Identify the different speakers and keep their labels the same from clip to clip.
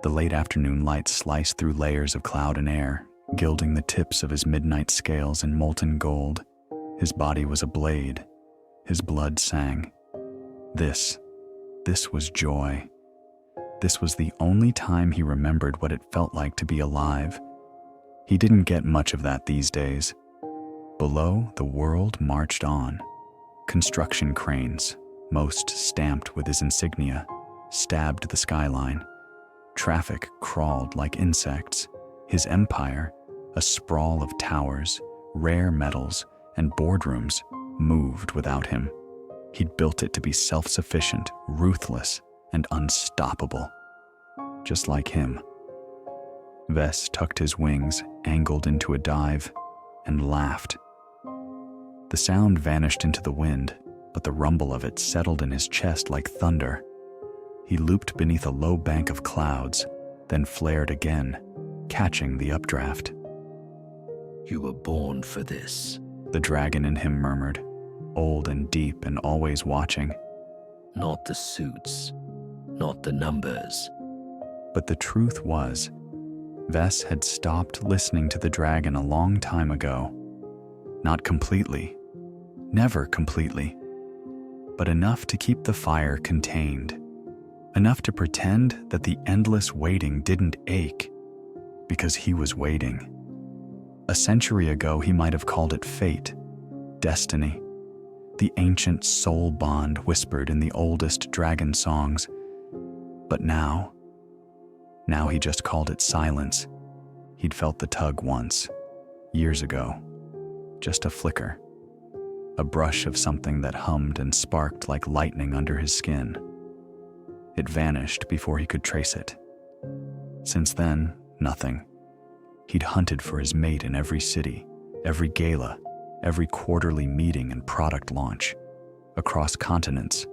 Speaker 1: The late afternoon light sliced through layers of cloud and air, gilding the tips of his midnight scales in molten gold. His body was a blade. His blood sang. This was joy. This was the only time he remembered what it felt like to be alive. He didn't get much of that these days. Below, the world marched on. Construction cranes, most stamped with his insignia, stabbed the skyline. Traffic crawled like insects. His empire, a sprawl of towers, rare metals, and boardrooms, moved without him. He'd built it to be self-sufficient, ruthless, and unstoppable. Just like him. Ves tucked his wings, angled into a dive, and laughed. The sound vanished into the wind, but the rumble of it settled in his chest like thunder. He looped beneath a low bank of clouds, then flared again, catching the updraft.
Speaker 2: You were born for this,
Speaker 1: the dragon in him murmured, old and deep and always watching.
Speaker 2: Not the suits, not the numbers.
Speaker 1: But the truth was, Ves had stopped listening to the dragon a long time ago. Not completely, never completely, but enough to keep the fire contained. Enough to pretend that the endless waiting didn't ache, because he was waiting. A century ago, he might have called it fate, destiny, the ancient soul bond whispered in the oldest dragon songs. But now he just called it silence. He'd felt the tug once, years ago, just a flicker, a brush of something that hummed and sparked like lightning under his skin. It vanished before he could trace it. Since then, nothing. He'd hunted for his mate in every city, every gala, every quarterly meeting and product launch, across continents,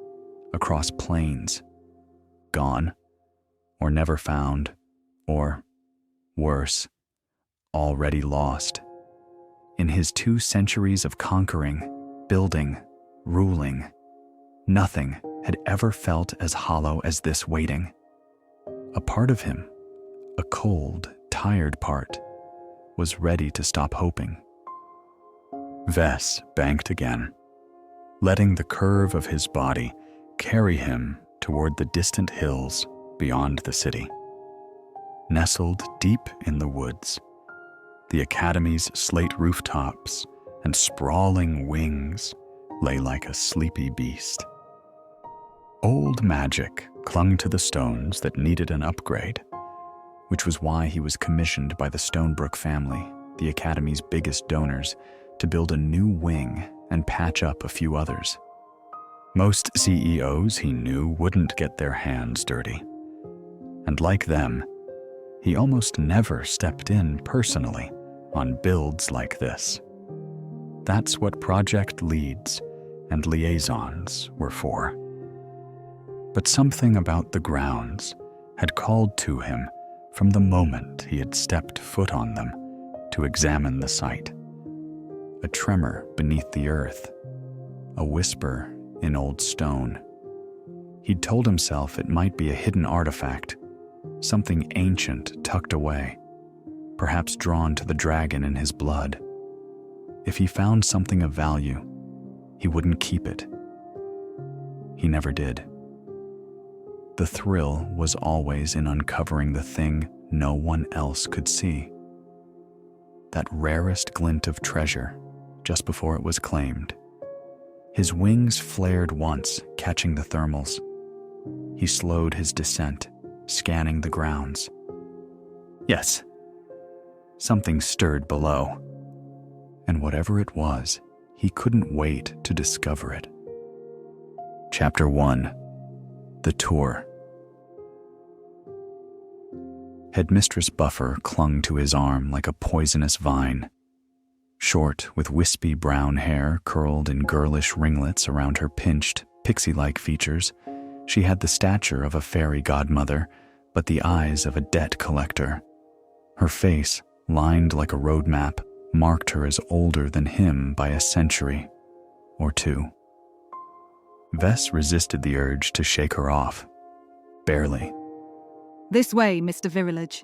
Speaker 1: across plains. Gone, or never found, or, worse, already lost. In his 2 centuries of conquering, building, ruling, nothing had ever felt as hollow as this waiting. A part of him, a cold, tired part, was ready to stop hoping. Ves banked again, letting the curve of his body carry him toward the distant hills beyond the city. Nestled deep in the woods, the academy's slate rooftops and sprawling wings lay like a sleepy beast. Old magic clung to the stones that needed an upgrade, which was why he was commissioned by the Stonebrook family, the Academy's biggest donors, to build a new wing and patch up a few others. Most CEOs he knew wouldn't get their hands dirty. And like them, he almost never stepped in personally on builds like this. That's what project leads and liaisons were for. But something about the grounds had called to him from the moment he had stepped foot on them to examine the site. A tremor beneath the earth, a whisper in old stone. He'd told himself it might be a hidden artifact, something ancient tucked away, perhaps drawn to the dragon in his blood. If he found something of value, he wouldn't keep it. He never did. The thrill was always in uncovering the thing no one else could see. That rarest glint of treasure just before it was claimed. His wings flared once, catching the thermals. He slowed his descent, scanning the grounds. Yes, something stirred below. And whatever it was, he couldn't wait to discover it. Chapter 1. The Tour. Headmistress Buffer clung to his arm like a poisonous vine. Short, with wispy brown hair curled in girlish ringlets around her pinched, pixie-like features, she had the stature of a fairy godmother, but the eyes of a debt collector. Her face, lined like a road map, marked her as older than him by a century or two. Ves resisted the urge to shake her off. Barely.
Speaker 3: This way, Mr. Virilage.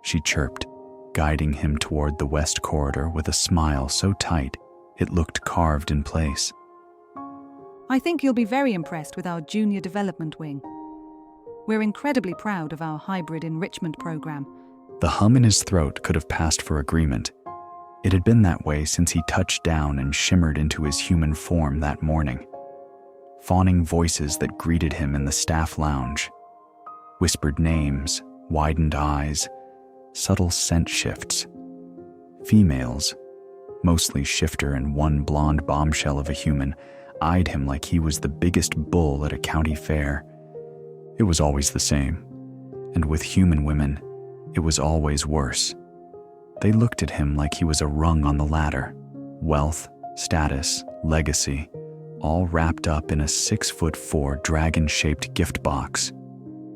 Speaker 1: She chirped, guiding him toward the west corridor with a smile so tight it looked carved in place.
Speaker 3: I think you'll be very impressed with our junior development wing. We're incredibly proud of our hybrid enrichment program.
Speaker 1: The hum in his throat could have passed for agreement. It had been that way since he touched down and shimmered into his human form that morning. Fawning voices that greeted him in the staff lounge. Whispered names, widened eyes, subtle scent shifts. Females, mostly Shifter and one blonde bombshell of a human, eyed him like he was the biggest bull at a county fair. It was always the same, and with human women, it was always worse. They looked at him like he was a rung on the ladder. Wealth, status, legacy, all wrapped up in a 6'4" dragon-shaped gift box.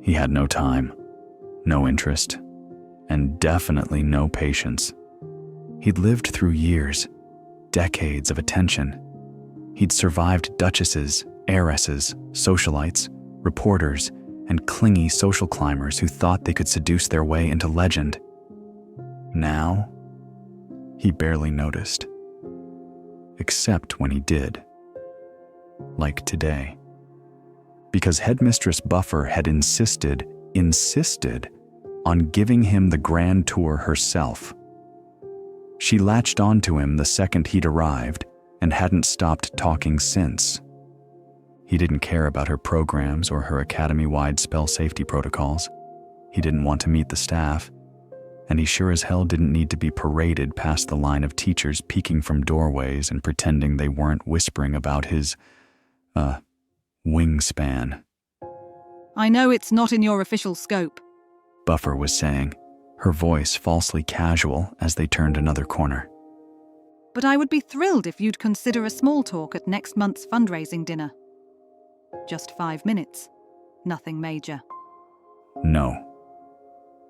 Speaker 1: He had no time, no interest, and definitely no patience. He'd lived through years, decades of attention. He'd survived duchesses, heiresses, socialites, reporters, and clingy social climbers who thought they could seduce their way into legend. Now, he barely noticed. Except when he did. Like today. Because Headmistress Buffer had insisted on giving him the grand tour herself. She latched onto him the second he'd arrived and hadn't stopped talking since. He didn't care about her programs or her academy-wide spell safety protocols. He didn't want to meet the staff, and he sure as hell didn't need to be paraded past the line of teachers peeking from doorways and pretending they weren't whispering about his, wingspan.
Speaker 3: I know it's not in your official scope,
Speaker 1: Buffer was saying, her voice falsely casual as they turned another corner.
Speaker 3: but I would be thrilled if you'd consider a small talk at next month's fundraising dinner. Just 5 minutes. Nothing major.
Speaker 1: No.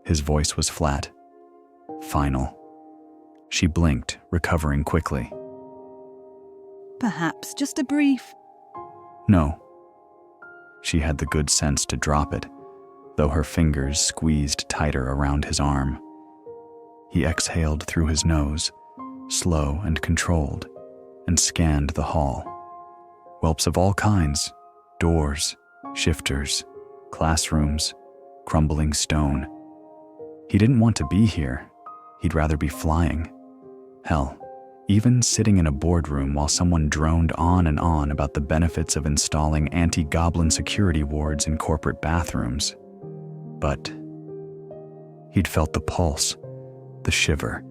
Speaker 1: His voice was flat. Final. She blinked, recovering quickly.
Speaker 3: Perhaps just a brief.
Speaker 1: No. She had the good sense to drop it, though her fingers squeezed tighter around his arm. He exhaled through his nose, slow and controlled, and scanned the hall. Whelps of all kinds, doors, shifters, classrooms, crumbling stone. He didn't want to be here. He'd rather be flying. Hell, even sitting in a boardroom while someone droned on and on about the benefits of installing anti-goblin security wards in corporate bathrooms. But he'd felt the pulse, the shiver,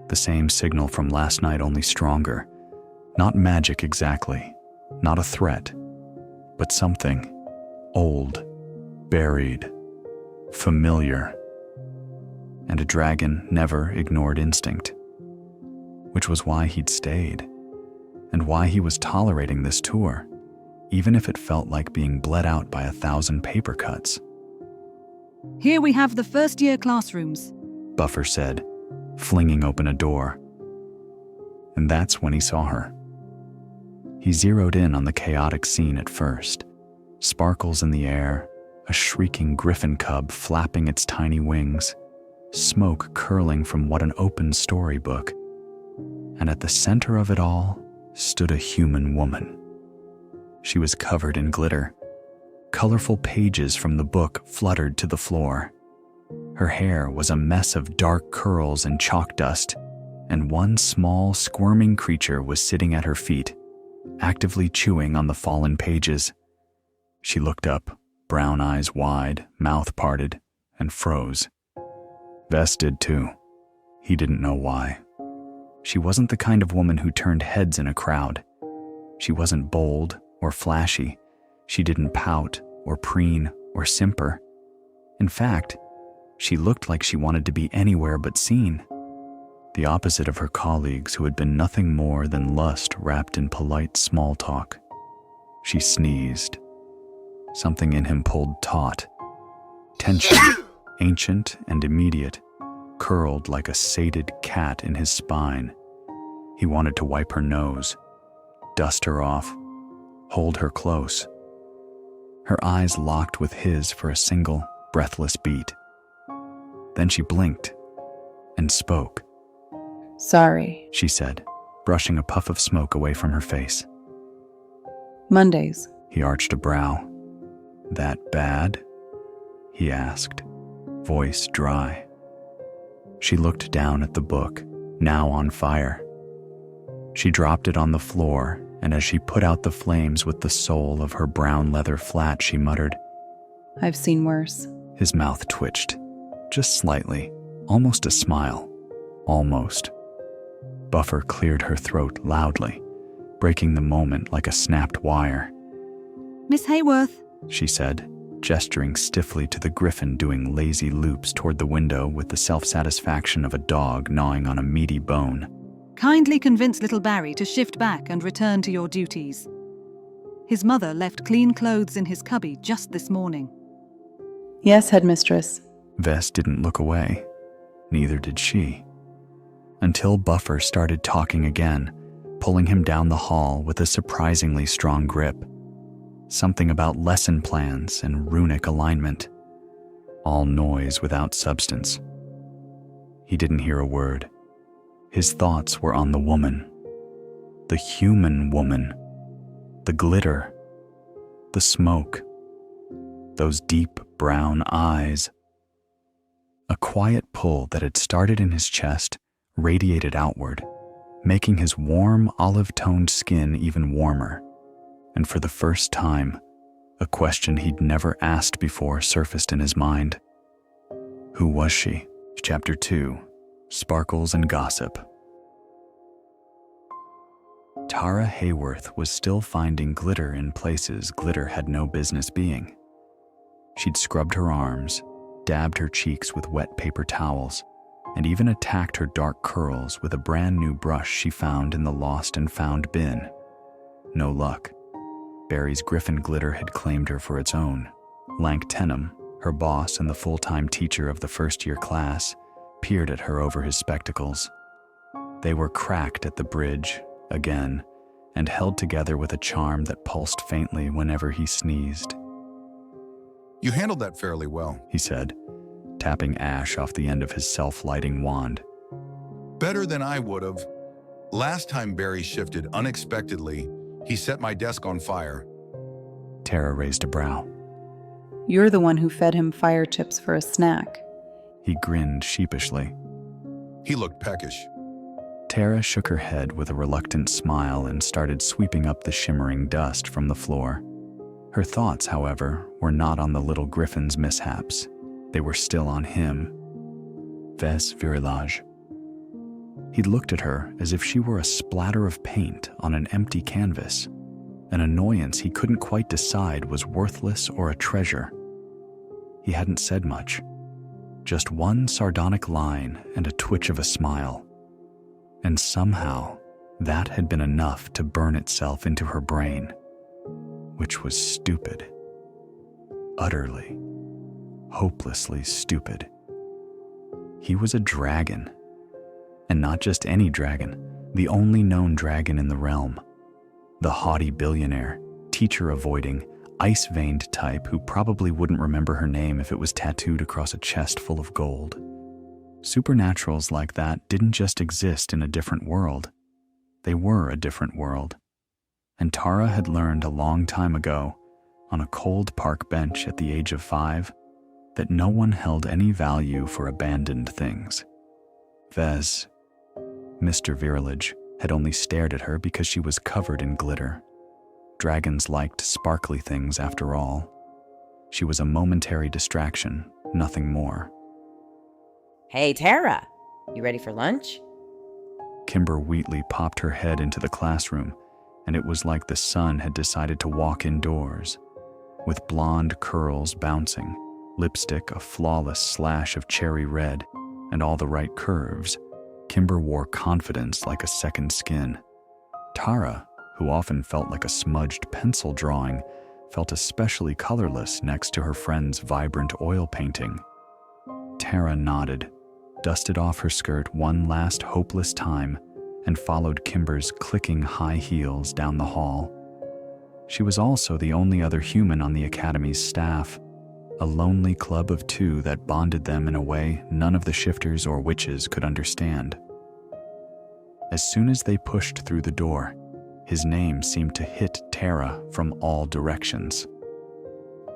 Speaker 1: the same signal from last night, only stronger. Not magic exactly, not a threat, but something old, buried, familiar. And a dragon never ignored instinct, which was why he'd stayed, and why he was tolerating this tour, even if it felt like being bled out by 1,000 paper cuts.
Speaker 3: Here we have the first-year classrooms,
Speaker 1: Buffer said, flinging open a door. And that's when he saw her. He zeroed in on the chaotic scene at first. Sparkles in the air, a shrieking griffin cub flapping its tiny wings, smoke curling from what an open storybook. And at the center of it all stood a human woman. She was covered in glitter. Colorful pages from the book fluttered to the floor. Her hair was a mess of dark curls and chalk dust, and one small, squirming creature was sitting at her feet, actively chewing on the fallen pages. She looked up, brown eyes wide, mouth parted, and froze. Ves did too. He didn't know why. She wasn't the kind of woman who turned heads in a crowd. She wasn't bold or flashy. She didn't pout or preen or simper. In fact, she looked like she wanted to be anywhere but seen. The opposite of her colleagues who had been nothing more than lust wrapped in polite small talk. She sneezed. Something in him pulled taut. Tension, ancient and immediate, curled like a sated cat in his spine. He wanted to wipe her nose, dust her off, hold her close. Her eyes locked with his for a single, breathless beat. Then she blinked and spoke.
Speaker 4: Sorry.
Speaker 1: She said, brushing a puff of smoke away from her face.
Speaker 4: Mondays.
Speaker 1: He arched a brow. That bad? He asked, voice dry. She looked down at the book, now on fire. She dropped it on the floor, and as she put out the flames with the sole of her brown leather flat, she muttered,
Speaker 4: I've seen worse.
Speaker 1: His mouth twitched, just slightly, almost a smile. Almost. Buffer cleared her throat loudly, breaking the moment like a snapped wire.
Speaker 3: Miss Heyworth,
Speaker 1: She said, gesturing stiffly to the griffin doing lazy loops toward the window with the self-satisfaction of a dog gnawing on a meaty bone.
Speaker 3: kindly convince little Barry to shift back and return to your duties. His mother left clean clothes in his cubby just this morning.
Speaker 4: Yes, headmistress.
Speaker 1: Ves didn't look away. Neither did she. Until Buffer started talking again, pulling him down the hall with a surprisingly strong grip. Something about lesson plans and runic alignment. All noise without substance. He didn't hear a word. His thoughts were on the woman. The human woman. The glitter. The smoke. Those deep brown eyes. A quiet pull that had started in his chest radiated outward, making his warm olive-toned skin even warmer. And for the first time, a question he'd never asked before surfaced in his mind. Who was she? Chapter 2, Sparkles and Gossip. Tara Heyworth was still finding glitter in places glitter had no business being. She'd scrubbed her arms, dabbed her cheeks with wet paper towels, and even attacked her dark curls with a brand new brush she found in the lost and found bin. No luck. Barry's Griffin glitter had claimed her for its own. Lank Tenham, her boss and the full-time teacher of the first-year class, peered at her over his spectacles. They were cracked at the bridge, again, and held together with a charm that pulsed faintly whenever he sneezed.
Speaker 5: You handled that fairly well,
Speaker 1: He said, tapping ash off the end of his self-lighting wand.
Speaker 5: Better than I would have. Last time Barry shifted unexpectedly, he set my desk on fire.
Speaker 1: Tara raised a brow.
Speaker 4: You're the one who fed him fire chips for a snack.
Speaker 1: He grinned sheepishly.
Speaker 5: He looked peckish.
Speaker 1: Tara shook her head with a reluctant smile and started sweeping up the shimmering dust from the floor. Her thoughts, however, were not on the little griffin's mishaps. They were still on him. Ves Virilage. He looked at her as if she were a splatter of paint on an empty canvas, an annoyance he couldn't quite decide was worthless or a treasure. He hadn't said much, just one sardonic line and a twitch of a smile. And somehow, that had been enough to burn itself into her brain, which was stupid. Utterly, hopelessly stupid. He was a dragon. And not just any dragon, the only known dragon in the realm. The haughty billionaire, teacher-avoiding, ice-veined type who probably wouldn't remember her name if it was tattooed across a chest full of gold. Supernaturals like that didn't just exist in a different world. They were a different world. And Tara had learned a long time ago, on a cold park bench at the age of 5, that no one held any value for abandoned things. Ves, Mr. Virilage, had only stared at her because she was covered in glitter. Dragons liked sparkly things after all. She was a momentary distraction, nothing more.
Speaker 6: Hey, Tara, you ready for lunch?
Speaker 1: Kimber Wheatley popped her head into the classroom, and it was like the sun had decided to walk indoors. With blonde curls bouncing, lipstick a flawless slash of cherry red, and all the right curves, Kimber wore confidence like a second skin. Tara, who often felt like a smudged pencil drawing, felt especially colorless next to her friend's vibrant oil painting. Tara nodded, dusted off her skirt one last hopeless time, and followed Kimber's clicking high heels down the hall. She was also the only other human on the academy's staff, a lonely club of two that bonded them in a way none of the shifters or witches could understand. As soon as they pushed through the door, his name seemed to hit Tara from all directions.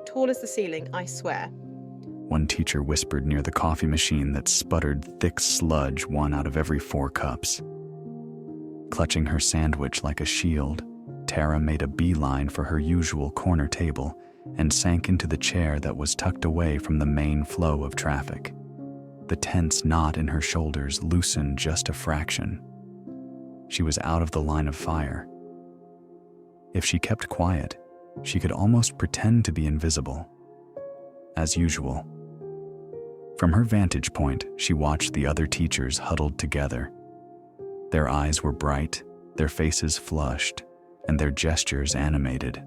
Speaker 7: Tall as the ceiling, I swear.
Speaker 1: One teacher whispered near the coffee machine that sputtered thick sludge 1 out of every 4 cups. Clutching her sandwich like a shield, Tara made a beeline for her usual corner table and sank into the chair that was tucked away from the main flow of traffic. The tense knot in her shoulders loosened just a fraction. She was out of the line of fire. If she kept quiet, she could almost pretend to be invisible. As usual. From her vantage point, she watched the other teachers huddled together. Their eyes were bright, their faces flushed, and their gestures animated.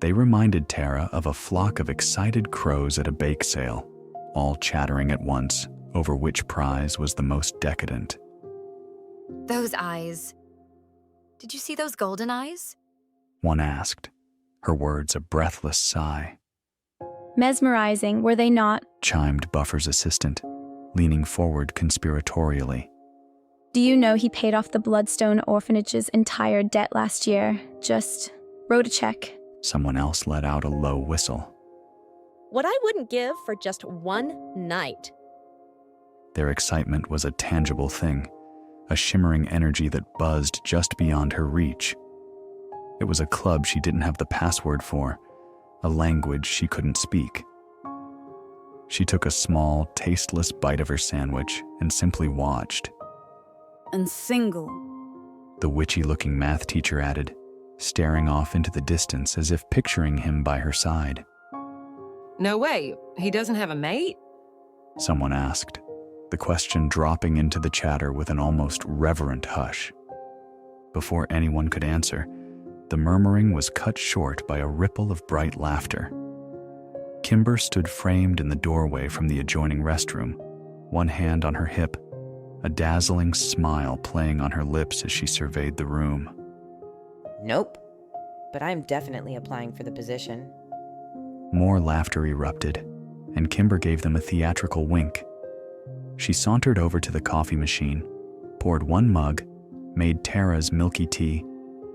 Speaker 1: They reminded Tara of a flock of excited crows at a bake sale, all chattering at once over which prize was the most decadent.
Speaker 8: Those eyes. Did you see those golden eyes?
Speaker 1: One asked, her words a breathless sigh.
Speaker 9: Mesmerizing, were they not?
Speaker 1: Chimed Buffer's assistant, leaning forward conspiratorially.
Speaker 9: Do you know he paid off the Bloodstone Orphanage's entire debt last year? Just wrote a check.
Speaker 1: Someone else let out a low whistle.
Speaker 7: What I wouldn't give for just one night.
Speaker 1: Their excitement was a tangible thing, a shimmering energy that buzzed just beyond her reach. It was a club she didn't have the password for, a language she couldn't speak. She took a small, tasteless bite of her sandwich and simply watched.
Speaker 10: And single,
Speaker 1: the witchy-looking math teacher added, staring off into the distance as if picturing him by her side.
Speaker 11: No way, he doesn't have a mate?
Speaker 1: Someone asked, the question dropping into the chatter with an almost reverent hush. Before anyone could answer, the murmuring was cut short by a ripple of bright laughter. Kimber stood framed in the doorway from the adjoining restroom, one hand on her hip, a dazzling smile playing on her lips as she surveyed the room.
Speaker 6: Nope, but I'm definitely applying for the position.
Speaker 1: More laughter erupted, and Kimber gave them a theatrical wink. She sauntered over to the coffee machine, poured 1 mug, made Tara's milky tea,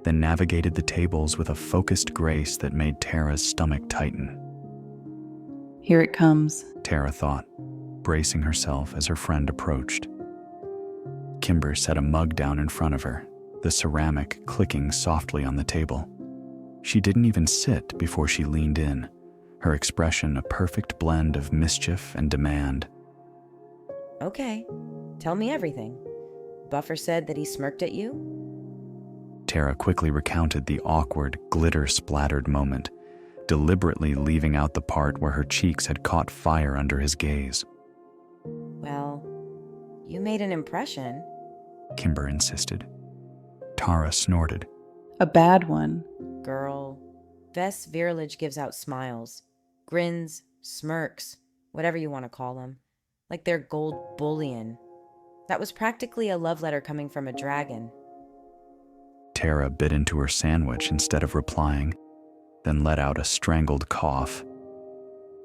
Speaker 1: then navigated the tables with a focused grace that made Tara's stomach tighten.
Speaker 4: Here it comes,
Speaker 1: Tara thought, bracing herself as her friend approached. Kimber set a mug down in front of her, the ceramic clicking softly on the table. She didn't even sit before she leaned in, her expression a perfect blend of mischief and demand.
Speaker 6: Okay, tell me everything. Buffer said that he smirked at you?
Speaker 1: Tara quickly recounted the awkward, glitter-splattered moment, deliberately leaving out the part where her cheeks had caught fire under his gaze.
Speaker 6: Well, you made an impression,
Speaker 1: Kimber insisted. Tara snorted.
Speaker 4: A bad one.
Speaker 6: Girl, Ves Virilage gives out smiles, grins, smirks, whatever you want to call them, like they're gold bullion. That was practically a love letter coming from a dragon.
Speaker 1: Tara bit into her sandwich instead of replying, then let out a strangled cough.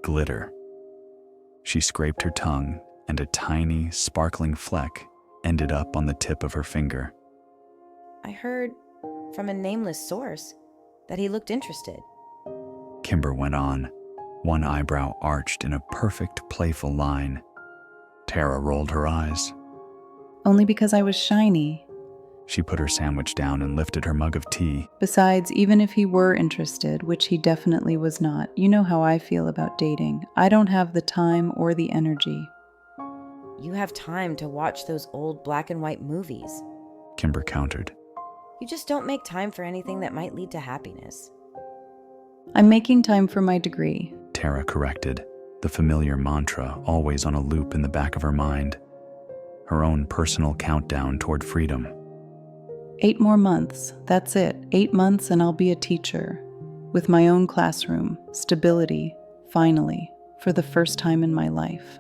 Speaker 1: Glitter. She scraped her tongue, and a tiny, sparkling fleck ended up on the tip of her finger.
Speaker 6: I heard from a nameless source that he looked interested.
Speaker 1: Kimber went on, one eyebrow arched in a perfect, playful line. Tara rolled her eyes.
Speaker 4: Only because I was shiny.
Speaker 1: She put her sandwich down and lifted her mug of tea.
Speaker 4: Besides, even if he were interested, which he definitely was not, you know how I feel about dating. I don't have the time or the energy.
Speaker 6: You have time to watch those old black and white movies,
Speaker 1: Kimber countered.
Speaker 6: You just don't make time for anything that might lead to happiness.
Speaker 4: I'm making time for my degree,
Speaker 1: Tara corrected, the familiar mantra always on a loop in the back of her mind. Her own personal countdown toward freedom.
Speaker 4: 8 more months, that's it. 8 months and I'll be a teacher. With my own classroom, stability, finally, for the first time in my life.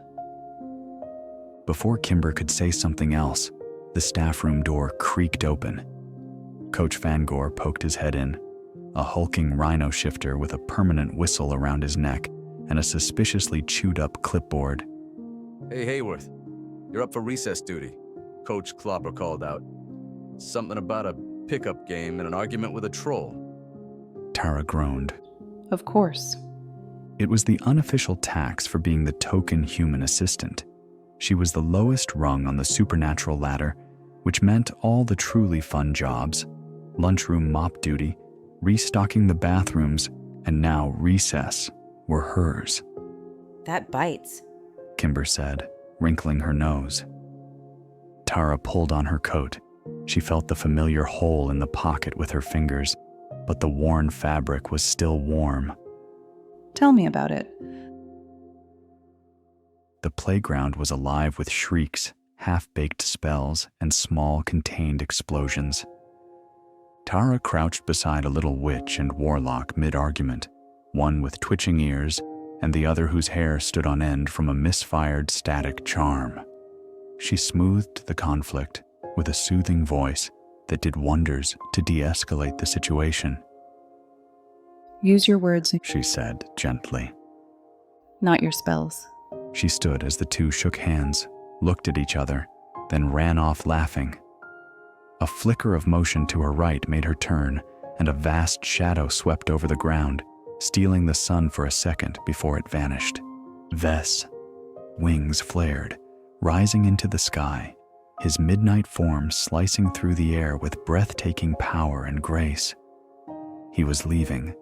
Speaker 1: Before Kimber could say something else, the staff room door creaked open. Coach Fangor poked his head in, a hulking rhino shifter with a permanent whistle around his neck and a suspiciously chewed-up clipboard.
Speaker 12: Hey, Heyworth. You're up for recess duty. Coach Klopper called out. Something about a pickup game and an argument with a troll.
Speaker 1: Tara groaned.
Speaker 4: Of course.
Speaker 1: It was the unofficial tax for being the token human assistant. She was the lowest rung on the supernatural ladder, which meant all the truly fun jobs, lunchroom mop duty, restocking the bathrooms, and now recess, were hers.
Speaker 6: That bites.
Speaker 1: Kimber said, wrinkling her nose. Tara pulled on her coat. She felt the familiar hole in the pocket with her fingers, but the worn fabric was still warm.
Speaker 4: Tell me about it.
Speaker 1: The playground was alive with shrieks, half-baked spells, and small contained explosions. Tara crouched beside a little witch and warlock mid-argument, one with twitching ears and the other whose hair stood on end from a misfired static charm. She smoothed the conflict with a soothing voice that did wonders to de-escalate the situation.
Speaker 4: Use your words,
Speaker 1: she said gently.
Speaker 4: Not your spells.
Speaker 1: She stood as the two shook hands, looked at each other, then ran off laughing. A flicker of motion to her right made her turn, and a vast shadow swept over the ground, stealing the sun for a second before it vanished. Ves. Wings flared, rising into the sky, his midnight form slicing through the air with breathtaking power and grace. He was leaving,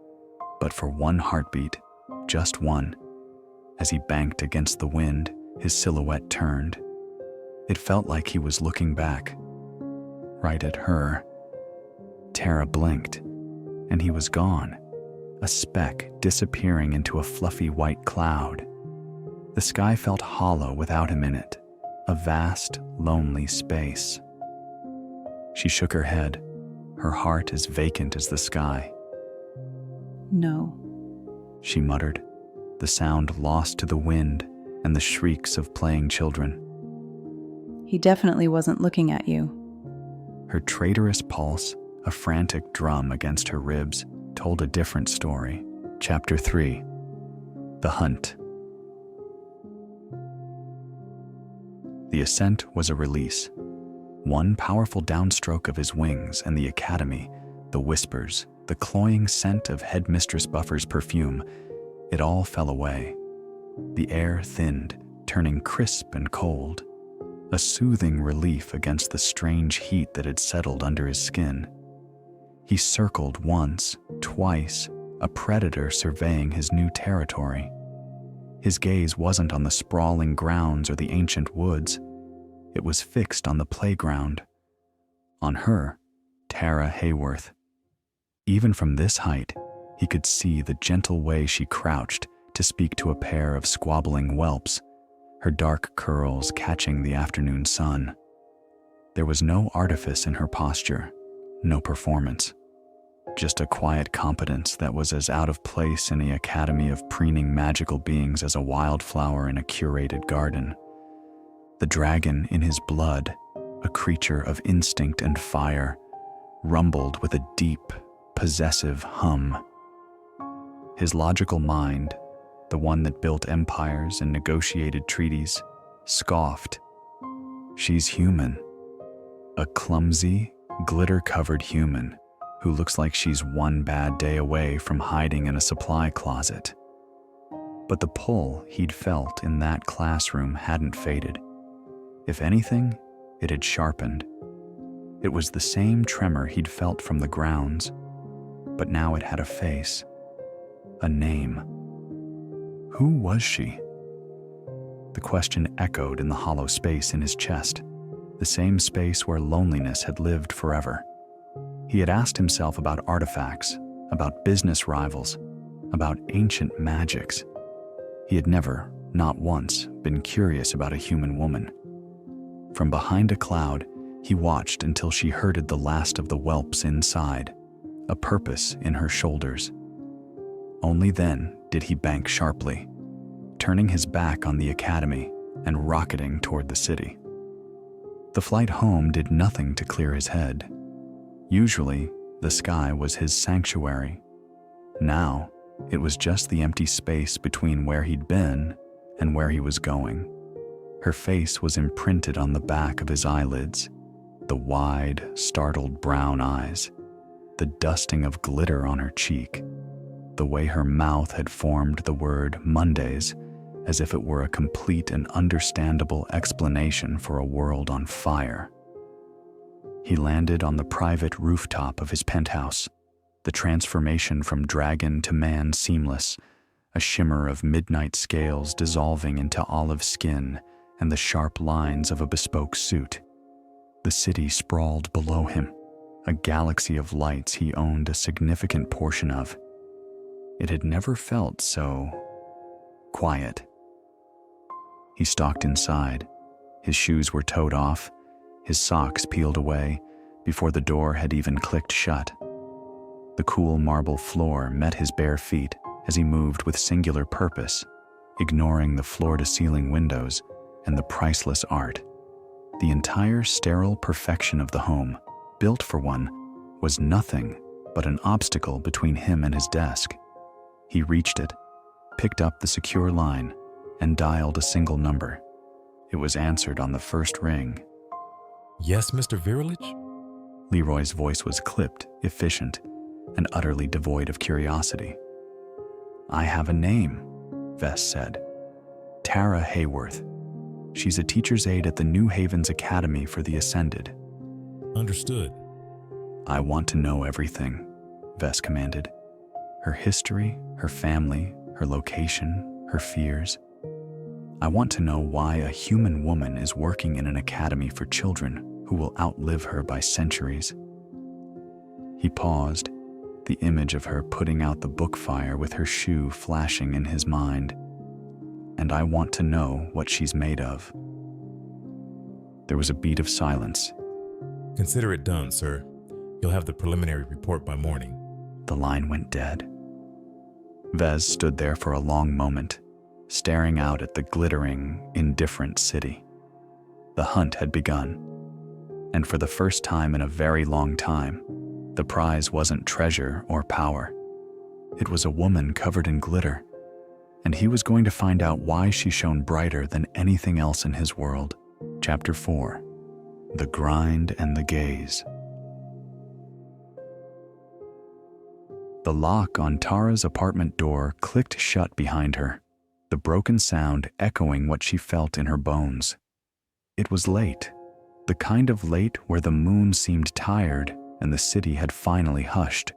Speaker 1: but for one heartbeat, just one. As he banked against the wind, his silhouette turned. It felt like he was looking back, right at her. Tara blinked, and he was gone, a speck disappearing into a fluffy white cloud. The sky felt hollow without him in it, a vast, lonely space. She shook her head, her heart as vacant as the sky.
Speaker 4: No,
Speaker 1: she muttered, the sound lost to the wind and the shrieks of playing children.
Speaker 4: He definitely wasn't looking at you.
Speaker 1: Her traitorous pulse, a frantic drum against her ribs, told a different story. Chapter 3. The Hunt. The ascent was a release. One powerful downstroke of his wings and the academy, the whispers, the cloying scent of Headmistress Buffer's perfume, it all fell away. The air thinned, turning crisp and cold, a soothing relief against the strange heat that had settled under his skin. He circled once, twice, a predator surveying his new territory. His gaze wasn't on the sprawling grounds or the ancient woods. It was fixed on the playground. On her, Tara Heyworth. Even from this height, he could see the gentle way she crouched to speak to a pair of squabbling whelps, her dark curls catching the afternoon sun. There was no artifice in her posture, no performance, just a quiet competence that was as out of place in the academy of preening magical beings as a wildflower in a curated garden. The dragon in his blood, a creature of instinct and fire, rumbled with a deep, possessive hum. His logical mind, the one that built empires and negotiated treaties, scoffed. She's human. A clumsy, glitter-covered human who looks like she's one bad day away from hiding in a supply closet. But the pull he'd felt in that classroom hadn't faded. If anything, it had sharpened. It was the same tremor he'd felt from the grounds, but now it had a face, a name. Who was she? The question echoed in the hollow space in his chest, the same space where loneliness had lived forever. He had asked himself about artifacts, about business rivals, about ancient magics. He had never, not once, been curious about a human woman. From behind a cloud, he watched until she herded the last of the whelps inside, a purpose in her shoulders. Only then did he bank sharply, turning his back on the academy and rocketing toward the city. The flight home did nothing to clear his head. Usually, the sky was his sanctuary. Now, It was just the empty space between where he'd been and where he was going. Her face was imprinted on the back of his eyelids, the wide, startled brown eyes, the dusting of glitter on her cheek, the way her mouth had formed the word Mondays as if it were a complete and understandable explanation for a world on fire. He landed on the private rooftop of his penthouse, the transformation from dragon to man seamless, a shimmer of midnight scales dissolving into olive skin and the sharp lines of a bespoke suit. The city sprawled below him, a galaxy of lights he owned a significant portion of. It had never felt so quiet. He stalked inside. His shoes were towed off, his socks peeled away before the door had even clicked shut. The cool marble floor met his bare feet as he moved with singular purpose, ignoring the floor-to-ceiling windows and the priceless art. The entire sterile perfection of the home, built for one, was nothing but an obstacle between him and his desk. He reached it, picked up the secure line, and dialed a single number. It was answered on the first ring.
Speaker 13: Yes, Mr. Virilage?
Speaker 1: Leroy's voice was clipped, efficient, and utterly devoid of curiosity. I have a name, Ves said. Tara Heyworth. She's a teacher's aide at the New Havens Academy for the Ascended.
Speaker 13: Understood.
Speaker 1: I want to know everything, Ves commanded. Her history, her family, her location, her fears. I want to know why a human woman is working in an academy for children who will outlive her by centuries. He paused, the image of her putting out the book fire with her shoe flashing in his mind. And I want to know what she's made of. There was a beat of silence.
Speaker 13: Consider it done, sir. You'll have the preliminary report by morning.
Speaker 1: The line went dead. Ves stood there for a long moment, staring out at the glittering, indifferent city. The hunt had begun, and for the first time in a very long time, the prize wasn't treasure or power. It was a woman covered in glitter, and he was going to find out why she shone brighter than anything else in his world. Chapter 4. The Grind and the Gaze. The lock on Tara's apartment door clicked shut behind her, the broken sound echoing what she felt in her bones. It was late, the kind of late where the moon seemed tired and the city had finally hushed.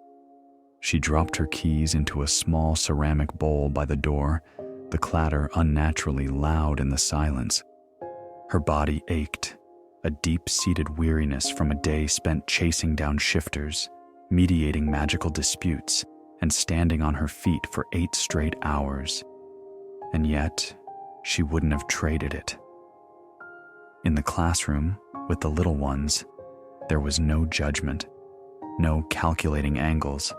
Speaker 1: She dropped her keys into a small ceramic bowl by the door, the clatter unnaturally loud in the silence. Her body ached, a deep-seated weariness from a day spent chasing down shifters, mediating magical disputes, and standing on her feet for 8 straight hours. And yet, she wouldn't have traded it. In the classroom, with the little ones, there was no judgment, no calculating angles.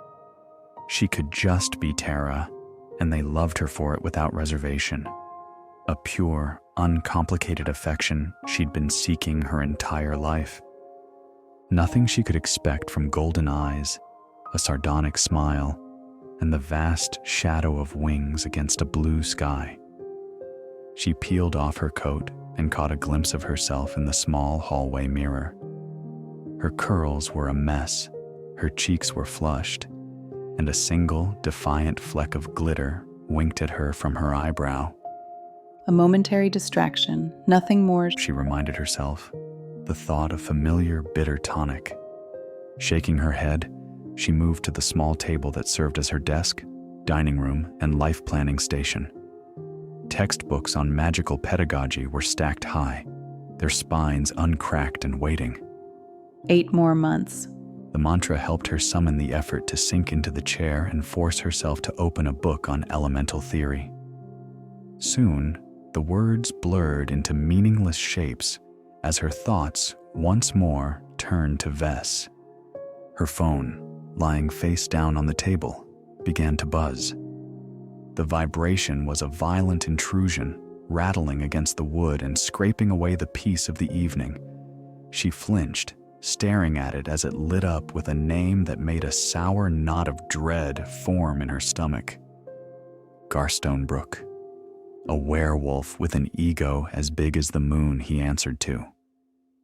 Speaker 1: She could just be Tara, and they loved her for it without reservation. A pure, uncomplicated affection she'd been seeking her entire life. Nothing she could expect from golden eyes, a sardonic smile, and the vast shadow of wings against a blue sky. She peeled off her coat and caught a glimpse of herself in the small hallway mirror. Her curls were a mess, her cheeks were flushed, and a single, defiant fleck of glitter winked at her from her eyebrow.
Speaker 4: A momentary distraction, nothing more,
Speaker 1: she reminded herself, the thought of familiar bitter tonic. Shaking her head, she moved to the small table that served as her desk, dining room, and life planning station. Textbooks on magical pedagogy were stacked high, their spines uncracked and waiting.
Speaker 4: 8 more months.
Speaker 1: The mantra helped her summon the effort to sink into the chair and force herself to open a book on elemental theory. Soon, the words blurred into meaningless shapes as her thoughts once more turned to Ves. Her phone, lying face down on the table, began to buzz. The vibration was a violent intrusion, rattling against the wood and scraping away the peace of the evening. She flinched, staring at it as it lit up with a name that made a sour knot of dread form in her stomach. Gar Stonebrook, a werewolf with an ego as big as the moon he answered to.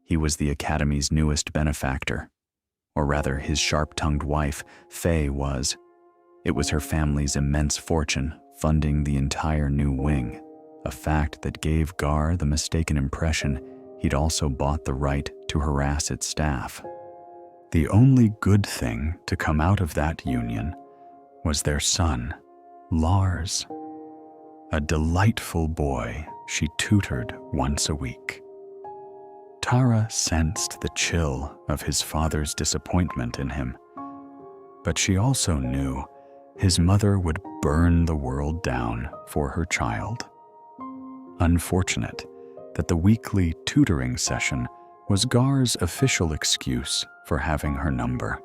Speaker 1: He was the Academy's newest benefactor, or rather his sharp-tongued wife, Faye, was. It was her family's immense fortune funding the entire new wing, a fact that gave Gar the mistaken impression he'd also bought the right to harass its staff. The only good thing to come out of that union was their son, Lars, a delightful boy she tutored once a week. Tara sensed the chill of his father's disappointment in him, but she also knew his mother would burn the world down for her child. Unfortunate that the weekly tutoring session was Gar's official excuse for having her number.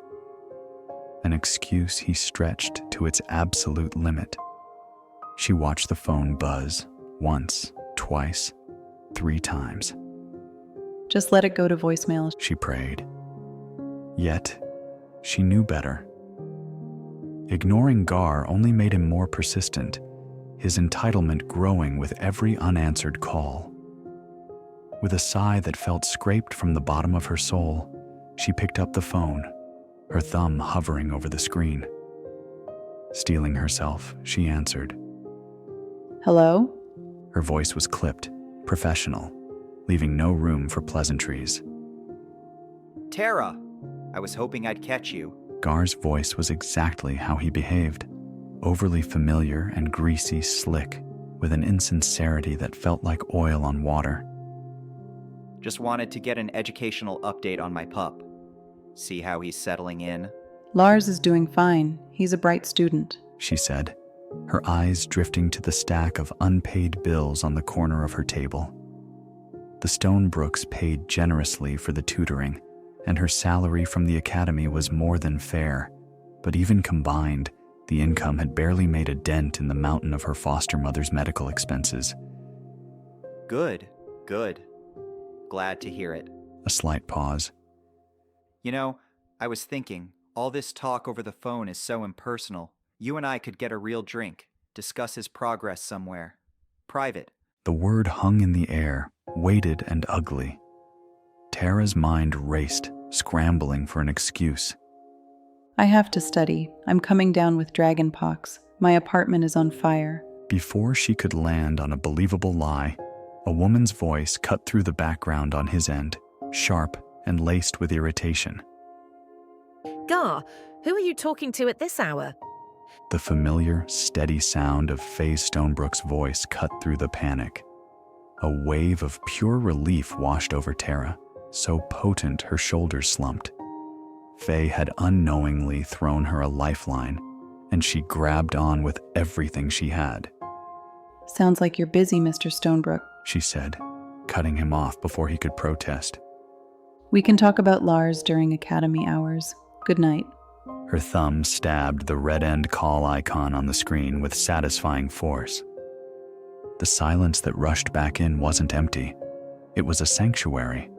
Speaker 1: An excuse he stretched to its absolute limit. She watched the phone buzz once, twice, 3 times.
Speaker 4: Just let it go to voicemail,
Speaker 1: she prayed. Yet, she knew better. Ignoring Gar only made him more persistent, his entitlement growing with every unanswered call. With a sigh that felt scraped from the bottom of her soul, she picked up the phone, her thumb hovering over the screen. Steeling herself, she answered.
Speaker 4: Hello?
Speaker 1: Her voice was clipped, professional, leaving no room for pleasantries.
Speaker 14: Tara, I was hoping I'd catch you.
Speaker 1: Gar's voice was exactly how he behaved, overly familiar and greasy slick, with an insincerity that felt like oil on water.
Speaker 14: Just wanted to get an educational update on my pup. See how he's settling in.
Speaker 4: Lars is doing fine. He's a bright student,
Speaker 1: she said, her eyes drifting to the stack of unpaid bills on the corner of her table. The Stonebrooks paid generously for the tutoring, and her salary from the academy was more than fair, but even combined, the income had barely made a dent in the mountain of her foster mother's medical expenses.
Speaker 14: Good. Glad to hear it.
Speaker 1: A slight pause.
Speaker 14: You know, I was thinking, all this talk over the phone is so impersonal. You and I could get a real drink, discuss his progress somewhere. Private.
Speaker 1: The word hung in the air, weighted and ugly. Tara's mind raced, scrambling for an excuse.
Speaker 4: I have to study. I'm coming down with dragonpox. My apartment is on fire.
Speaker 1: Before she could land on a believable lie, a woman's voice cut through the background on his end, sharp and laced with irritation.
Speaker 7: Gar, who are you talking to at this hour?
Speaker 1: The familiar, steady sound of Faye Stonebrook's voice cut through the panic. A wave of pure relief washed over Tara, so potent her shoulders slumped. Faye had unknowingly thrown her a lifeline, and she grabbed on with everything she had.
Speaker 4: Sounds like you're busy, Mr. Stonebrook,
Speaker 1: she said, cutting him off before he could protest.
Speaker 4: We can talk about Lars during academy hours. Good night.
Speaker 1: Her thumb stabbed the red-end call icon on the screen with satisfying force. The silence that rushed back in wasn't empty. It was a sanctuary.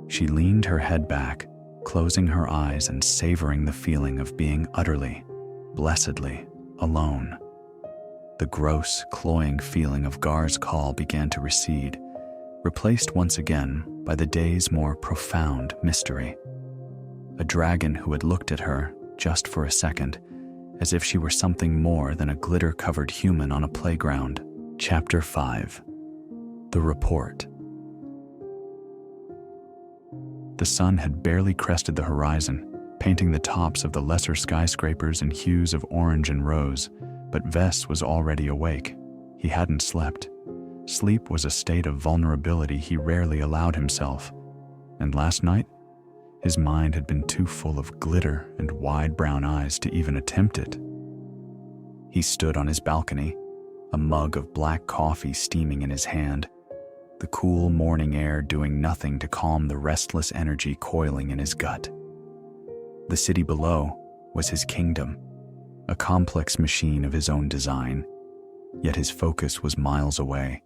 Speaker 1: She leaned her head back, closing her eyes and savoring the feeling of being utterly, blessedly alone. The gross, cloying feeling of Gar's call began to recede, replaced once again by the day's more profound mystery. A dragon who had looked at her, just for a second, as if she were something more than a glitter-covered human on a playground. Chapter 5. The Report. The sun had barely crested the horizon, painting the tops of the lesser skyscrapers in hues of orange and rose, but Ves was already awake. He hadn't slept. Sleep was a state of vulnerability he rarely allowed himself, and last night, his mind had been too full of glitter and wide brown eyes to even attempt it. He stood on his balcony, a mug of black coffee steaming in his hand, the cool morning air doing nothing to calm the restless energy coiling in his gut. The city below was his kingdom, a complex machine of his own design, yet his focus was miles away,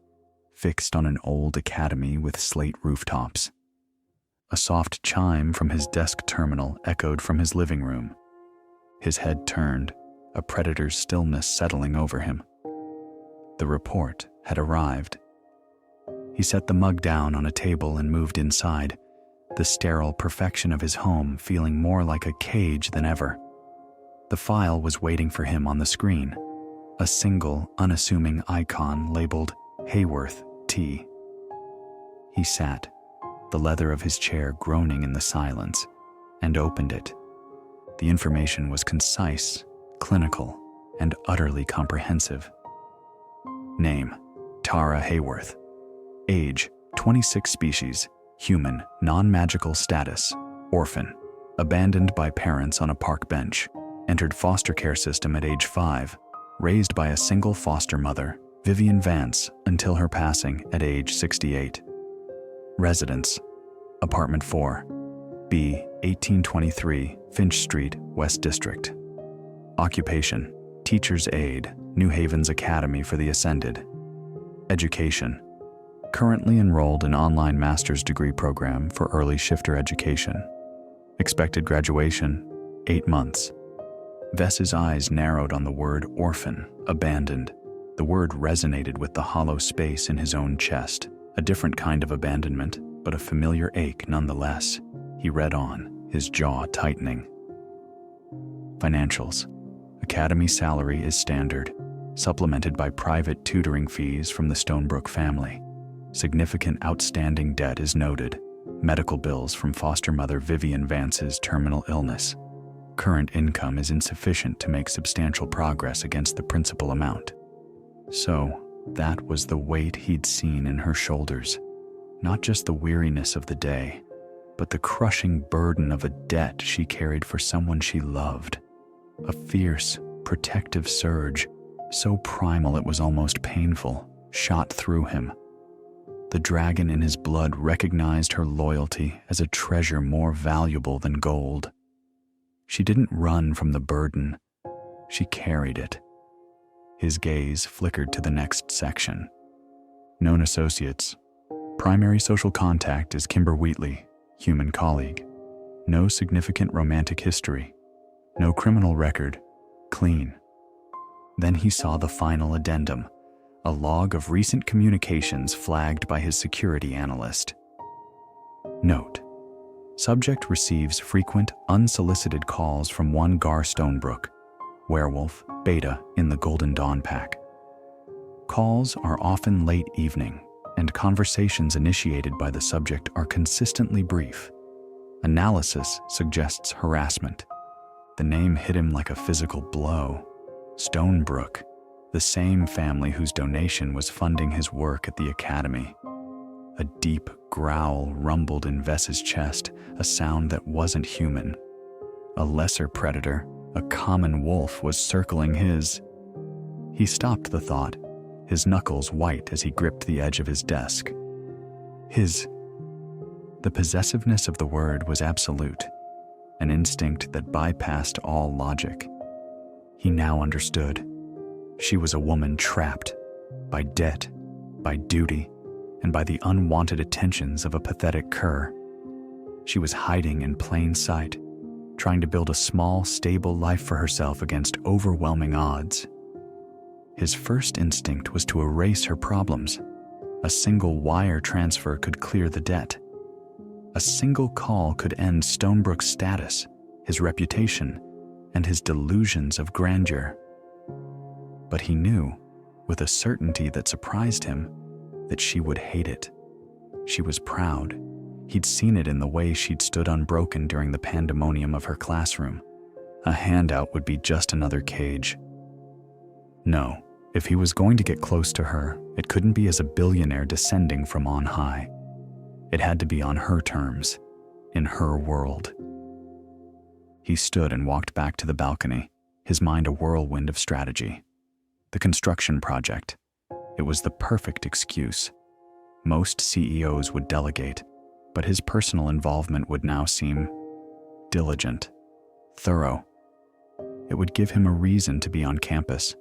Speaker 1: fixed on an old academy with slate rooftops. A soft chime from his desk terminal echoed from his living room. His head turned, a predator's stillness settling over him. The report had arrived. He set the mug down on a table and moved inside, the sterile perfection of his home feeling more like a cage than ever. The file was waiting for him on the screen, a single, unassuming icon labeled Heyworth T. He sat, the leather of his chair groaning in the silence, and opened it. The information was concise, clinical, and utterly comprehensive. Name: Tara Heyworth. Age: 26 species, human, non-magical status, orphan, abandoned by parents on a park bench, entered foster care system at age 5, raised by a single foster mother, Vivian Vance, until her passing at age 68. Residence: Apartment 4, B, 1823, Finch Street, West District. Occupation: Teacher's aide, New Haven's Academy for the Ascended. Education: currently enrolled in online master's degree program for early shifter education. Expected graduation: 8 months. Ves's eyes narrowed on the word orphan, abandoned. The word resonated with the hollow space in his own chest, a different kind of abandonment, but a familiar ache nonetheless. He read on, his jaw tightening. Financials: academy salary is standard, supplemented by private tutoring fees from the Stonebrook family. Significant outstanding debt is noted, medical bills from foster mother Vivian Vance's terminal illness. Current income is insufficient to make substantial progress against the principal amount. So, that was the weight he'd seen in her shoulders. Not just the weariness of the day, but the crushing burden of a debt she carried for someone she loved. A fierce, protective surge, so primal it was almost painful, shot through him. The dragon in his blood recognized her loyalty as a treasure more valuable than gold. She didn't run from the burden, she carried it. His gaze flickered to the next section. Known associates. Primary social contact is Kimber Wheatley, human colleague. No significant romantic history. No criminal record. Clean. Then he saw the final addendum, a log of recent communications flagged by his security analyst. Note: subject receives frequent, unsolicited calls from one Gar Stonebrook, werewolf, beta in the Golden Dawn pack. Calls are often late evening, and conversations initiated by the subject are consistently brief. Analysis suggests harassment. The name hit him like a physical blow. Stonebrook, the same family whose donation was funding his work at the academy. A deep growl rumbled in Ves's chest, a sound that wasn't human. A lesser predator, a common wolf, was circling his. He stopped the thought, his knuckles white as he gripped the edge of his desk. His. The possessiveness of the word was absolute, an instinct that bypassed all logic. He now understood. She was a woman trapped by debt, by duty, and by the unwanted attentions of a pathetic cur. She was hiding in plain sight, trying to build a small, stable life for herself against overwhelming odds. His first instinct was to erase her problems. A single wire transfer could clear the debt. A single call could end Stonebrook's status, his reputation, and his delusions of grandeur. But he knew, with a certainty that surprised him, that she would hate it. She was proud. He'd seen it in the way she'd stood unbroken during the pandemonium of her classroom. A handout would be just another cage. No, if he was going to get close to her, it couldn't be as a billionaire descending from on high. It had to be on her terms, in her world. He stood and walked back to the balcony, his mind a whirlwind of strategy. The construction project. It was the perfect excuse. Most CEOs would delegate, but his personal involvement would now seem diligent, thorough. It would give him a reason to be on campus,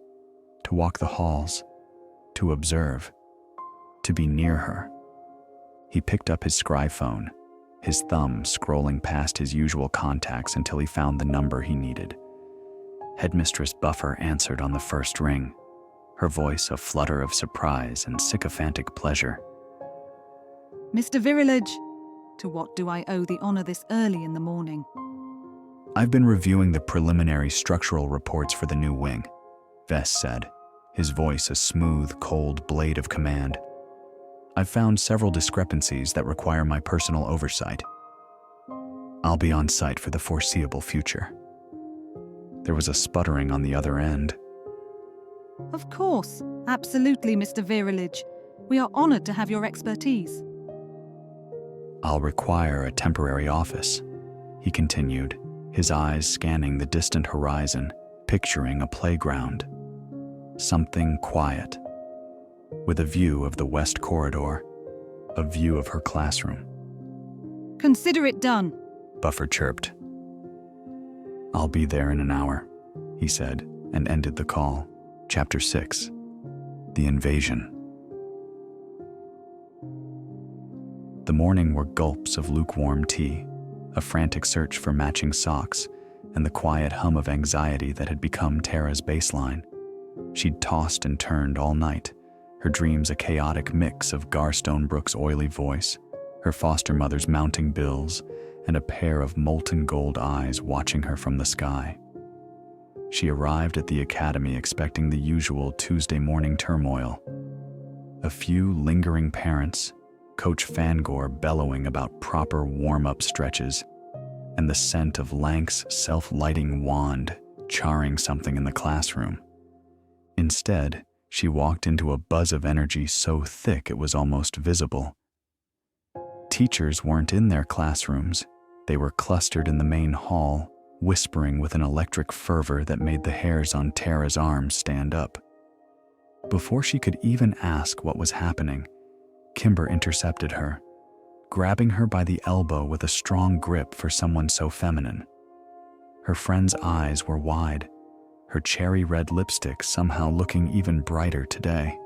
Speaker 1: to walk the halls, to observe, to be near her. He picked up his scry phone, his thumb scrolling past his usual contacts until he found the number he needed. Headmistress Buffer answered on the first ring. her voice a flutter of surprise and sycophantic pleasure.
Speaker 3: Mr. Virilage, to what do I owe the honor this early in the morning?
Speaker 1: I've been reviewing the preliminary structural reports for the new wing, Ves said, his voice a smooth, cold blade of command. I've found several discrepancies that require my personal oversight. I'll be on site for the foreseeable future. There was a sputtering on the other end.
Speaker 3: Of course, absolutely, Mr. Virilage. We are honored to have your expertise.
Speaker 1: I'll require a temporary office, he continued, his eyes scanning the distant horizon, picturing a playground. Something quiet, with a view of the west corridor, a view of her classroom.
Speaker 3: Consider it done,
Speaker 1: Buffer chirped. I'll be there in an hour, he said, and ended the call. Chapter 6. The Invasion. The morning were gulps of lukewarm tea, a frantic search for matching socks, and the quiet hum of anxiety that had become Tara's baseline. She'd tossed and turned all night, her dreams a chaotic mix of Gar Stonebrook's oily voice, her foster mother's mounting bills, and a pair of molten gold eyes watching her from the sky. She arrived at the academy expecting the usual Tuesday morning turmoil. A few lingering parents, Coach Fangor bellowing about proper warm-up stretches, and the scent of Lank's self-lighting wand charring something in the classroom. Instead, she walked into a buzz of energy so thick it was almost visible. Teachers weren't in their classrooms. They were clustered in the main hall, whispering with an electric fervor that made the hairs on Tara's arms stand up. Before she could even ask what was happening, Kimber intercepted her, grabbing her by the elbow with a strong grip for someone so feminine. Her friend's eyes were wide, her cherry red lipstick somehow looking even brighter today.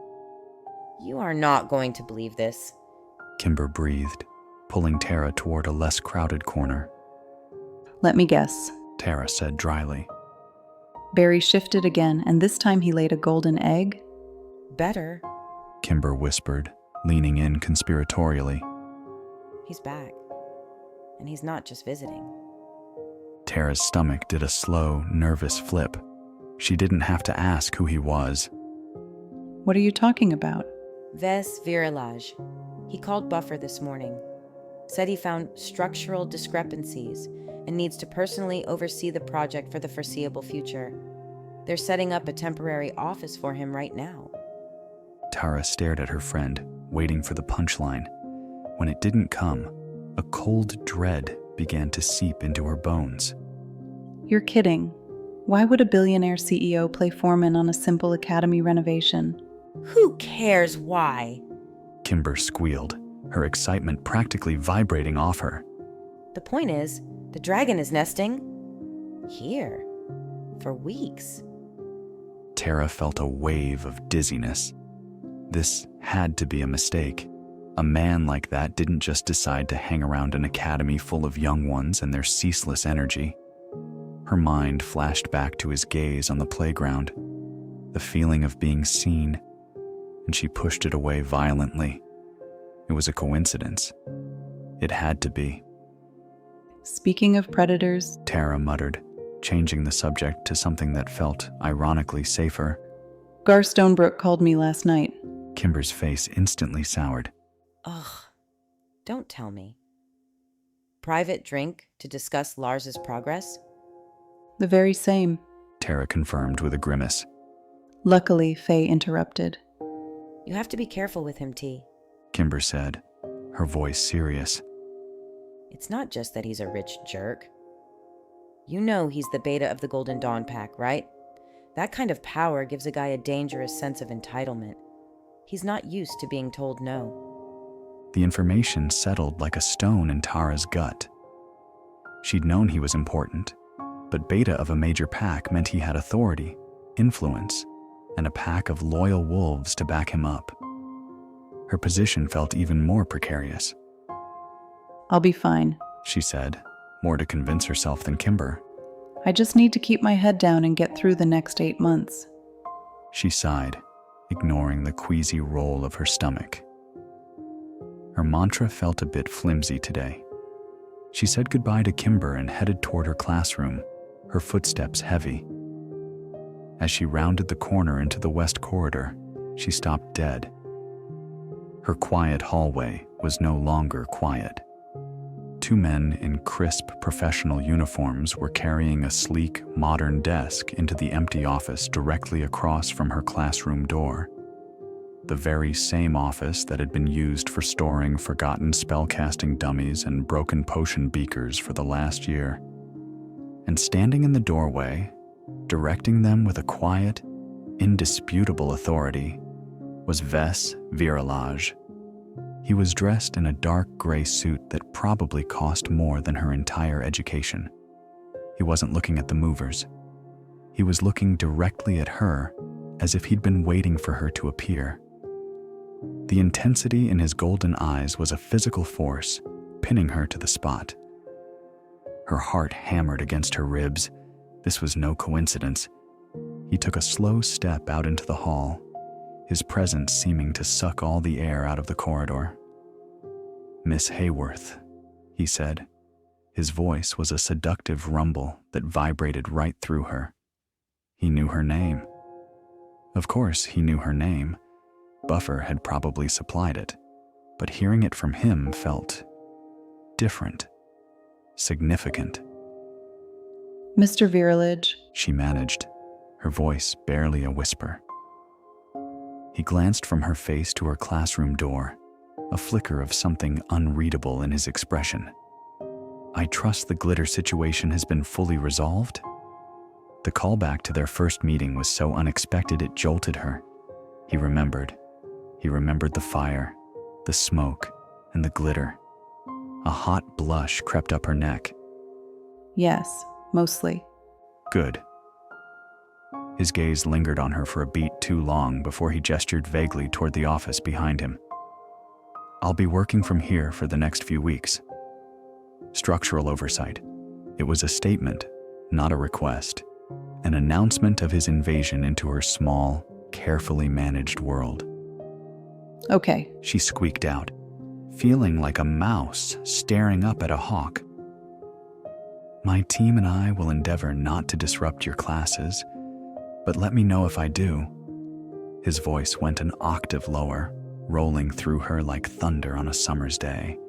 Speaker 6: You are not going to believe this,
Speaker 1: Kimber breathed, pulling Tara toward a less crowded corner.
Speaker 4: Let me guess,
Speaker 1: Tara said dryly.
Speaker 4: Barry shifted again, and this time he laid a golden egg?
Speaker 6: Better.
Speaker 1: Kimber whispered, leaning in conspiratorially.
Speaker 6: He's back. And he's not just visiting.
Speaker 1: Tara's stomach did a slow, nervous flip. She didn't have to ask who he was.
Speaker 4: What are you talking about?
Speaker 6: Ves Virilage. He called Buffer this morning. Said he found structural discrepancies and needs to personally oversee the project for the foreseeable future. They're setting up a temporary office for him right now.
Speaker 1: Tara stared at her friend, waiting for the punchline. When it didn't come, a cold dread began to seep into her bones.
Speaker 4: You're kidding. Why would a billionaire CEO play foreman on a simple academy renovation?
Speaker 6: Who cares why?
Speaker 1: Kimber squealed, her excitement practically vibrating off her.
Speaker 6: The point is, the dragon is nesting here for weeks.
Speaker 1: Tara felt a wave of dizziness. This had to be a mistake. A man like that didn't just decide to hang around an academy full of young ones and their ceaseless energy. Her mind flashed back to his gaze on the playground, the feeling of being seen, and she pushed it away violently. It was a coincidence. It had to be.
Speaker 4: Speaking of predators,
Speaker 1: Tara muttered, changing the subject to something that felt ironically safer.
Speaker 4: Gar Stonebrook called me last night.
Speaker 1: Kimber's face instantly soured.
Speaker 6: Ugh, don't tell me. Private drink to discuss Lars's progress?
Speaker 4: The very same,
Speaker 1: Tara confirmed with a grimace.
Speaker 4: Luckily, Faye interrupted.
Speaker 6: You have to be careful with him, T.
Speaker 1: Kimber said, her voice serious.
Speaker 6: It's not just that he's a rich jerk. You know he's the beta of the Golden Dawn Pack, right? That kind of power gives a guy a dangerous sense of entitlement. He's not used to being told no.
Speaker 1: The information settled like a stone in Tara's gut. She'd known he was important, but beta of a major pack meant he had authority, influence, and a pack of loyal wolves to back him up. Her position felt even more precarious.
Speaker 4: I'll be fine,
Speaker 1: she said, more to convince herself than Kimber.
Speaker 4: I just need to keep my head down and get through the next 8 months.
Speaker 1: She sighed, ignoring the queasy roll of her stomach. Her mantra felt a bit flimsy today. She said goodbye to Kimber and headed toward her classroom, her footsteps heavy. As she rounded the corner into the west corridor, she stopped dead. Her quiet hallway was no longer quiet. Two men in crisp professional uniforms were carrying a sleek, modern desk into the empty office directly across from her classroom door. The very same office that had been used for storing forgotten spellcasting dummies and broken potion beakers for the last year. And standing in the doorway, directing them with a quiet, indisputable authority, was Ves Virilage. He was dressed in a dark gray suit that probably cost more than her entire education. He wasn't looking at the movers. He was looking directly at her, as if he'd been waiting for her to appear. The intensity in his golden eyes was a physical force, pinning her to the spot. Her heart hammered against her ribs. This was no coincidence. He took a slow step out into the hall, his presence seeming to suck all the air out of the corridor. "Miss Heyworth," he said. His voice was a seductive rumble that vibrated right through her. He knew her name. Of course, he knew her name. Buffer had probably supplied it, but hearing it from him felt different, significant.
Speaker 4: Mr. Virilage,
Speaker 1: she managed, her voice barely a whisper. He glanced from her face to her classroom door, a flicker of something unreadable in his expression. "I trust the glitter situation has been fully resolved?" The callback to their first meeting was so unexpected it jolted her. He remembered. He remembered the fire, the smoke, and the glitter. A hot blush crept up her neck.
Speaker 4: Yes, mostly.
Speaker 1: Good. His gaze lingered on her for a beat too long before he gestured vaguely toward the office behind him. "I'll be working from here for the next few weeks." Structural oversight. It was a statement, not a request, an announcement of his invasion into her small, carefully managed world.
Speaker 4: Okay,
Speaker 1: she squeaked out, feeling like a mouse staring up at a hawk. "My team and I will endeavor not to disrupt your classes, but let me know if I do." His voice went an octave lower, rolling through her like thunder on a summer's day.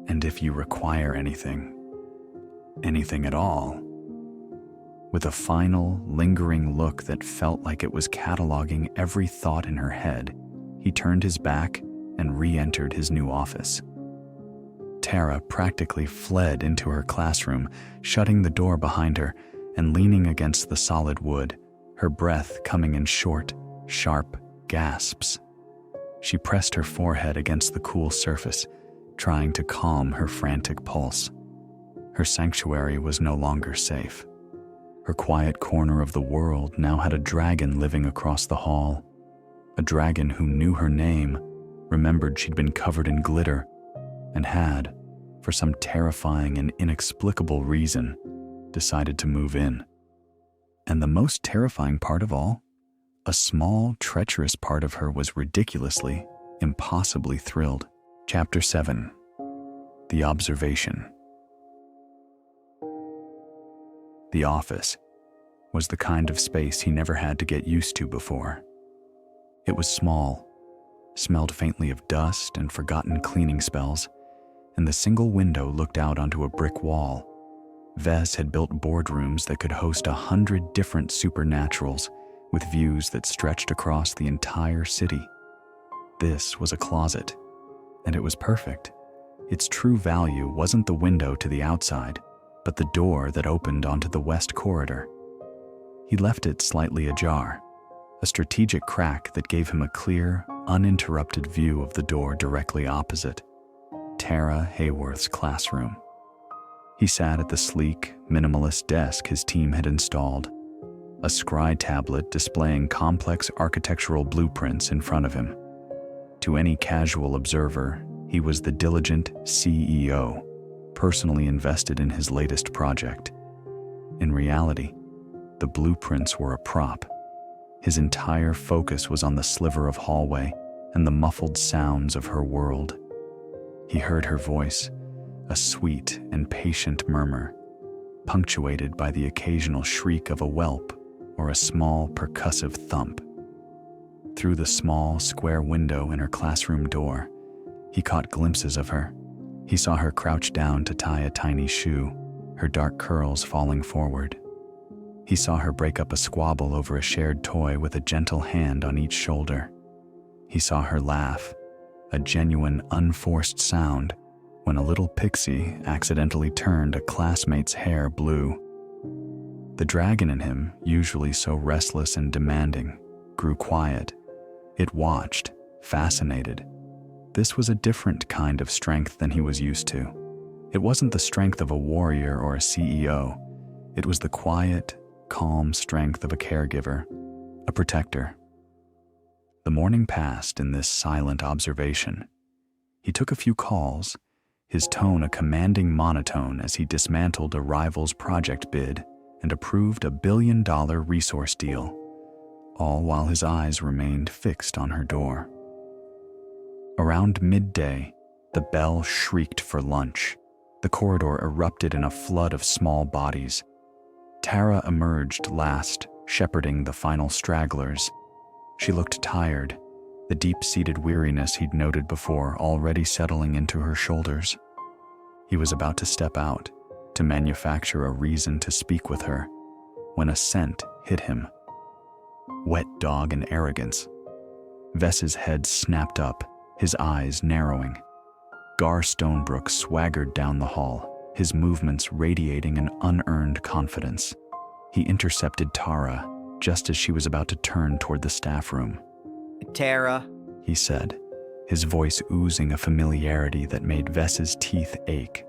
Speaker 1: "And if you require anything at all." With a final, lingering look that felt like it was cataloging every thought in her head, he turned his back and re-entered his new office. Tara practically fled into her classroom, shutting the door behind her and leaning against the solid wood, her breath coming in short, sharp gasps. She pressed her forehead against the cool surface, trying to calm her frantic pulse. Her sanctuary was no longer safe. Her quiet corner of the world now had a dragon living across the hall. A dragon who knew her name, remembered she'd been covered in glitter, and had, for some terrifying and inexplicable reason, decided to move in. And the most terrifying part of all, a small, treacherous part of her was ridiculously, impossibly thrilled. Chapter 7. The Observation. The office was the kind of space he never had to get used to before. It was small, smelled faintly of dust and forgotten cleaning spells, and the single window looked out onto a brick wall. Ves had built boardrooms that could host 100 different supernaturals with views that stretched across the entire city. This was a closet, and it was perfect. Its true value wasn't the window to the outside, but the door that opened onto the west corridor. He left it slightly ajar, a strategic crack that gave him a clear, uninterrupted view of the door directly opposite, Tara Heyworth's classroom. He sat at the sleek, minimalist desk his team had installed, a scry tablet displaying complex architectural blueprints in front of him. To any casual observer, he was the diligent CEO, personally invested in his latest project. In reality, the blueprints were a prop. His entire focus was on the sliver of hallway and the muffled sounds of her world. He heard her voice, a sweet and patient murmur, punctuated by the occasional shriek of a whelp or a small percussive thump. Through the small, square window in her classroom door, he caught glimpses of her. He saw her crouch down to tie a tiny shoe, her dark curls falling forward. He saw her break up a squabble over a shared toy with a gentle hand on each shoulder. He saw her laugh, a genuine, unforced sound, when a little pixie accidentally turned a classmate's hair blue. The dragon in him, usually so restless and demanding, grew quiet. It watched, fascinated. This was a different kind of strength than he was used to. It wasn't the strength of a warrior or a CEO. It was the quiet, calm strength of a caregiver, a protector. The morning passed in this silent observation. He took a few calls, his tone a commanding monotone as he dismantled a rival's project bid and approved a $1 billion resource deal, all while his eyes remained fixed on her door. Around midday, the bell shrieked for lunch. The corridor erupted in a flood of small bodies. Tara emerged last, shepherding the final stragglers. She looked tired, the deep-seated weariness he'd noted before already settling into her shoulders. He was about to step out, to manufacture a reason to speak with her, when a scent hit him. Wet dog and arrogance. Ves's head snapped up, his eyes narrowing. Gar Stonebrook swaggered down the hall, his movements radiating an unearned confidence. He intercepted Tara just as she was about to turn toward the staff room.
Speaker 14: Tara,
Speaker 1: he said, his voice oozing a familiarity that made Ves's teeth ache.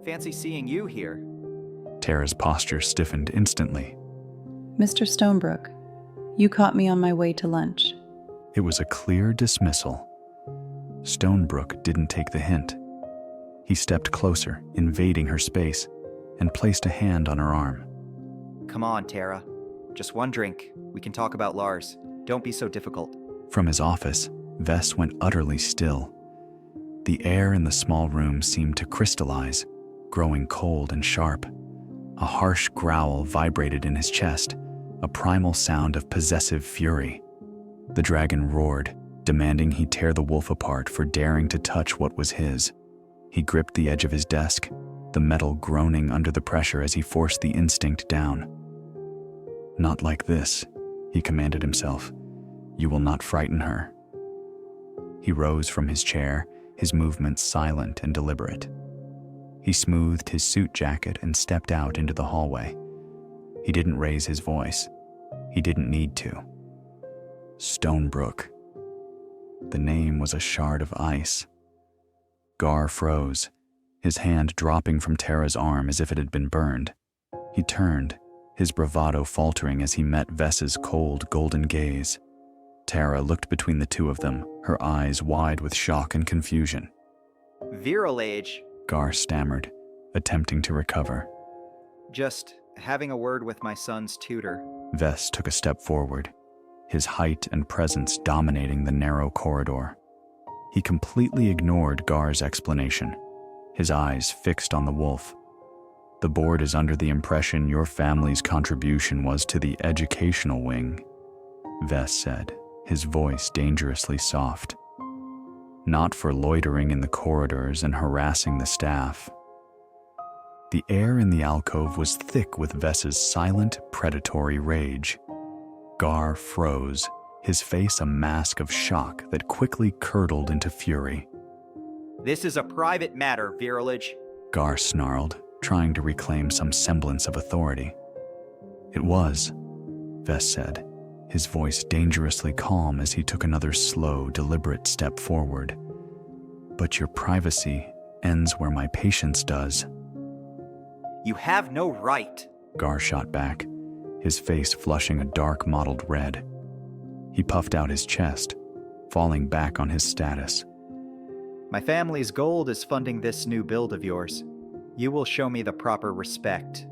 Speaker 14: Fancy seeing you here.
Speaker 1: Tara's posture stiffened instantly.
Speaker 4: Mr. Stonebrook, you caught me on my way to lunch.
Speaker 1: It was a clear dismissal. Stonebrook didn't take the hint. He stepped closer, invading her space, and placed a hand on her arm.
Speaker 14: Come on, Tara. Just one drink. We can talk about Lars. Don't be so difficult.
Speaker 1: From his office, Ves went utterly still. The air in the small room seemed to crystallize, growing cold and sharp. A harsh growl vibrated in his chest, a primal sound of possessive fury. The dragon roared, demanding he tear the wolf apart for daring to touch what was his. He gripped the edge of his desk, the metal groaning under the pressure as he forced the instinct down. Not like this, he commanded himself. You will not frighten her. He rose from his chair, his movements silent and deliberate. He smoothed his suit jacket and stepped out into the hallway. He didn't raise his voice. He didn't need to. Stonebrook. The name was a shard of ice. Gar froze, his hand dropping from Tara's arm as if it had been burned. He turned, his bravado faltering as he met Ves's cold, golden gaze. Tara looked between the two of them, her eyes wide with shock and confusion.
Speaker 14: Virilage,
Speaker 1: Gar stammered, attempting to recover.
Speaker 14: Just having a word with my son's tutor.
Speaker 1: Ves took a step forward, his height and presence dominating the narrow corridor. He completely ignored Gar's explanation, his eyes fixed on the wolf. The board is under the impression your family's contribution was to the educational wing, Ves said, his voice dangerously soft. Not for loitering in the corridors and harassing the staff. The air in the alcove was thick with Ves's silent, predatory rage. Gar froze, his face a mask of shock that quickly curdled into fury.
Speaker 14: This is a private matter, Virilage,
Speaker 1: Gar snarled, trying to reclaim some semblance of authority. It was, Ves said, his voice dangerously calm as he took another slow, deliberate step forward. But your privacy ends where my patience does.
Speaker 14: You have no right,
Speaker 1: Gar shot back, his face flushing a dark mottled red. He puffed out his chest, falling back on his status.
Speaker 14: My family's gold is funding this new build of yours. You will show me the proper respect.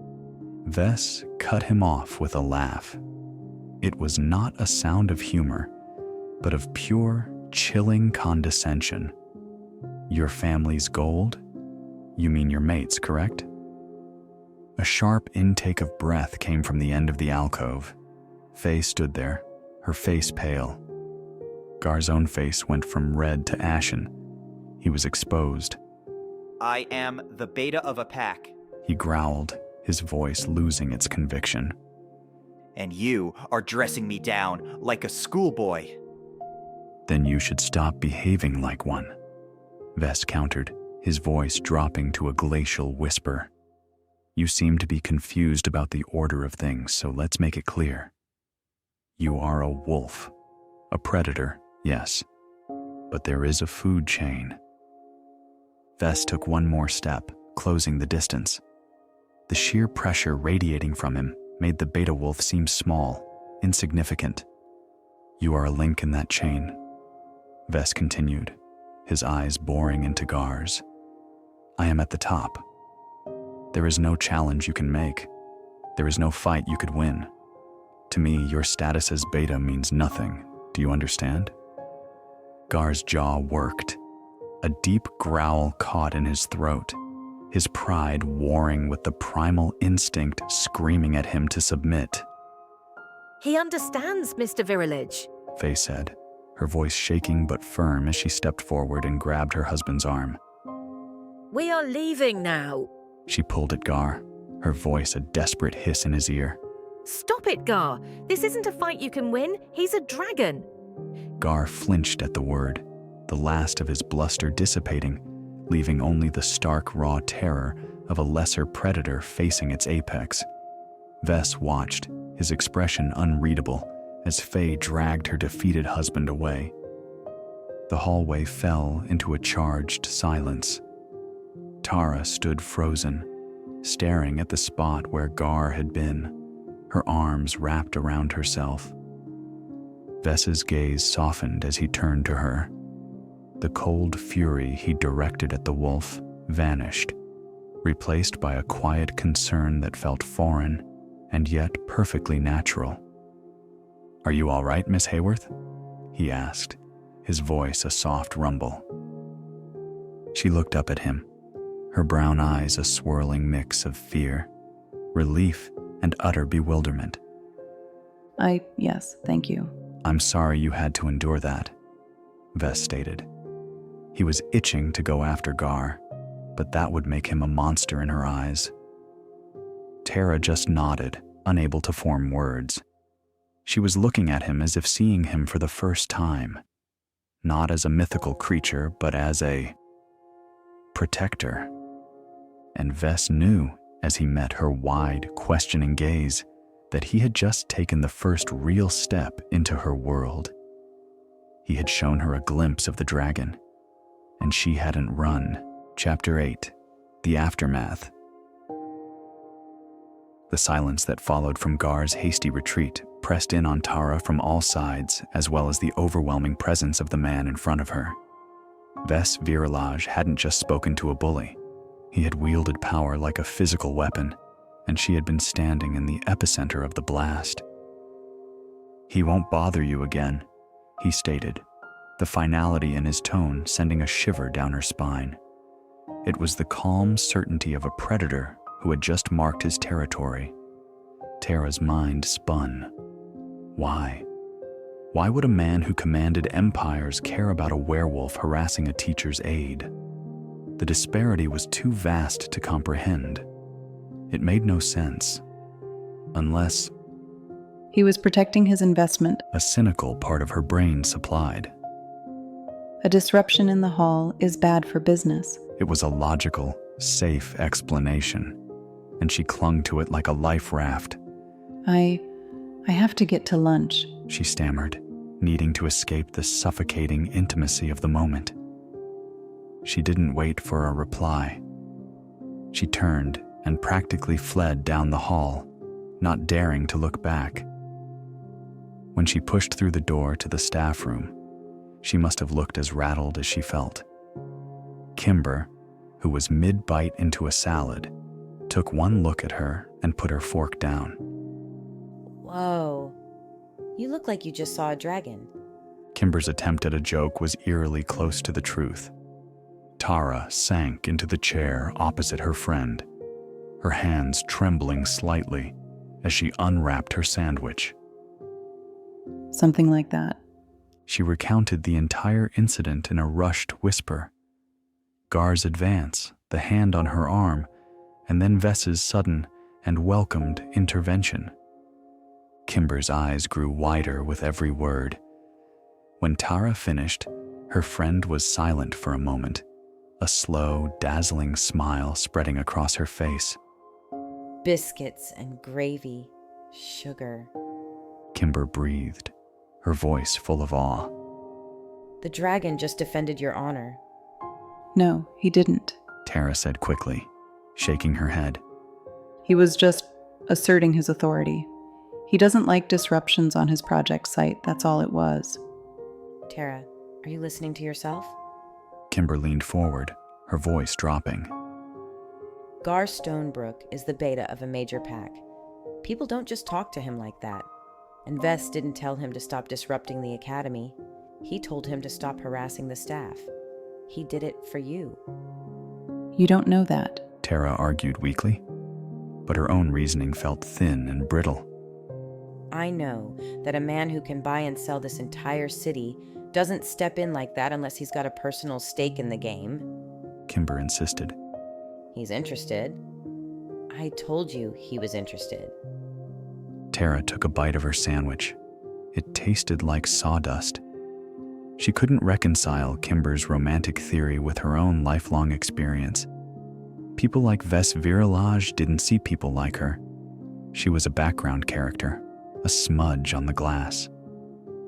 Speaker 1: Ves cut him off with a laugh. It was not a sound of humor, but of pure, chilling condescension. Your family's gold? You mean your mate's, correct? A sharp intake of breath came from the end of the alcove. Faye stood there, her face pale. Gar's own face went from red to ashen. He was exposed.
Speaker 14: I am the beta of a pack.
Speaker 1: He growled, his voice losing its conviction.
Speaker 14: And you are dressing me down like a schoolboy.
Speaker 1: Then you should stop behaving like one, Ves countered, his voice dropping to a glacial whisper. You seem to be confused about the order of things, so let's make it clear. You are a wolf, a predator, yes, but there is a food chain. Ves took one more step, closing the distance. The sheer pressure radiating from him made the beta wolf seem small, insignificant. You are a link in that chain, Ves continued, his eyes boring into Gar's. I am at the top. There is no challenge you can make. There is no fight you could win. To me, your status as beta means nothing. Do you understand? Gar's jaw worked. A deep growl caught in his throat, his pride warring with the primal instinct screaming at him to submit.
Speaker 15: He understands, Mr. Virilage,
Speaker 1: Faye said, her voice shaking but firm as she stepped forward and grabbed her husband's arm.
Speaker 15: We are leaving now.
Speaker 1: She pulled at Gar, her voice a desperate hiss in his ear.
Speaker 15: Stop it, Gar. This isn't a fight you can win. He's a dragon.
Speaker 1: Gar flinched at the word, the last of his bluster dissipating, leaving only the stark, raw terror of a lesser predator facing its apex. Ves watched, his expression unreadable, as Faye dragged her defeated husband away. The hallway fell into a charged silence. Tara stood frozen, staring at the spot where Gar had been, her arms wrapped around herself. Ves's gaze softened as he turned to her. The cold fury he directed at the wolf vanished, replaced by a quiet concern that felt foreign and yet perfectly natural. Are you all right, Miss Heyworth? He asked, his voice a soft rumble. She looked up at him, her brown eyes a swirling mix of fear, relief, and utter bewilderment.
Speaker 4: Yes, thank you.
Speaker 1: I'm sorry you had to endure that, Ves stated. He was itching to go after Gar, but that would make him a monster in her eyes. Tara just nodded, unable to form words. She was looking at him as if seeing him for the first time, not as a mythical creature, but as a protector. And Ves knew, as he met her wide, questioning gaze, that he had just taken the first real step into her world. He had shown her a glimpse of the dragon, and she hadn't run. Chapter 8, The Aftermath. The silence that followed from Gar's hasty retreat pressed in on Tara from all sides, as well as the overwhelming presence of the man in front of her. Ves Virilage hadn't just spoken to a bully. He had wielded power like a physical weapon, and she had been standing in the epicenter of the blast. He won't bother you again, he stated, the finality in his tone sending a shiver down her spine. It was the calm certainty of a predator who had just marked his territory. Tara's mind spun. Why? Why would a man who commanded empires care about a werewolf harassing a teacher's aide? The disparity was too vast to comprehend. It made no sense. Unless
Speaker 4: he was protecting his investment,
Speaker 1: a cynical part of her brain supplied.
Speaker 4: A disruption in the hall is bad for business.
Speaker 1: It was a logical, safe explanation, and she clung to it like a life raft.
Speaker 4: I have to get to lunch,
Speaker 1: she stammered, needing to escape the suffocating intimacy of the moment. She didn't wait for a reply. She turned and practically fled down the hall, not daring to look back. When she pushed through the door to the staff room, she must have looked as rattled as she felt. Kimber, who was mid-bite into a salad, took one look at her and put her fork down.
Speaker 6: Whoa. You look like you just saw a dragon.
Speaker 1: Kimber's attempt at a joke was eerily close to the truth. Tara sank into the chair opposite her friend, her hands trembling slightly as she unwrapped her sandwich.
Speaker 4: Something like that.
Speaker 1: She recounted the entire incident in a rushed whisper. Gar's advance, the hand on her arm, and then Ves's sudden and welcomed intervention. Kimber's eyes grew wider with every word. When Tara finished, her friend was silent for a moment, a slow, dazzling smile spreading across her face.
Speaker 6: Biscuits and gravy, sugar.
Speaker 1: Kimber breathed, her voice full of awe.
Speaker 6: The dragon just defended your honor.
Speaker 4: No, he didn't.
Speaker 1: Tara said quickly, shaking her head.
Speaker 4: He was just asserting his authority. He doesn't like disruptions on his project site, that's all it was.
Speaker 6: Tara, are you listening to yourself?
Speaker 1: Kimber leaned forward, her voice dropping.
Speaker 6: Gar Stonebrook is the beta of a major pack. People don't just talk to him like that. And Ves didn't tell him to stop disrupting the academy. He told him to stop harassing the staff. He did it for you.
Speaker 4: You don't know that,
Speaker 1: Tara argued weakly, but her own reasoning felt thin and brittle.
Speaker 6: I know that a man who can buy and sell this entire city doesn't step in like that unless he's got a personal stake in the game.
Speaker 1: Kimber insisted.
Speaker 6: He's interested. I told you he was interested.
Speaker 1: Tara took a bite of her sandwich. It tasted like sawdust. She couldn't reconcile Kimber's romantic theory with her own lifelong experience. People like Ves Virilage didn't see people like her. She was a background character, a smudge on the glass.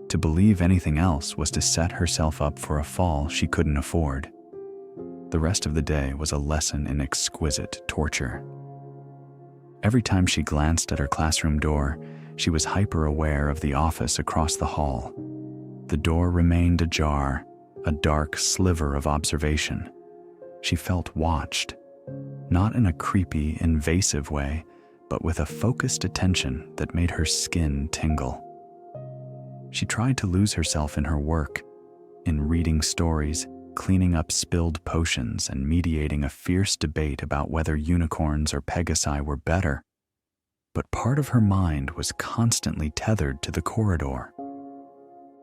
Speaker 1: To believe anything else was to set herself up for a fall she couldn't afford. The rest of the day was a lesson in exquisite torture. Every time she glanced at her classroom door, she was hyper-aware of the office across the hall. The door remained ajar, a dark sliver of observation. She felt watched, not in a creepy, invasive way, but with a focused attention that made her skin tingle. She tried to lose herself in her work, in reading stories, cleaning up spilled potions, and mediating a fierce debate about whether unicorns or pegasi were better. But part of her mind was constantly tethered to the corridor.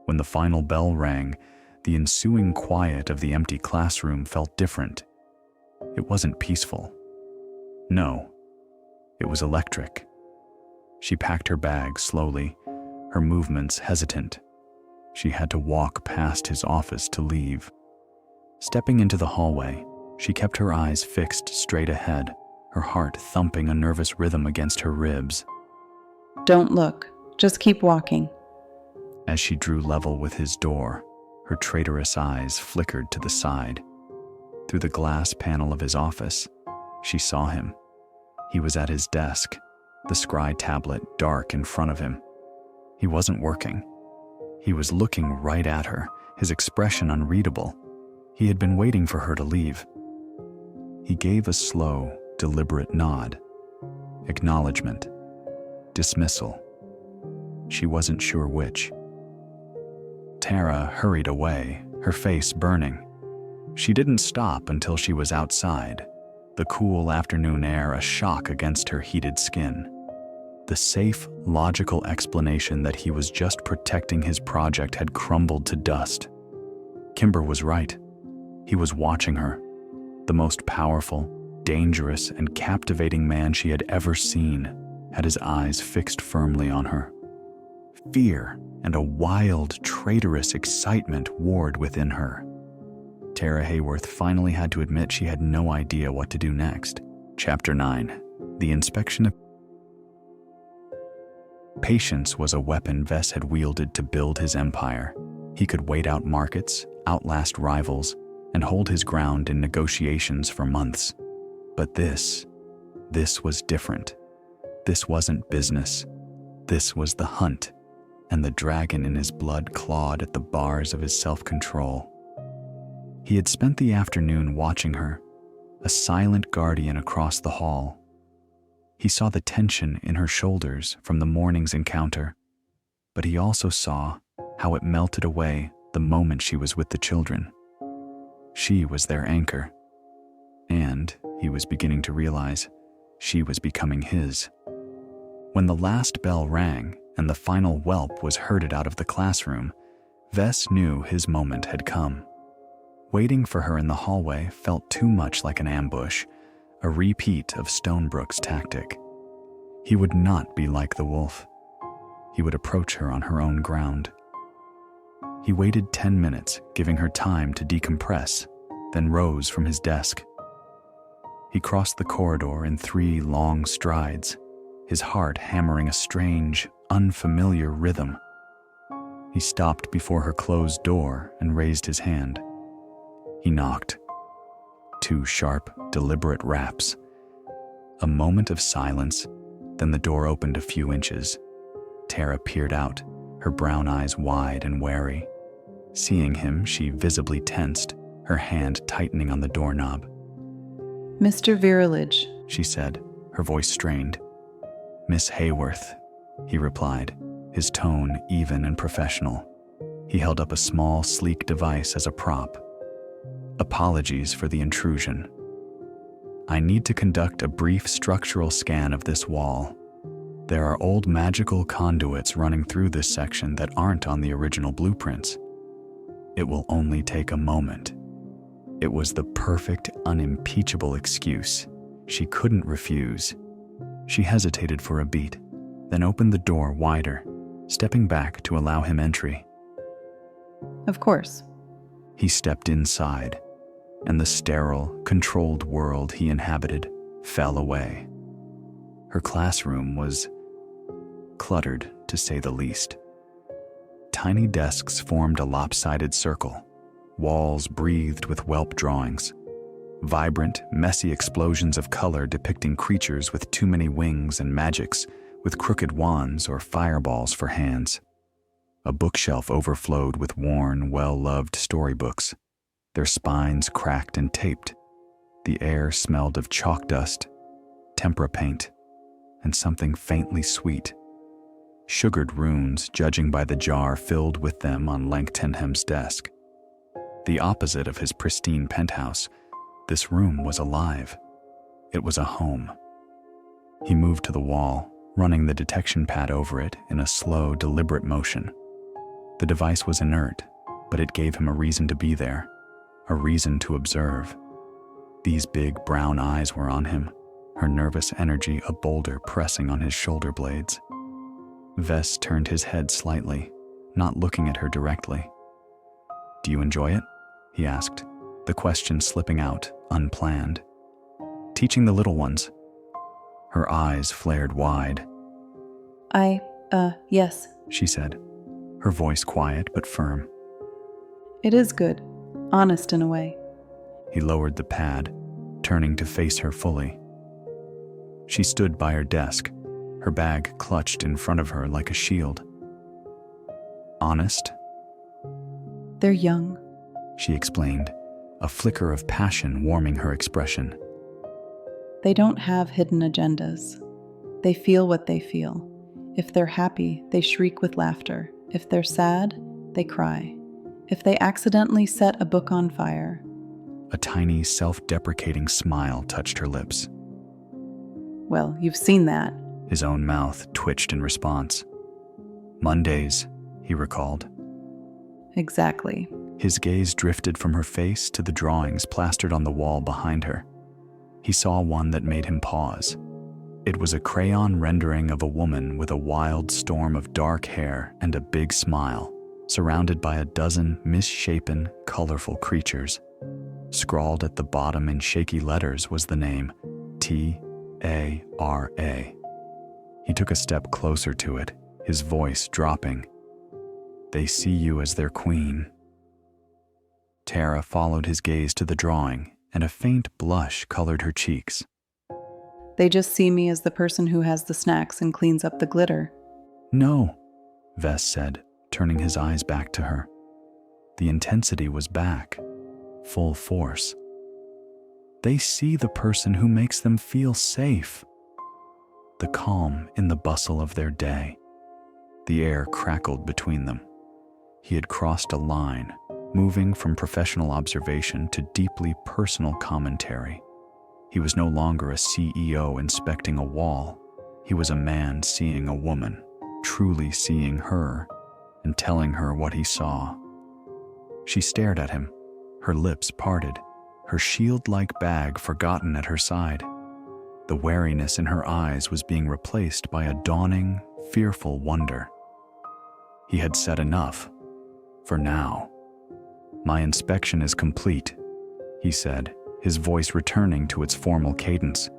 Speaker 1: When the final bell rang, the ensuing quiet of the empty classroom felt different. It wasn't peaceful. No, it was electric. She packed her bag slowly, her movements hesitant. She had to walk past his office to leave. Stepping into the hallway, she kept her eyes fixed straight ahead, her heart thumping a nervous rhythm against her ribs.
Speaker 4: Don't look, just keep walking.
Speaker 1: As she drew level with his door, her traitorous eyes flickered to the side. Through the glass panel of his office, she saw him. He was at his desk, the scry tablet dark in front of him. He wasn't working. He was looking right at her, his expression unreadable. He had been waiting for her to leave. He gave a slow, deliberate nod. Acknowledgement. Dismissal. She wasn't sure which. Tara hurried away, her face burning. She didn't stop until she was outside, the cool afternoon air a shock against her heated skin. The safe, logical explanation that he was just protecting his project had crumbled to dust. Kimber was right. He was watching her, the most powerful, dangerous, and captivating man she had ever seen, had his eyes fixed firmly on her. Fear and a wild, traitorous excitement warred within her. Tara Heyworth finally had to admit she had no idea what to do next. Chapter 9. The Inspection of Patience was a weapon Ves had wielded to build his empire. He could wait out markets, outlast rivals, and hold his ground in negotiations for months. But this was different. This wasn't business. This was the hunt, and the dragon in his blood clawed at the bars of his self-control. He had spent the afternoon watching her, a silent guardian across the hall. He saw the tension in her shoulders from the morning's encounter. but he also saw how it melted away the moment she was with the children. She was their anchor, and he was beginning to realize she was becoming his. When the last bell rang and the final whelp was herded out of the classroom, Ves knew his moment had come. Waiting for her in the hallway felt too much like an ambush, a repeat of Stonebrook's tactic. He would not be like the wolf. He would approach her on her own ground. He waited 10 minutes, giving her time to decompress, then rose from his desk. He crossed the corridor in 3 long strides, his heart hammering a strange, unfamiliar rhythm. He stopped before her closed door and raised his hand. He knocked. 2 sharp, deliberate raps. A moment of silence, then the door opened a few inches. Tara peered out, her brown eyes wide and wary. Seeing him, she visibly tensed, her hand tightening on the doorknob.
Speaker 4: Mr. Virilage,
Speaker 1: she said, her voice strained. Miss Heyworth, he replied, his tone even and professional. He held up a small, sleek device as a prop. Apologies for the intrusion. I need to conduct a brief structural scan of this wall. There are old magical conduits running through this section that aren't on the original blueprints. It will only take a moment. It was the perfect, unimpeachable excuse. She couldn't refuse. She hesitated for a beat, then opened the door wider, stepping back to allow him entry.
Speaker 4: Of course.
Speaker 1: He stepped inside, and the sterile, controlled world he inhabited fell away. Her classroom was cluttered, to say the least. Tiny desks formed a lopsided circle. Walls breathed with whelp drawings. Vibrant, messy explosions of color depicting creatures with too many wings and magics, with crooked wands or fireballs for hands. A bookshelf overflowed with worn, well-loved storybooks, their spines cracked and taped. The air smelled of chalk dust, tempera paint, and something faintly sweet. Sugared runes, judging by the jar filled with them on Langtonham's desk. The opposite of his pristine penthouse, this room was alive. It was a home. He moved to the wall, running the detection pad over it in a slow, deliberate motion. The device was inert, but it gave him a reason to be there, a reason to observe. These big brown eyes were on him, her nervous energy a boulder pressing on his shoulder blades. Ves turned his head slightly, not looking at her directly. "Do you enjoy it?" he asked, the question slipping out, unplanned. "Teaching the little ones?" Her eyes flared wide.
Speaker 4: Yes,
Speaker 1: she said, her voice quiet but firm.
Speaker 4: It is good, honest in a way.
Speaker 1: He lowered the pad, turning to face her fully. She stood by her desk, her bag clutched in front of her like a shield. "Honest?"
Speaker 4: They're young,
Speaker 1: she explained, a flicker of passion warming her expression.
Speaker 4: They don't have hidden agendas. They feel what they feel. If they're happy, they shriek with laughter. If they're sad, they cry. If they accidentally set a book on fire.
Speaker 1: A tiny, self-deprecating smile touched her lips.
Speaker 4: Well, you've seen that.
Speaker 1: His own mouth twitched in response. Mondays, he recalled.
Speaker 4: Exactly.
Speaker 1: His gaze drifted from her face to the drawings plastered on the wall behind her. He saw one that made him pause. It was a crayon rendering of a woman with a wild storm of dark hair and a big smile, surrounded by a dozen misshapen, colorful creatures. Scrawled at the bottom in shaky letters was the name T-A-R-A. He took a step closer to it, his voice dropping. "They see you as their queen." Tara followed his gaze to the drawing, and a faint blush colored her cheeks.
Speaker 4: They just see me as the person who has the snacks and cleans up the glitter.
Speaker 1: "No," Ves said, turning his eyes back to her. The intensity was back, full force. "They see the person who makes them feel safe. The calm in the bustle of their day. The air crackled between them. He had crossed a line, moving from professional observation to deeply personal commentary. He was no longer a CEO inspecting a wall. He was a man seeing a woman, truly seeing her, and telling her what he saw. She stared at him, her lips parted, her shield-like bag forgotten at her side. The wariness in her eyes was being replaced by a dawning, fearful wonder. He had said enough, for now. "My inspection is complete," he said, his voice returning to its formal cadence.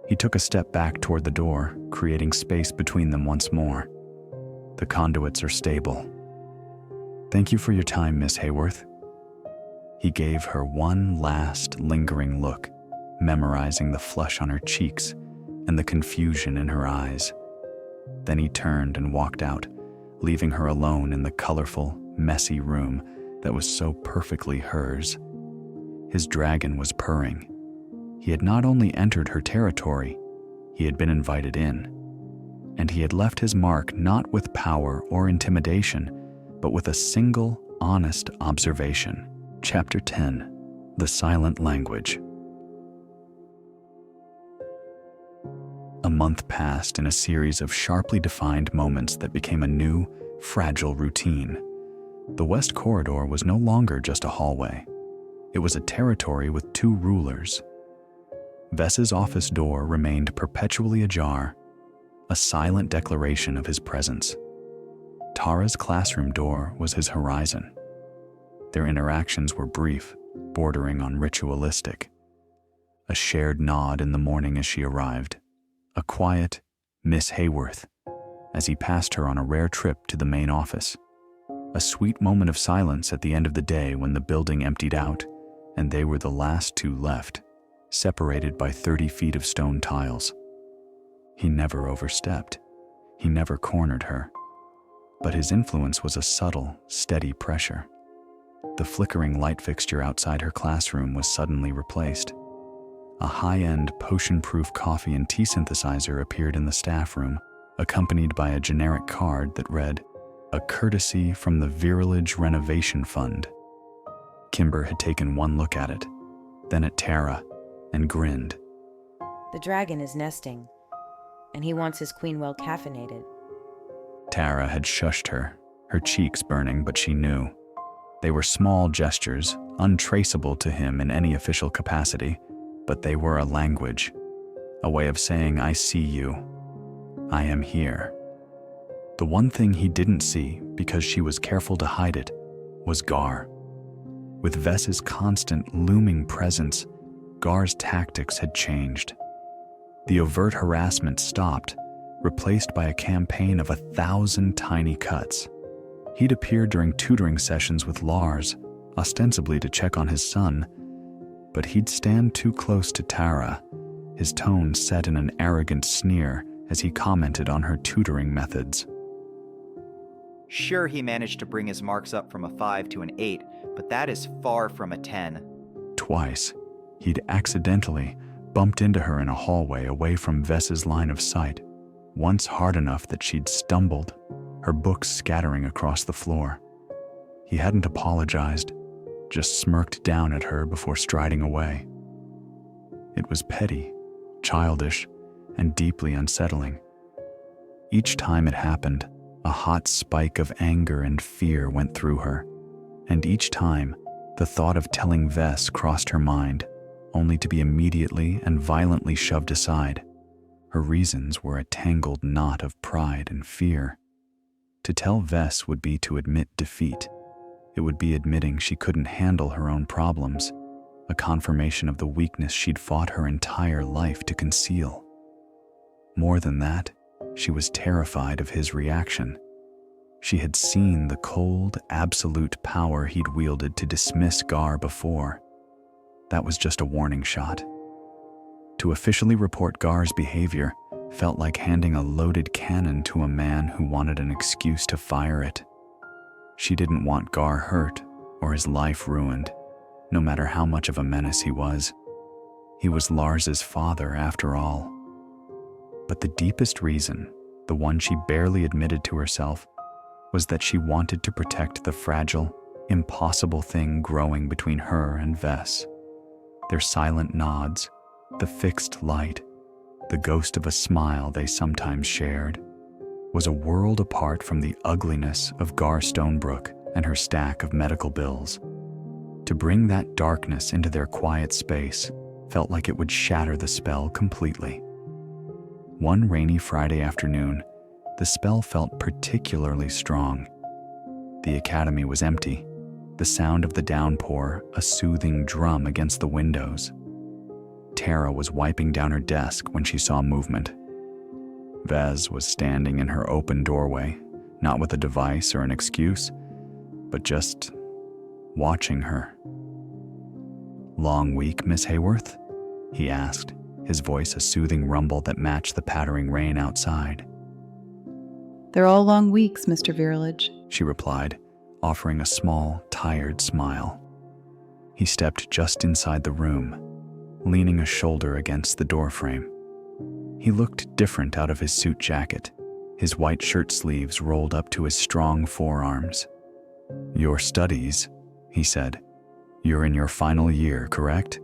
Speaker 1: He took a step back toward the door, creating space between them once more. "The conduits are stable. Thank you for your time, Miss Heyworth." He gave her one last lingering look, memorizing the flush on her cheeks and the confusion in her eyes. Then he turned and walked out, leaving her alone in the colorful, messy room that was so perfectly hers. His dragon was purring. He had not only entered her territory, he had been invited in. And he had left his mark not with power or intimidation, but with a single, honest observation. Chapter 10, The Silent Language. A month passed in a series of sharply defined moments that became a new, fragile routine. The West Corridor was no longer just a hallway. It was a territory with two rulers. Ves's office door remained perpetually ajar, a silent declaration of his presence. Tara's classroom door was his horizon. Their interactions were brief, bordering on ritualistic. A shared nod in the morning as she arrived, a quiet "Miss Heyworth" as he passed her on a rare trip to the main office. A sweet moment of silence at the end of the day when the building emptied out and they were the last two left, separated by 30 feet of stone tiles. He never overstepped. He never cornered her. But his influence was a subtle, steady pressure. The flickering light fixture outside her classroom was suddenly replaced. A high-end, potion-proof coffee and tea synthesizer appeared in the staff room, accompanied by a generic card that read, "A courtesy from the Virilage Renovation Fund." Kimber had taken one look at it, then at Tara, and grinned.
Speaker 6: The dragon is nesting, and he wants his queen well caffeinated.
Speaker 1: Tara had shushed her, her cheeks burning, but she knew. They were small gestures, untraceable to him in any official capacity, but they were a language, a way of saying, "I see you. I am here." The one thing he didn't see, because she was careful to hide it, was Gar. With Ves's constant, looming presence, Gar's tactics had changed. The overt harassment stopped, replaced by a campaign of 1,000 tiny cuts. He'd appear during tutoring sessions with Lars, ostensibly to check on his son, but he'd stand too close to Tara, his tone set in an arrogant sneer as he commented on her tutoring methods.
Speaker 14: Sure, he managed to bring his marks up from a 5 to an 8, but that is far from a 10.
Speaker 1: Twice, he'd accidentally bumped into her in a hallway away from Ves's line of sight, once hard enough that she'd stumbled, her books scattering across the floor. He hadn't apologized, just smirked down at her before striding away. It was petty, childish, and deeply unsettling. Each time it happened, a hot spike of anger and fear went through her, and each time, the thought of telling Ves crossed her mind, only to be immediately and violently shoved aside. Her reasons were a tangled knot of pride and fear. To tell Ves would be to admit defeat. It would be admitting she couldn't handle her own problems, a confirmation of the weakness she'd fought her entire life to conceal. More than that, she was terrified of his reaction. She had seen the cold, absolute power he'd wielded to dismiss Gar before. That was just a warning shot. To officially report Gar's behavior felt like handing a loaded cannon to a man who wanted an excuse to fire it. She didn't want Gar hurt or his life ruined, no matter how much of a menace he was. He was Lars's father, after all. But the deepest reason, the one she barely admitted to herself, was that she wanted to protect the fragile, impossible thing growing between her and Ves. Their silent nods, the fixed light, the ghost of a smile they sometimes shared, was a world apart from the ugliness of Gar Stonebrook and her stack of medical bills. To bring that darkness into their quiet space felt like it would shatter the spell completely. One rainy Friday afternoon, the spell felt particularly strong. The academy was empty, the sound of the downpour a soothing drum against the windows. Tara was wiping down her desk when she saw movement. Ves was standing in her open doorway, not with a device or an excuse, but just watching her. "Long week, Miss Heyworth?" he asked, his voice a soothing rumble that matched the pattering rain outside.
Speaker 4: "They're all long weeks, Mr. Virilage,"
Speaker 1: she replied, offering a small, tired smile. He stepped just inside the room, leaning a shoulder against the doorframe. He looked different out of his suit jacket, his white shirt sleeves rolled up to his strong forearms. "Your studies," he said. "You're in your final year, correct?"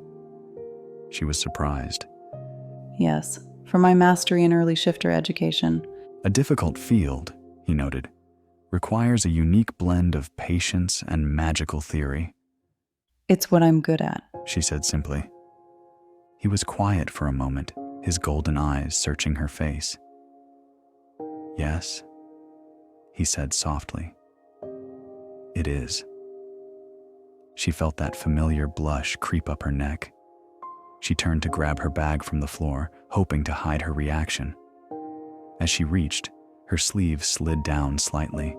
Speaker 1: She was surprised.
Speaker 4: "Yes, for my mastery in early shifter education."
Speaker 1: "A difficult field," he noted, "requires a unique blend of patience and magical theory."
Speaker 4: "It's what I'm good at,"
Speaker 1: she said simply. He was quiet for a moment, his golden eyes searching her face. "Yes," he said softly. "It is." She felt that familiar blush creep up her neck. She turned to grab her bag from the floor, hoping to hide her reaction. As she reached, her sleeve slid down slightly,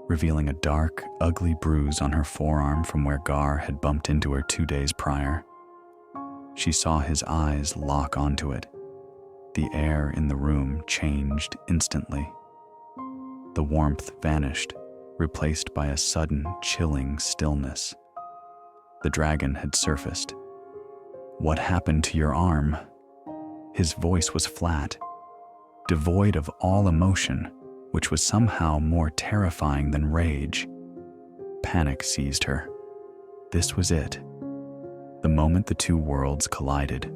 Speaker 1: revealing a dark, ugly bruise on her forearm from where Gar had bumped into her 2 days prior. She saw his eyes lock onto it. The air in the room changed instantly. The warmth vanished, replaced by a sudden, chilling stillness. The dragon had surfaced. "What happened to your arm?" His voice was flat, devoid of all emotion, which was somehow more terrifying than rage. Panic seized her. This was it. The moment the two worlds collided,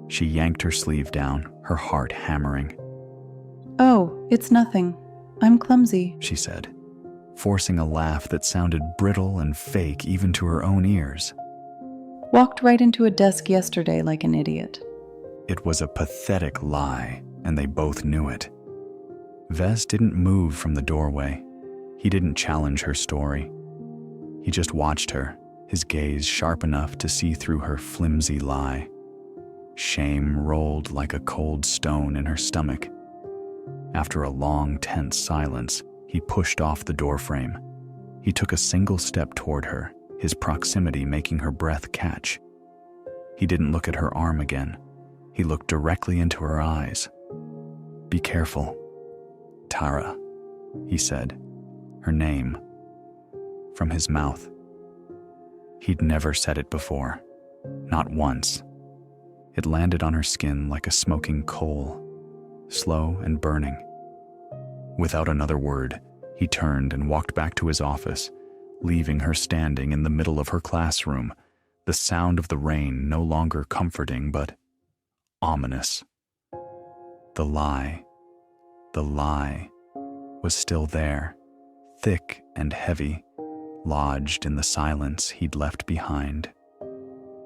Speaker 1: she yanked her sleeve down, her heart hammering.
Speaker 4: "Oh, it's nothing. I'm clumsy,"
Speaker 1: she said, forcing a laugh that sounded brittle and fake even to her own ears.
Speaker 4: "Walked right into a desk yesterday like an idiot."
Speaker 1: It was a pathetic lie, and they both knew it. Ves didn't move from the doorway. He didn't challenge her story. He just watched her, his gaze sharp enough to see through her flimsy lie. Shame rolled like a cold stone in her stomach. After a long, tense silence, he pushed off the doorframe. He took a single step toward her, his proximity making her breath catch. He didn't look at her arm again. He looked directly into her eyes. "Be careful, Tara," he said, her name, from his mouth. He'd never said it before, not once. It landed on her skin like a smoking coal, slow and burning. Without another word, he turned and walked back to his office, leaving her standing in the middle of her classroom, the sound of the rain no longer comforting but ominous. The lie was still there, thick and heavy, lodged in the silence he'd left behind.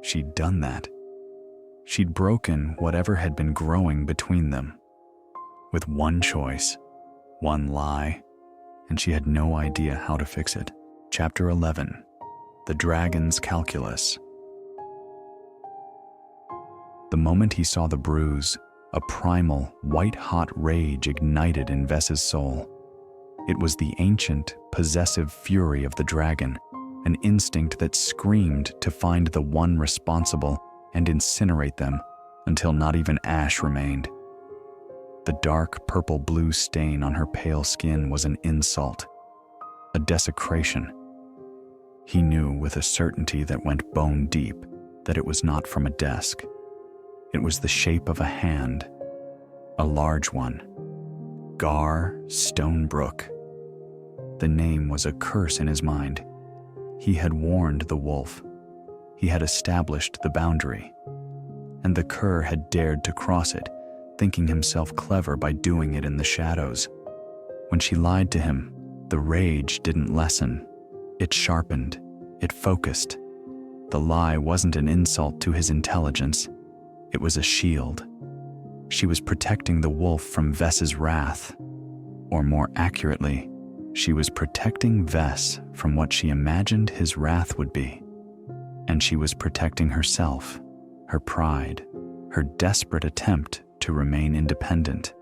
Speaker 1: She'd done that. She'd broken whatever had been growing between them. With one choice, one lie, and she had no idea how to fix it. Chapter 11, The Dragon's Calculus. The moment he saw the bruise, a primal, white-hot rage ignited in Ves's soul. It was the ancient, possessive fury of the dragon, an instinct that screamed to find the one responsible and incinerate them until not even ash remained. The dark purple-blue stain on her pale skin was an insult, a desecration. He knew with a certainty that went bone deep that it was not from a desk. It was the shape of a hand, a large one. Gar Stonebrook. The name was a curse in his mind. He had warned the wolf. He had established the boundary. And the cur had dared to cross it, thinking himself clever by doing it in the shadows. When she lied to him, the rage didn't lessen. It sharpened. It focused. The lie wasn't an insult to his intelligence. It was a shield. She was protecting the wolf from Ves's wrath. Or more accurately, she was protecting Ves from what she imagined his wrath would be. And she was protecting herself, her pride, her desperate attempt to remain independent.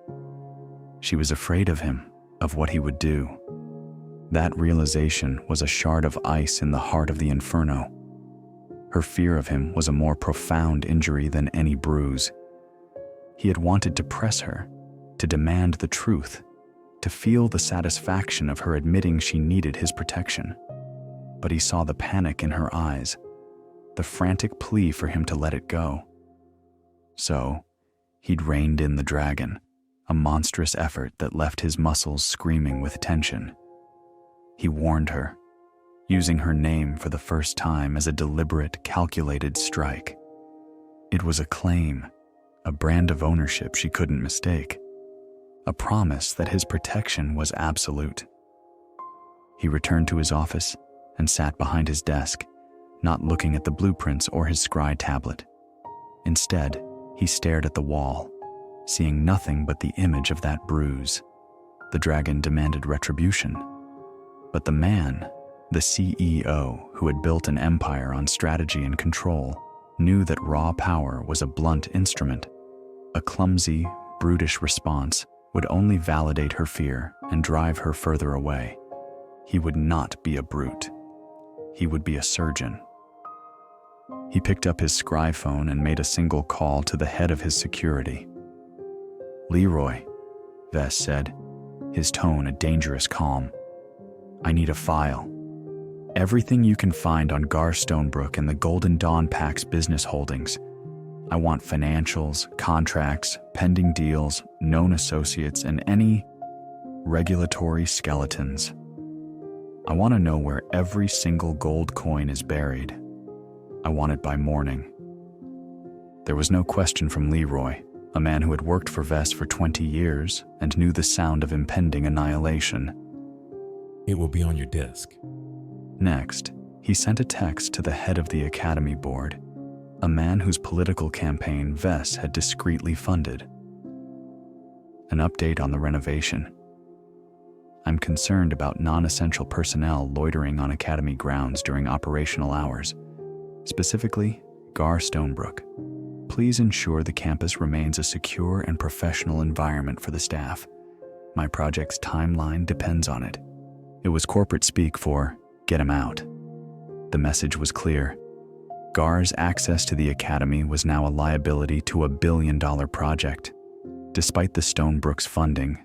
Speaker 1: She was afraid of him, of what he would do. That realization was a shard of ice in the heart of the inferno. Her fear of him was a more profound injury than any bruise. He had wanted to press her, to demand the truth, to feel the satisfaction of her admitting she needed his protection. But he saw the panic in her eyes, the frantic plea for him to let it go. So, he'd reined in the dragon, a monstrous effort that left his muscles screaming with tension. He warned her, using her name for the first time as a deliberate, calculated strike. It was a claim, a brand of ownership she couldn't mistake, a promise that his protection was absolute. He returned to his office and sat behind his desk, not looking at the blueprints or his scry tablet. Instead, he stared at the wall, seeing nothing but the image of that bruise. The dragon demanded retribution. But the man, the CEO who had built an empire on strategy and control, knew that raw power was a blunt instrument. A clumsy, brutish response would only validate her fear and drive her further away. He would not be a brute. He would be a surgeon. He picked up his scry phone and made a single call to the head of his security. "Leroy," Ves said, his tone a dangerous calm. "I need a file. Everything you can find on Gar Stonebrook and the Golden Dawn Pack's business holdings. I want financials, contracts, pending deals, known associates, and any regulatory skeletons. I want to know where every single gold coin is buried. I want it by morning." There was no question from Leroy, a man who had worked for Ves for 20 years and knew the sound of impending annihilation.
Speaker 13: "It will be on your desk."
Speaker 1: Next, he sent a text to the head of the Academy board, a man whose political campaign Ves had discreetly funded. An update on the renovation. "I'm concerned about non-essential personnel loitering on Academy grounds during operational hours, specifically Gar Stonebrook. Please ensure the campus remains a secure and professional environment for the staff. My project's timeline depends on it." It was corporate speak for "get him out." The message was clear. Gar's access to the Academy was now a liability to a billion-dollar project. Despite the Stonebrook's funding,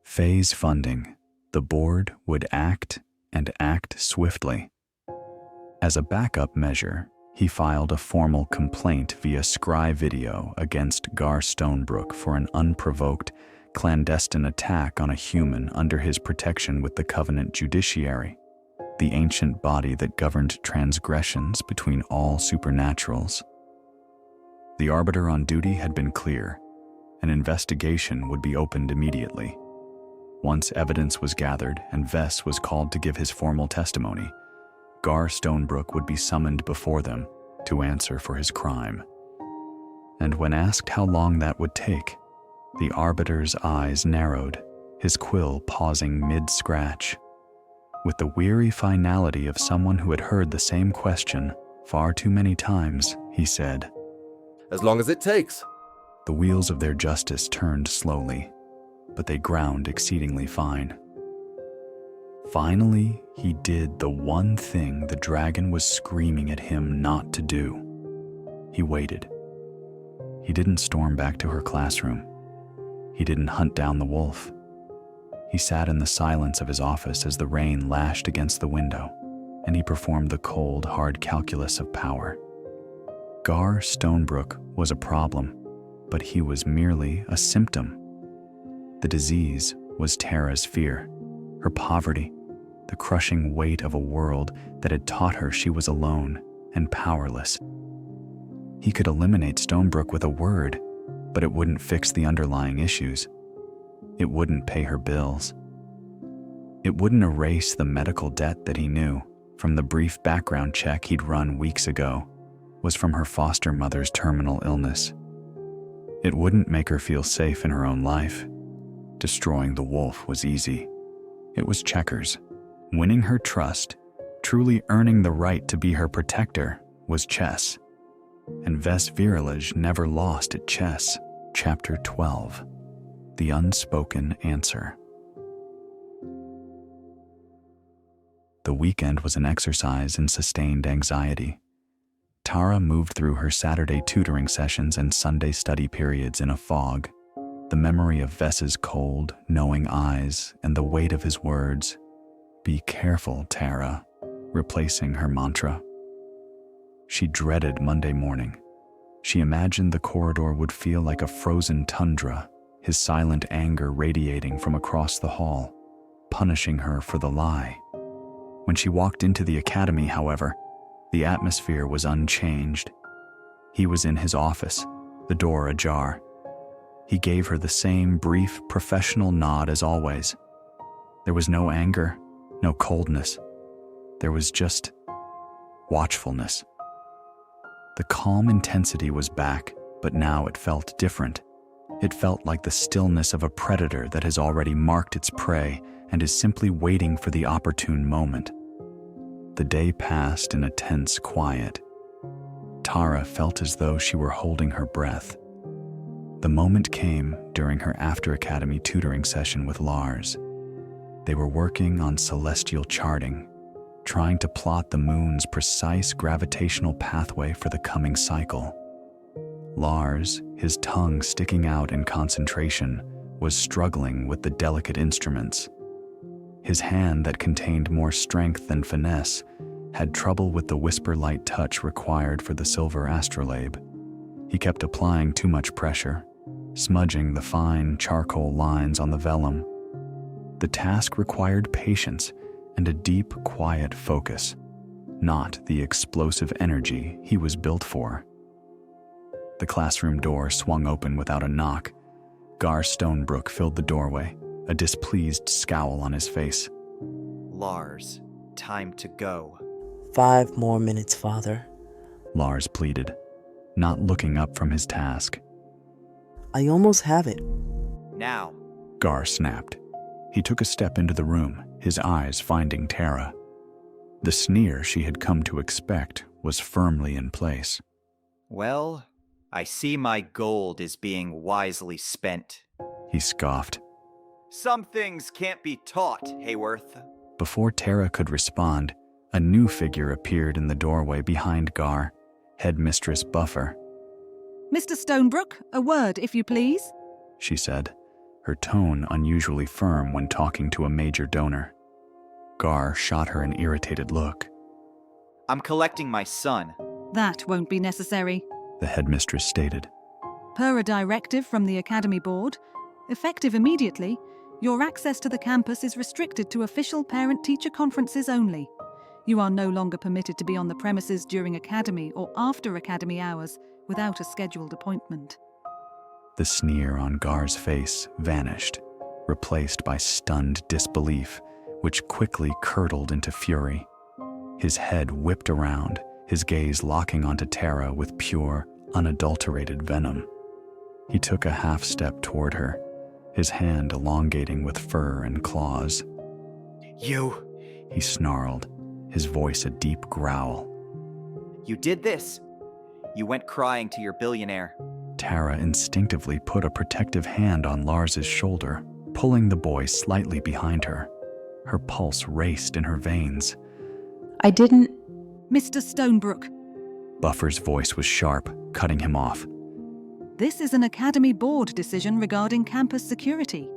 Speaker 1: phase funding, the board would act and act swiftly. As a backup measure, he filed a formal complaint via scry video against Gar Stonebrook for an unprovoked, clandestine attack on a human under his protection with the Covenant Judiciary, the ancient body that governed transgressions between all supernaturals. The arbiter on duty had been clear. An investigation would be opened immediately. Once evidence was gathered and Ves was called to give his formal testimony, Gar Stonebrook would be summoned before them to answer for his crime. And when asked how long that would take, the arbiter's eyes narrowed, his quill pausing mid-scratch. With the weary finality of someone who had heard the same question far too many times, he said,
Speaker 16: "As long as it takes."
Speaker 1: The wheels of their justice turned slowly, but they ground exceedingly fine. Finally, he did the one thing the dragon was screaming at him not to do. He waited. He didn't storm back to her classroom. He didn't hunt down the wolf. He sat in the silence of his office as the rain lashed against the window, and he performed the cold, hard calculus of power. Gar Stonebrook was a problem, but he was merely a symptom. The disease was Tara's fear, her poverty, the crushing weight of a world that had taught her she was alone and powerless. He could eliminate Stonebrook with a word, but it wouldn't fix the underlying issues. It wouldn't pay her bills. It wouldn't erase the medical debt that he knew, from the brief background check he'd run weeks ago, was from her foster mother's terminal illness. It wouldn't make her feel safe in her own life. Destroying the wolf was easy. It was checkers. Winning her trust, truly earning the right to be her protector, was chess. And Ves Virilage never lost at chess. Chapter 12. The Unspoken Answer. The weekend was an exercise in sustained anxiety. Tara moved through her Saturday tutoring sessions and Sunday study periods in a fog. The memory of Ves's cold, knowing eyes and the weight of his words, "Be careful, Tara," replacing her mantra. She dreaded Monday morning. She imagined the corridor would feel like a frozen tundra, his silent anger radiating from across the hall, punishing her for the lie. When she walked into the academy, however, the atmosphere was unchanged. He was in his office, the door ajar. He gave her the same brief, professional nod as always. There was no anger, no coldness. There was just watchfulness. The calm intensity was back, but now it felt different. It felt like the stillness of a predator that has already marked its prey and is simply waiting for the opportune moment. The day passed in a tense quiet. Tara felt as though she were holding her breath. The moment came during her after-academy tutoring session with Lars. They were working on celestial charting, trying to plot the moon's precise gravitational pathway for the coming cycle. Lars, his tongue sticking out in concentration, was struggling with the delicate instruments. His hand that contained more strength than finesse had trouble with the whisper-light touch required for the silver astrolabe. He kept applying too much pressure, smudging the fine charcoal lines on the vellum. The task required patience and a deep, quiet focus, not the explosive energy he was built for. The classroom door swung open without a knock. Gar Stonebrook filled the doorway, a displeased scowl on his face.
Speaker 14: Lars, time to go.
Speaker 17: 5 more minutes, Father.
Speaker 1: Lars pleaded, not looking up from his task.
Speaker 17: I almost have it.
Speaker 14: Now.
Speaker 1: Gar snapped. He took a step into the room, his eyes finding Tara. The sneer she had come to expect was firmly in place.
Speaker 14: Well, I see my gold is being wisely spent.
Speaker 1: He scoffed.
Speaker 14: Some things can't be taught, Heyworth.
Speaker 1: Before Tara could respond, a new figure appeared in the doorway behind Gar, Headmistress Buffer.
Speaker 3: Mr. Stonebrook, a word, if you please,
Speaker 1: she said, her tone unusually firm when talking to a major donor. Gar shot her an irritated look.
Speaker 14: I'm collecting my son.
Speaker 3: That won't be necessary,
Speaker 1: the headmistress stated.
Speaker 3: Per a directive from the Academy Board, effective immediately, your access to the campus is restricted to official parent-teacher conferences only. You are no longer permitted to be on the premises during academy or after academy hours without a scheduled appointment.
Speaker 1: The sneer on Gar's face vanished, replaced by stunned disbelief, which quickly curdled into fury. His head whipped around, his gaze locking onto Tara with pure, unadulterated venom. He took a half step toward her, his hand elongating with fur and claws.
Speaker 14: You,
Speaker 1: he snarled, his voice a deep growl.
Speaker 14: You did this. You went crying to your billionaire.
Speaker 1: Tara instinctively put a protective hand on Lars's shoulder, pulling the boy slightly behind her. Her pulse raced in her veins.
Speaker 4: I didn't...
Speaker 3: Mr. Stonebrook.
Speaker 1: Buffer's voice was sharp, cutting him off.
Speaker 3: This is an Academy Board decision regarding campus security.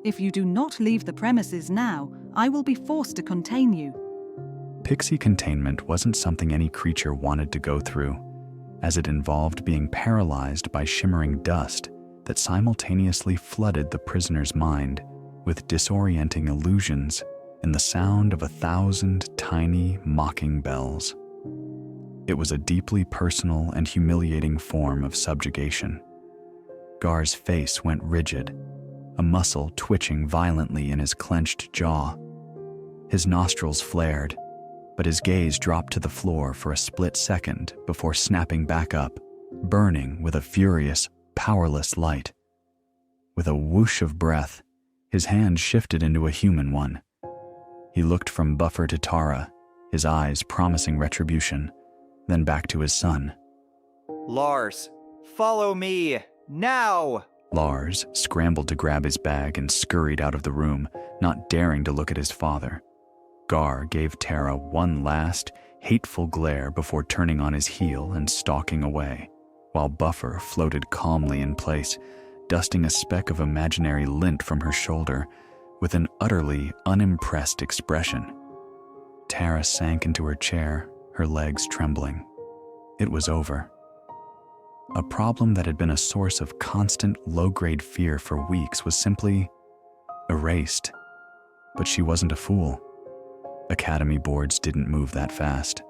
Speaker 3: If you do not leave the premises now, I will be forced to contain you.
Speaker 1: Pixie containment wasn't something any creature wanted to go through, as it involved being paralyzed by shimmering dust that simultaneously flooded the prisoner's mind with disorienting illusions and the sound of 1,000 tiny, mocking bells. It was a deeply personal and humiliating form of subjugation. Gar's face went rigid, a muscle twitching violently in his clenched jaw. His nostrils flared, but his gaze dropped to the floor for a split second before snapping back up, burning with a furious, powerless light. With a whoosh of breath, his hand shifted into a human one. He looked from Buffer to Tara, his eyes promising retribution, then back to his son.
Speaker 14: Lars, follow me, now!
Speaker 1: Lars scrambled to grab his bag and scurried out of the room, not daring to look at his father. Gar gave Tara one last, hateful glare before turning on his heel and stalking away, while Buffer floated calmly in place, dusting a speck of imaginary lint from her shoulder with an utterly unimpressed expression. Tara sank into her chair, her legs trembling. It was over. A problem that had been a source of constant low-grade fear for weeks was simply erased. But she wasn't a fool. Academy boards didn't move that fast.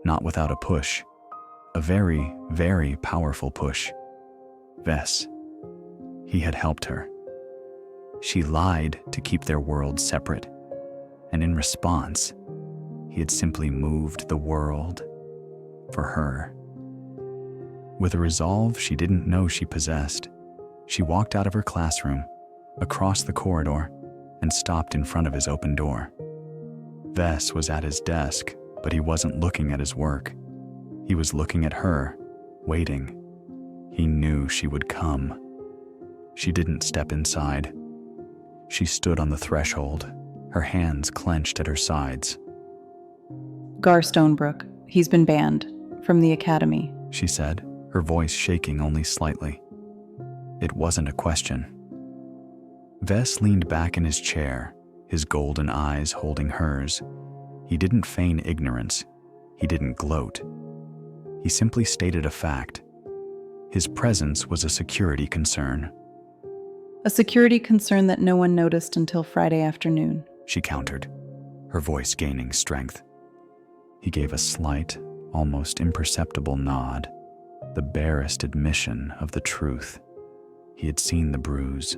Speaker 1: Not without a push. A very, very powerful push. Ves. He had helped her. She lied to keep their worlds separate. And in response, he had simply moved the world for her. With a resolve she didn't know she possessed, she walked out of her classroom, across the corridor, and stopped in front of his open door. Ves was at his desk, but he wasn't looking at his work. He was looking at her, waiting. He knew she would come. She didn't step inside. She stood on the threshold, her hands clenched at her sides.
Speaker 4: Gar Stonebrook, he's been banned from the academy,
Speaker 1: she said, her voice shaking only slightly. It wasn't a question. Ves leaned back in his chair, his golden eyes holding hers. He didn't feign ignorance. He didn't gloat. He simply stated a fact. His presence was a security concern.
Speaker 4: a security concern that no one noticed until Friday afternoon,
Speaker 1: she countered, her voice gaining strength. He gave a slight, almost imperceptible nod, the barest admission of the truth. He had seen the bruise,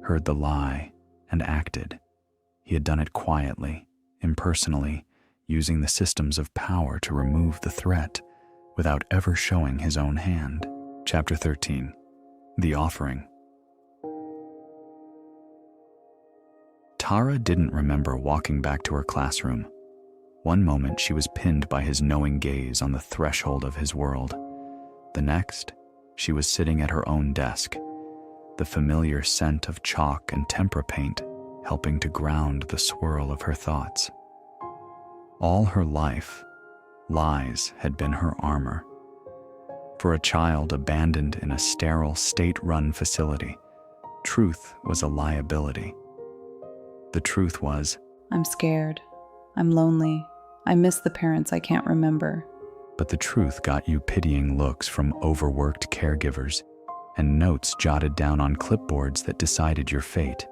Speaker 1: heard the lie, and acted. He had done it quietly, impersonally, using the systems of power to remove the threat without ever showing his own hand. Chapter 13. The Offering. Tara didn't remember walking back to her classroom. One moment she was pinned by his knowing gaze on the threshold of his world. The next, she was sitting at her own desk, the familiar scent of chalk and tempera paint helping to ground the swirl of her thoughts. All her life, lies had been her armor. For a child abandoned in a sterile, state-run facility, truth was a liability. The truth was,
Speaker 4: I'm scared. I'm lonely. I miss the parents I can't remember.
Speaker 1: But the truth got you pitying looks from overworked caregivers and notes jotted down on clipboards that decided your fate.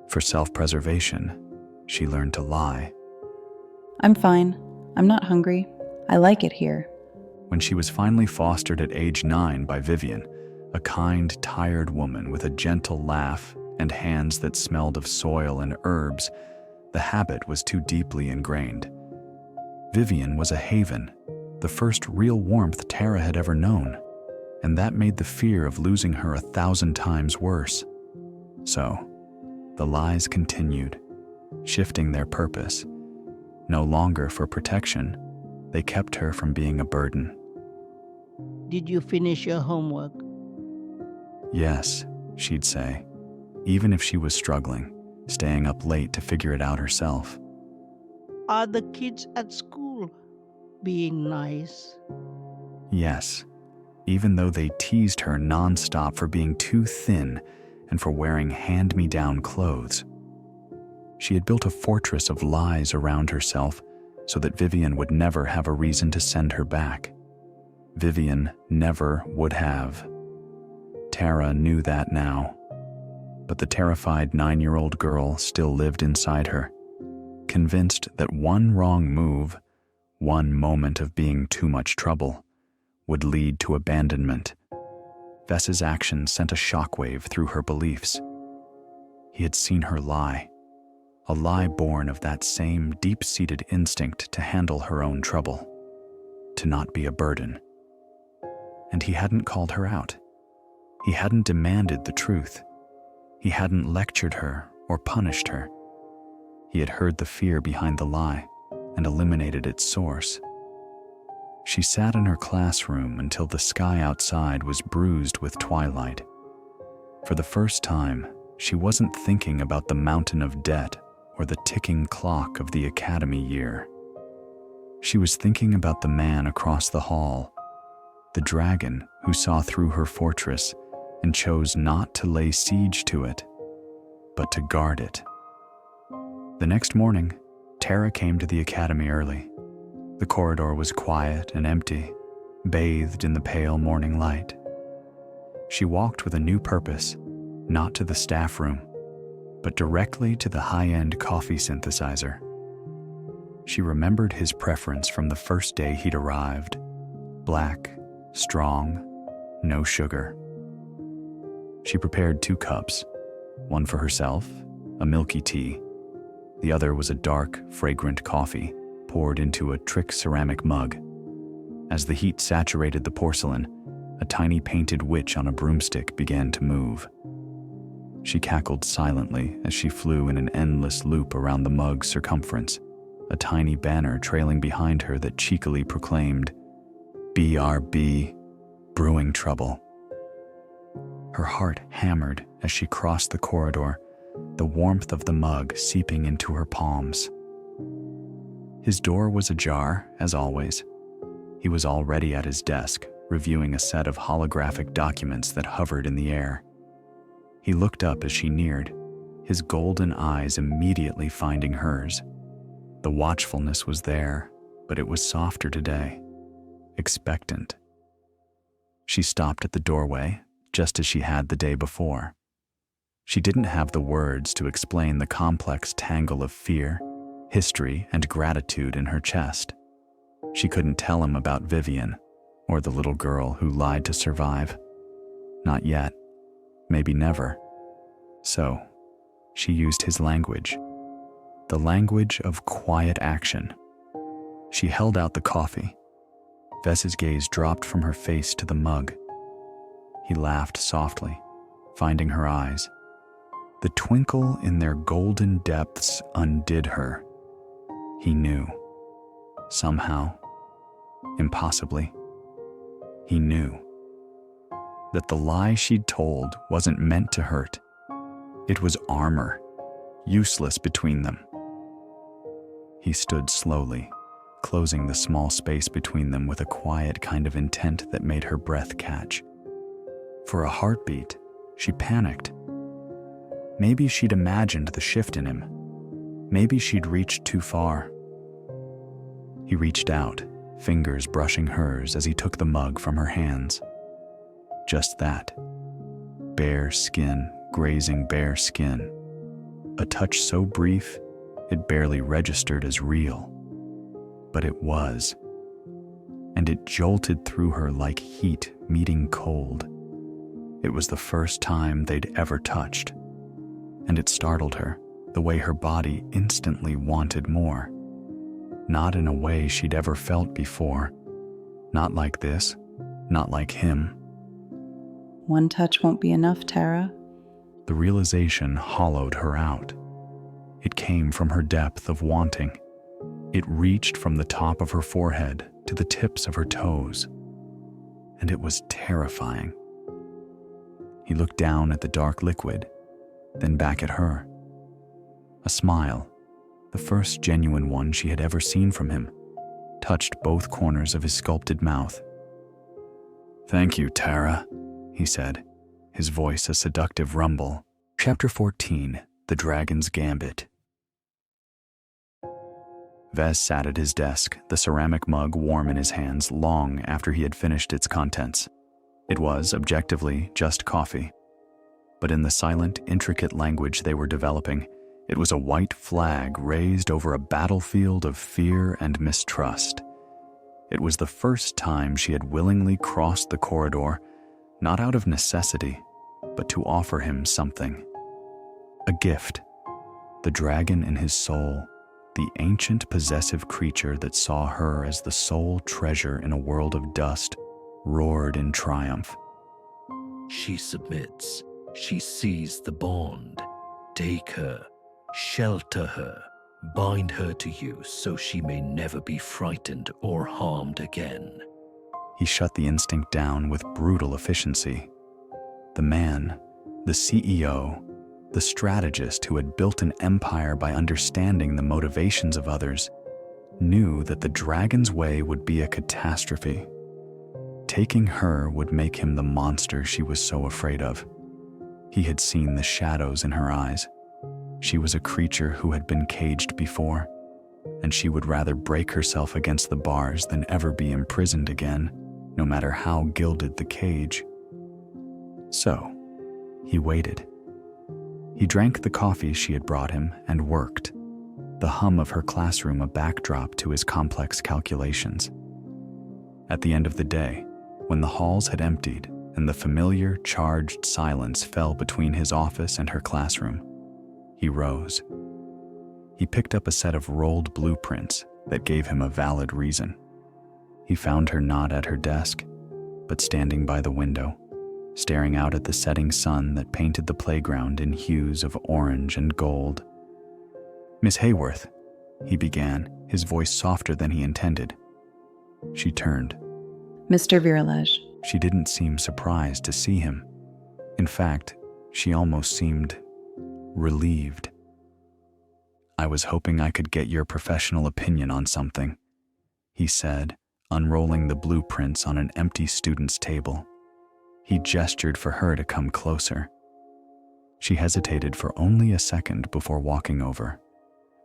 Speaker 1: For self-preservation, she learned to lie.
Speaker 4: I'm fine. I'm not hungry. I like it here.
Speaker 1: When she was finally fostered at age 9 by Vivian, a kind, tired woman with a gentle laugh and hands that smelled of soil and herbs, the habit was too deeply ingrained. Vivian was a haven, the first real warmth Tara had ever known, and that made the fear of losing her 1,000 times worse. So, the lies continued, shifting their purpose. No longer for protection, they kept her from being a burden.
Speaker 18: Did you finish your homework?
Speaker 1: Yes, she'd say, even if she was struggling, staying up late to figure it out herself.
Speaker 18: Are the kids at school being nice?
Speaker 1: Yes, even though they teased her nonstop for being too thin and for wearing hand-me-down clothes. She had built a fortress of lies around herself so that Vivian would never have a reason to send her back. Vivian never would have. Tara knew that now. but the terrified 9-year-old girl still lived inside her, convinced that one wrong move, one moment of being too much trouble, would lead to abandonment. Ves's actions sent a shockwave through her beliefs. He had seen her lie, a lie born of that same deep-seated instinct to handle her own trouble, to not be a burden. And he hadn't called her out. He hadn't demanded the truth. He hadn't lectured her or punished her. He had heard the fear behind the lie and eliminated its source. She sat in her classroom until the sky outside was bruised with twilight. For the first time, she wasn't thinking about the mountain of debt or the ticking clock of the academy year. She was thinking about the man across the hall, the dragon who saw through her fortress and chose not to lay siege to it, but to guard it. The next morning, Tara came to the academy early. The corridor was quiet and empty, bathed in the pale morning light. She walked with a new purpose, not to the staff room, but directly to the high-end coffee synthesizer. She remembered his preference from the first day he'd arrived: black, strong, no sugar. She prepared 2 cups, one for herself, a milky tea. The other was a dark, fragrant coffee poured into a trick ceramic mug. As the heat saturated the porcelain, a tiny painted witch on a broomstick began to move. She cackled silently as she flew in an endless loop around the mug's circumference, a tiny banner trailing behind her that cheekily proclaimed, "BRB, brewing trouble." Her heart hammered as she crossed the corridor, the warmth of the mug seeping into her palms. His door was ajar, as always. He was already at his desk, reviewing a set of holographic documents that hovered in the air. He looked up as she neared, his golden eyes immediately finding hers. The watchfulness was there, but it was softer today, expectant. She stopped at the doorway, just as she had the day before. She didn't have the words to explain the complex tangle of fear, history, and gratitude in her chest. She couldn't tell him about Vivian, or the little girl who lied to survive. Not yet. Maybe never. So, she used his language. The language of quiet action. She held out the coffee. Ves's gaze dropped from her face to the mug. He laughed softly, finding her eyes. The twinkle in their golden depths undid her. He knew. Somehow. Impossibly. He knew. That the lie she'd told wasn't meant to hurt. It was armor, useless between them. He stood slowly, closing the small space between them with a quiet kind of intent that made her breath catch. For a heartbeat, she panicked. Maybe she'd imagined the shift in him. Maybe she'd reached too far. He reached out, fingers brushing hers as he took the mug from her hands. Just that. Bare skin, grazing bare skin. A touch so brief, it barely registered as real. But it was. And it jolted through her like heat meeting cold. It was the first time they'd ever touched. And it startled her, the way her body instantly wanted more. Not in a way she'd ever felt before. Not like this, not like him.
Speaker 4: One touch won't be enough, Tara.
Speaker 1: The realization hollowed her out. It came from her depth of wanting. It reached from the top of her forehead to the tips of her toes. And it was terrifying. He looked down at the dark liquid, then back at her. A smile, the first genuine one she had ever seen from him, touched both corners of his sculpted mouth. "Thank you, Tara," he said, his voice a seductive rumble. Chapter 14, The Dragon's Gambit. Ves sat at his desk, the ceramic mug warm in his hands long after he had finished its contents. It was, objectively, just coffee. but in the silent, intricate language they were developing, it was a white flag raised over a battlefield of fear and mistrust. It was the first time she had willingly crossed the corridor, not out of necessity, but to offer him something. A gift. The dragon in his soul, the ancient possessive creature that saw her as the sole treasure in a world of dust, roared in triumph.
Speaker 2: She submits. She sees the bond. Take her, shelter her, bind her to you so she may never be frightened or harmed again.
Speaker 1: He shut the instinct down with brutal efficiency. The man, the CEO, the strategist who had built an empire by understanding the motivations of others, knew that the dragon's way would be a catastrophe. Taking her would make him the monster she was so afraid of. He had seen the shadows in her eyes. She was a creature who had been caged before, and she would rather break herself against the bars than ever be imprisoned again, no matter how gilded the cage. So, he waited. He drank the coffee she had brought him and worked, the hum of her classroom a backdrop to his complex calculations. At the end of the day, when the halls had emptied and the familiar, charged silence fell between his office and her classroom, he rose. He picked up a set of rolled blueprints that gave him a valid reason. He found her not at her desk, but standing by the window, staring out at the setting sun that painted the playground in hues of orange and gold. "Miss Heyworth," he began, his voice softer than he intended. She turned.
Speaker 4: Mr. Virilage.
Speaker 1: She didn't seem surprised to see him. In fact, she almost seemed relieved. "I was hoping I could get your professional opinion on something," he said, unrolling the blueprints on an empty student's table. He gestured for her to come closer. She hesitated for only a second before walking over.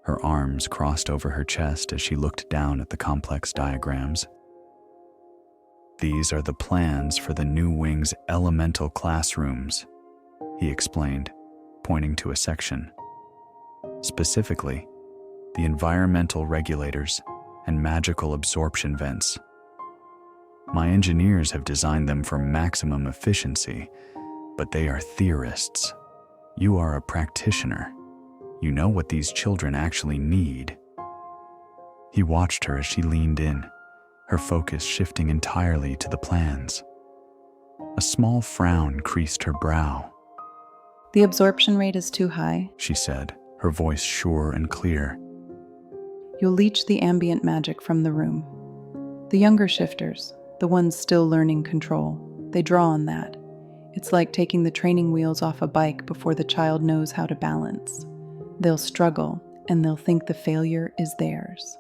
Speaker 1: Her arms crossed over her chest as she looked down at the complex diagrams. "These are the plans for the new wing's elemental classrooms," he explained, pointing to a section. "Specifically, the environmental regulators and magical absorption vents. My engineers have designed them for maximum efficiency, but they are theorists. You are a practitioner. You know what these children actually need." He watched her as she leaned in, her focus shifting entirely to the plans. A small frown creased her brow.
Speaker 4: "The absorption rate is too high,"
Speaker 1: she said, her voice sure and clear.
Speaker 4: "You'll leach the ambient magic from the room. The younger shifters, the ones still learning control, they draw on that. It's like taking the training wheels off a bike before the child knows how to balance. They'll struggle, and they'll think the failure is theirs."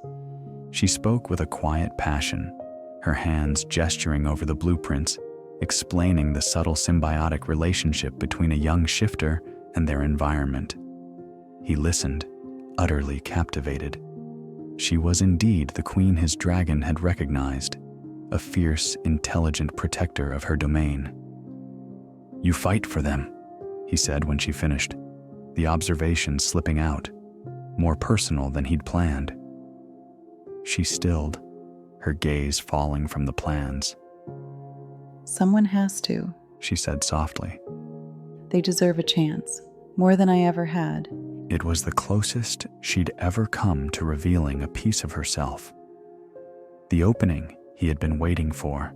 Speaker 1: She spoke with a quiet passion, her hands gesturing over the blueprints, explaining the subtle symbiotic relationship between a young shifter and their environment. He listened, utterly captivated. She was indeed the queen his dragon had recognized, a fierce, intelligent protector of her domain. "You fight for them," he said when she finished, the observation slipping out, more personal than he'd planned. She stilled, her gaze falling from the plans.
Speaker 4: "Someone has to,"
Speaker 1: she said softly.
Speaker 4: "They deserve a chance, more than I ever had."
Speaker 1: It was the closest she'd ever come to revealing a piece of herself. The opening he had been waiting for.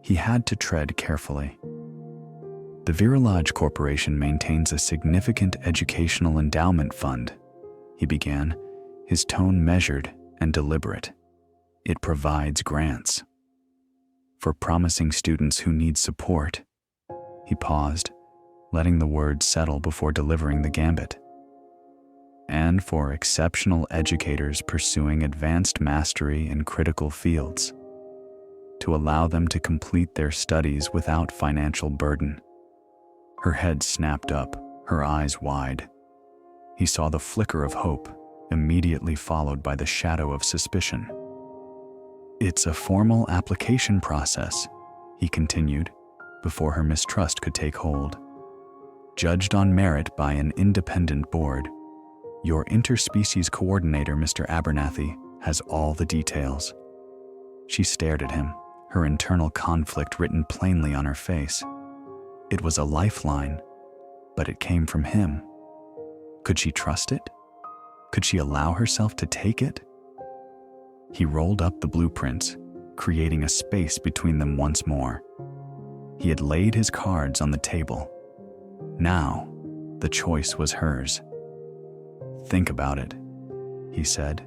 Speaker 1: He had to tread carefully. "The Virilage Corporation maintains a significant educational endowment fund," he began, his tone measured and deliberate. "It provides grants for promising students who need support." He paused, letting the words settle before delivering the gambit. "And for exceptional educators pursuing advanced mastery in critical fields, to allow them to complete their studies without financial burden." Her head snapped up, her eyes wide. He saw the flicker of hope, immediately followed by the shadow of suspicion. "It's a formal application process," he continued, before her mistrust could take hold. judged on merit by an independent board. Your interspecies coordinator, Mr. Abernathy, has all the details." She stared at him, her internal conflict written plainly on her face. It was a lifeline, but it came from him. Could she trust it? Could she allow herself to take it? He rolled up the blueprints, creating a space between them once more. He had laid his cards on the table. Now, the choice was hers. "Think about it," he said,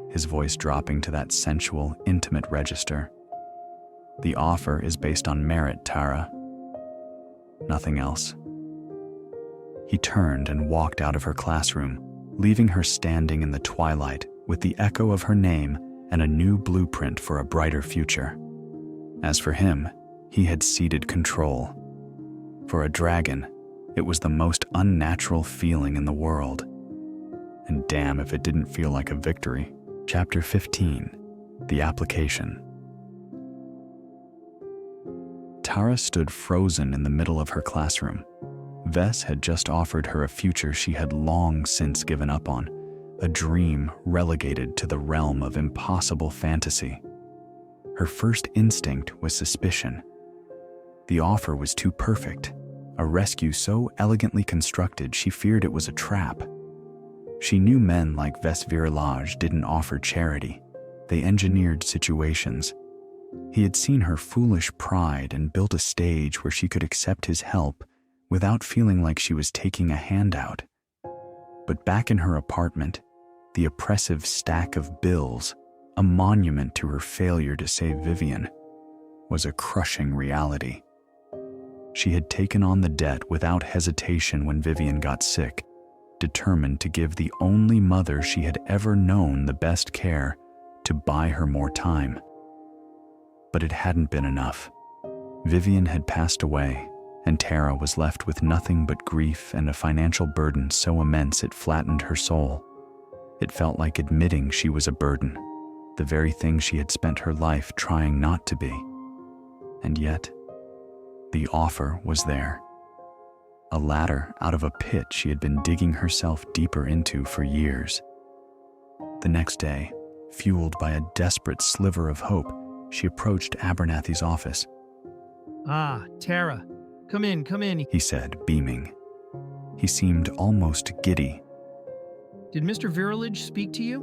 Speaker 1: his voice dropping to that sensual, intimate register. "The offer is based on merit, Tara. Nothing else." He turned and walked out of her classroom, leaving her standing in the twilight with the echo of her name and a new blueprint for a brighter future. As for him, he had ceded control. For a dragon, it was the most unnatural feeling in the world. And damn if it didn't feel like a victory. Chapter 15, The Application. Tara stood frozen in the middle of her classroom. Ves had just offered her a future she had long since given up on, a dream relegated to the realm of impossible fantasy. Her first instinct was suspicion. The offer was too perfect, a rescue so elegantly constructed she feared it was a trap. She knew men like Ves Virilage didn't offer charity. They engineered situations. He had seen her foolish pride and built a stage where she could accept his help without feeling like she was taking a handout. But back in her apartment, the oppressive stack of bills, a monument to her failure to save Vivian, was a crushing reality. She had taken on the debt without hesitation when Vivian got sick, determined to give the only mother she had ever known the best care, to buy her more time. But it hadn't been enough. Vivian had passed away, and Tara was left with nothing but grief and a financial burden so immense it flattened her soul. It felt like admitting she was a burden, the very thing she had spent her life trying not to be. And yet, the offer was there. A ladder out of a pit she had been digging herself deeper into for years. The next day, fueled by a desperate sliver of hope, she approached Abernathy's office.
Speaker 19: "Ah, Tara, come in,
Speaker 1: he said, beaming. He seemed almost giddy.
Speaker 19: "Did Mr. Virilage speak to you?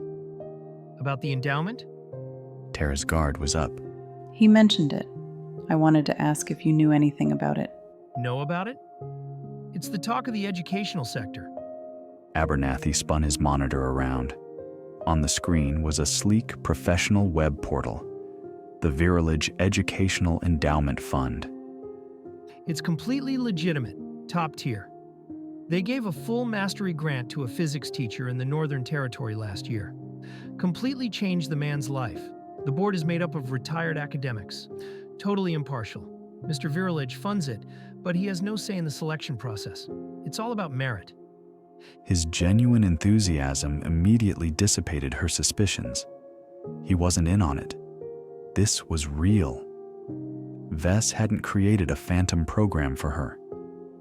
Speaker 19: About the endowment?"
Speaker 1: Tara's guard was up.
Speaker 4: He mentioned it. I wanted to ask if you knew anything about it.
Speaker 19: Know about it? It's the talk of the educational sector.
Speaker 1: Abernathy spun his monitor around. On the screen was a sleek, professional web portal, the Virilage Educational Endowment Fund.
Speaker 19: It's completely legitimate, top tier. They gave a full mastery grant to a physics teacher in the Northern Territory last year. Completely changed the man's life. The board is made up of retired academics. Totally impartial. Mr. Virilage funds it, but he has no say in the selection process. It's all about merit.
Speaker 1: His genuine enthusiasm immediately dissipated her suspicions. He wasn't in on it. This was real. Ves hadn't created a phantom program for her.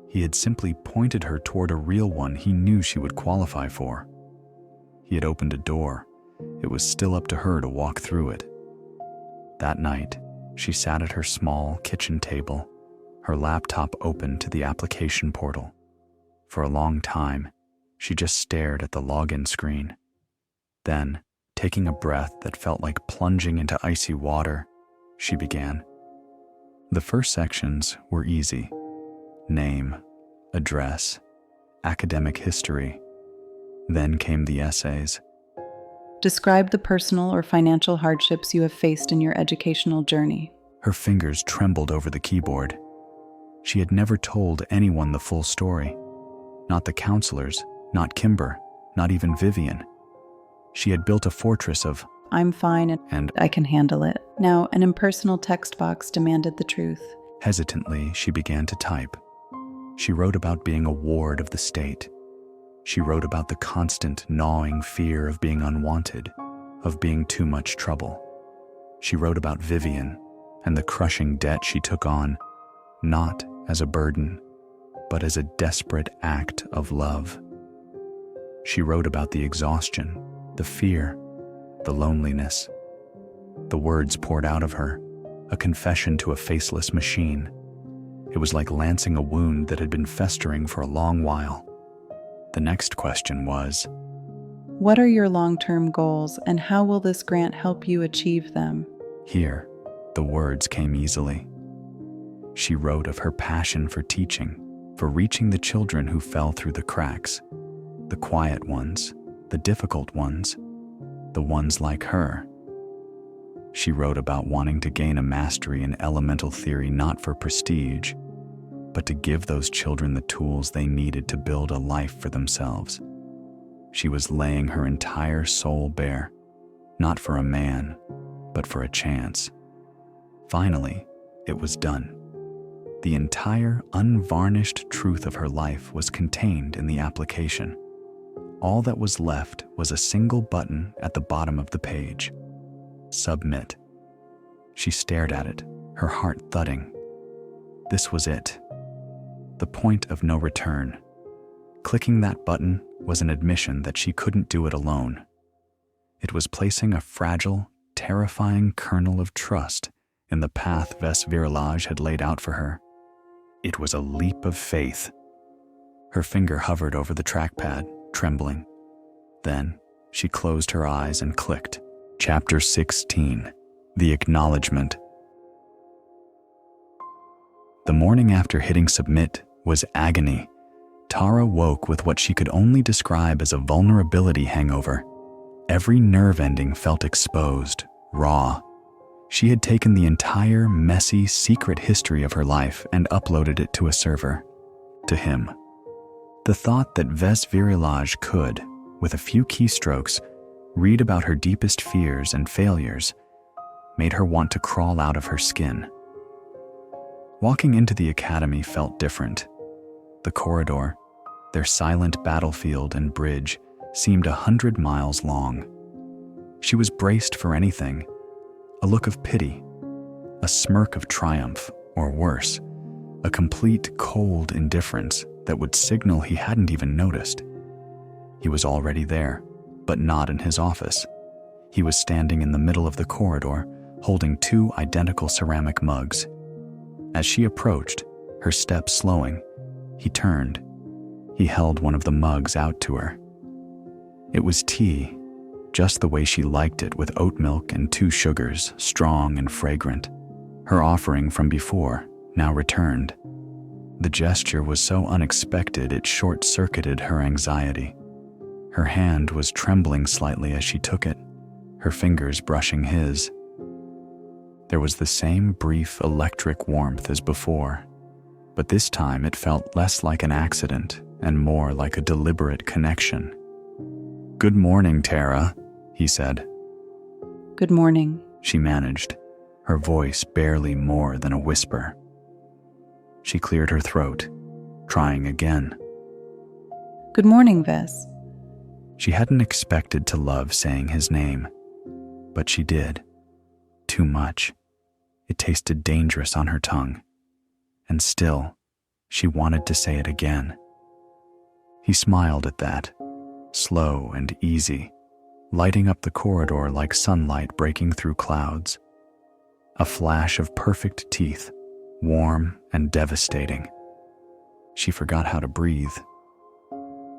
Speaker 1: He had simply pointed her toward a real one he knew she would qualify for. He had opened a door. It was still up to her to walk through it. That night, she sat at her small kitchen table, her laptop open to the application portal. For a long time, she just stared at the login screen. Then, taking a breath that felt like plunging into icy water, she began. The first sections were easy. Name, address, academic history. Then came the essays.
Speaker 4: Describe the personal or financial hardships you have faced in your educational journey.
Speaker 1: Her fingers trembled over the keyboard. She had never told anyone the full story. Not the counselors, not Kimber, not even Vivian. She had built a fortress of,
Speaker 4: "I'm fine and I can handle it." Now, an impersonal text box demanded the truth.
Speaker 1: Hesitantly, she began to type. She wrote about being a ward of the state. She wrote about the constant gnawing fear of being unwanted, of being too much trouble. She wrote about Vivian and the crushing debt she took on, not as a burden, but as a desperate act of love. She wrote about the exhaustion, the fear, the loneliness. The words poured out of her, a confession to a faceless machine. It was like lancing a wound that had been festering for a long while. The next question was,
Speaker 4: what are your long-term goals, and how will this grant help you achieve them?
Speaker 1: Here, the words came easily. She wrote of her passion for teaching, for reaching the children who fell through the cracks, the quiet ones, the difficult ones, the ones like her. She wrote about wanting to gain a mastery in elemental theory not for prestige, but to give those children the tools they needed to build a life for themselves. She was laying her entire soul bare, not for a man, but for a chance. Finally, it was done. The entire unvarnished truth of her life was contained in the application. All that was left was a single button at the bottom of the page. Submit. She stared at it, her heart thudding. This was it. The point of no return. Clicking that button was an admission that she couldn't do it alone. It was placing a fragile, terrifying kernel of trust in the path Ves Virilage had laid out for her. It was a leap of faith. Her finger hovered over the trackpad, trembling. Then she closed her eyes and clicked. Chapter 16, The Acknowledgement. The morning after hitting submit was agony. Tara woke with what she could only describe as a vulnerability hangover. Every nerve ending felt exposed, raw. She had taken the entire messy, secret history of her life and uploaded it to a server. To him. The thought that Ves Virilage could, with a few keystrokes, read about her deepest fears and failures made her want to crawl out of her skin. Walking into the academy felt different. The corridor, their silent battlefield and bridge, seemed 100 miles long. She was braced for anything. A look of pity, a smirk of triumph, or worse, a complete cold indifference that would signal he hadn't even noticed. He was already there, but not in his office. He was standing in the middle of the corridor, holding 2 identical ceramic mugs. As she approached, her steps slowing, he turned. He held one of the mugs out to her. It was tea, just the way she liked it, with oat milk and 2 sugars, strong and fragrant. Her offering from before, now returned. The gesture was so unexpected it short-circuited her anxiety. Her hand was trembling slightly as she took it, her fingers brushing his. There was the same brief electric warmth as before, but this time it felt less like an accident and more like a deliberate connection. "Good morning, Tara," he said.
Speaker 4: Good morning,
Speaker 1: she managed, her voice barely more than a whisper. She cleared her throat, trying again.
Speaker 4: Good morning, Ves.
Speaker 1: She hadn't expected to love saying his name, but she did. Too much. It tasted dangerous on her tongue. And still, she wanted to say it again. He smiled at that, slow and easy, lighting up the corridor like sunlight breaking through clouds. A flash of perfect teeth, warm and devastating. She forgot how to breathe.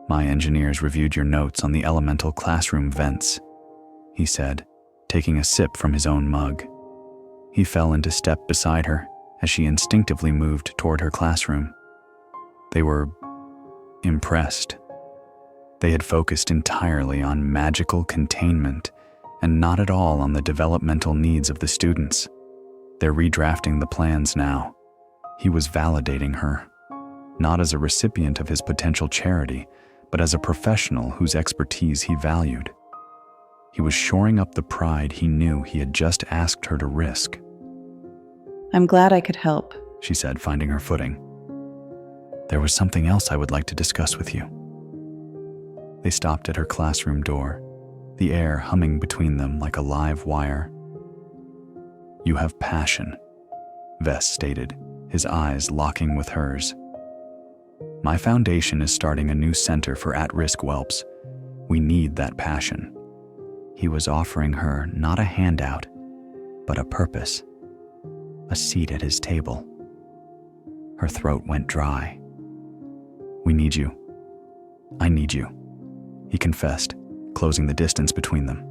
Speaker 1: "My engineers reviewed your notes on the elemental classroom vents," he said, taking a sip from his own mug. He fell into step beside her as she instinctively moved toward her classroom. They were impressed. They had focused entirely on magical containment and not at all on the developmental needs of the students. They're redrafting the plans now. He was validating her, not as a recipient of his potential charity, but as a professional whose expertise he valued. He was shoring up the pride he knew he had just asked her to risk.
Speaker 4: I'm glad I could help,
Speaker 1: she said, finding her footing. There was something else I would like to discuss with you. They stopped at her classroom door, the air humming between them like a live wire. You have passion, Ves stated, his eyes locking with hers. My foundation is starting a new center for at-risk whelps. We need that passion. He was offering her not a handout, but a purpose. A seat at his table. Her throat went dry. We need you. I need you, he confessed, closing the distance between them.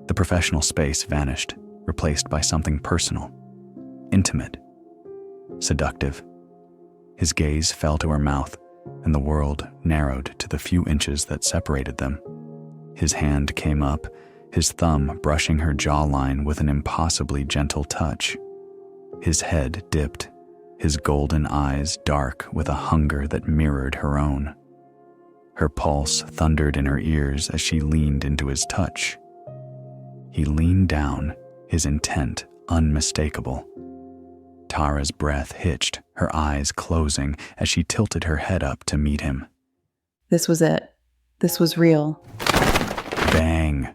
Speaker 1: The professional space vanished, replaced by something personal, intimate, seductive. His gaze fell to her mouth, and the world narrowed to the few inches that separated them. His hand came up, his thumb brushing her jawline with an impossibly gentle touch. His head dipped, his golden eyes dark with a hunger that mirrored her own. Her pulse thundered in her ears as she leaned into his touch. He leaned down, his intent unmistakable. Tara's breath hitched, her eyes closing as she tilted her head up to meet him.
Speaker 4: This was it. This was real.
Speaker 1: Bang!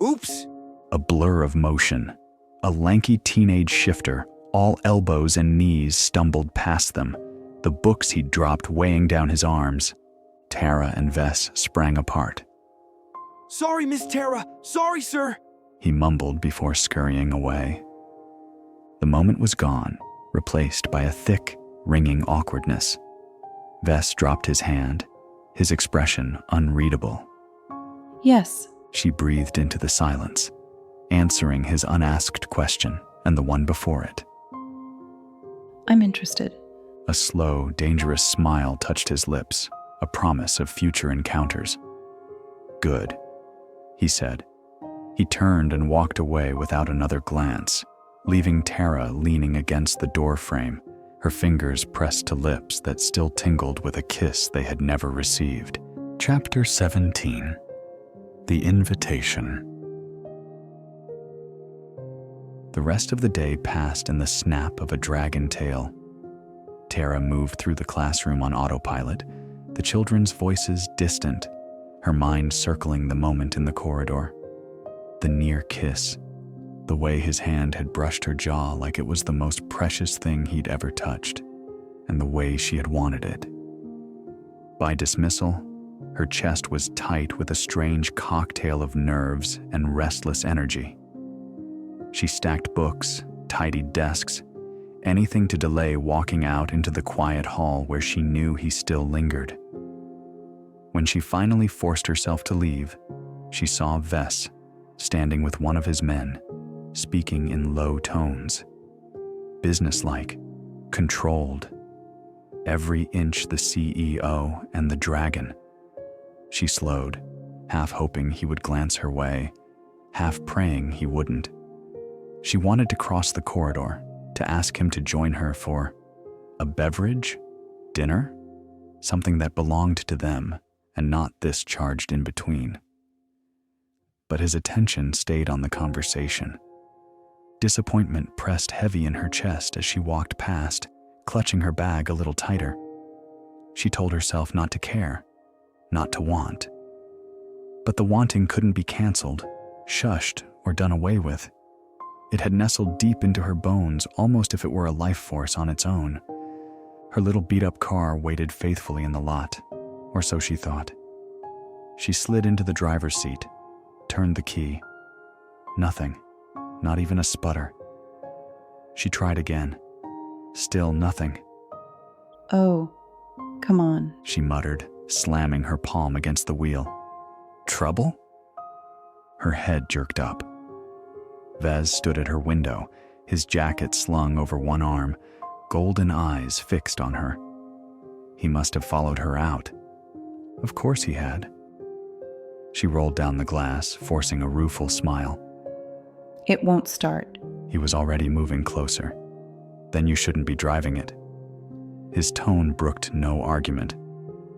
Speaker 16: Oops!
Speaker 1: A blur of motion. A lanky teenage shifter, all elbows and knees, stumbled past them, the books he'd dropped weighing down his arms. Tara and Ves sprang apart.
Speaker 16: Sorry, Miss Tara. Sorry, sir.
Speaker 1: He mumbled before scurrying away. The moment was gone, replaced by a thick, ringing awkwardness. Ves dropped his hand, his expression unreadable.
Speaker 4: Yes,
Speaker 1: she breathed into the silence, answering his unasked question and the one before it.
Speaker 4: I'm interested.
Speaker 1: A slow, dangerous smile touched his lips, a promise of future encounters. Good, he said. He turned and walked away without another glance, leaving Tara leaning against the doorframe, her fingers pressed to lips that still tingled with a kiss they had never received. Chapter 17. The Invitation. The rest of the day passed in the snap of a dragon tail. Tara moved through the classroom on autopilot, the children's voices distant, her mind circling the moment in the corridor. The near kiss, the way his hand had brushed her jaw like it was the most precious thing he'd ever touched, and the way she had wanted it. By dismissal, her chest was tight with a strange cocktail of nerves and restless energy. She stacked books, tidied desks, anything to delay walking out into the quiet hall where she knew he still lingered. When she finally forced herself to leave, she saw Ves standing with one of his men, speaking in low tones. Businesslike, controlled. Every inch the CEO and the dragon. She slowed, half hoping he would glance her way, half praying he wouldn't. She wanted to cross the corridor, to ask him to join her for a beverage, dinner, something that belonged to them and not this charged in between. But his attention stayed on the conversation. Disappointment pressed heavy in her chest as she walked past, clutching her bag a little tighter. She told herself not to care, not to want. But the wanting couldn't be canceled, shushed, or done away with. It had nestled deep into her bones, almost if it were a life force on its own. Her little beat-up car waited faithfully in the lot, or so she thought. She slid into the driver's seat, turned the key. Nothing, not even a sputter. She tried again. Still nothing.
Speaker 4: Oh, come on,
Speaker 1: she muttered, slamming her palm against the wheel. Trouble? Her head jerked up. Ves stood at her window, his jacket slung over one arm, golden eyes fixed on her. He must have followed her out. Of course he had. She rolled down the glass, forcing a rueful smile.
Speaker 4: It won't start.
Speaker 1: He was already moving closer. Then you shouldn't be driving it. His tone brooked no argument,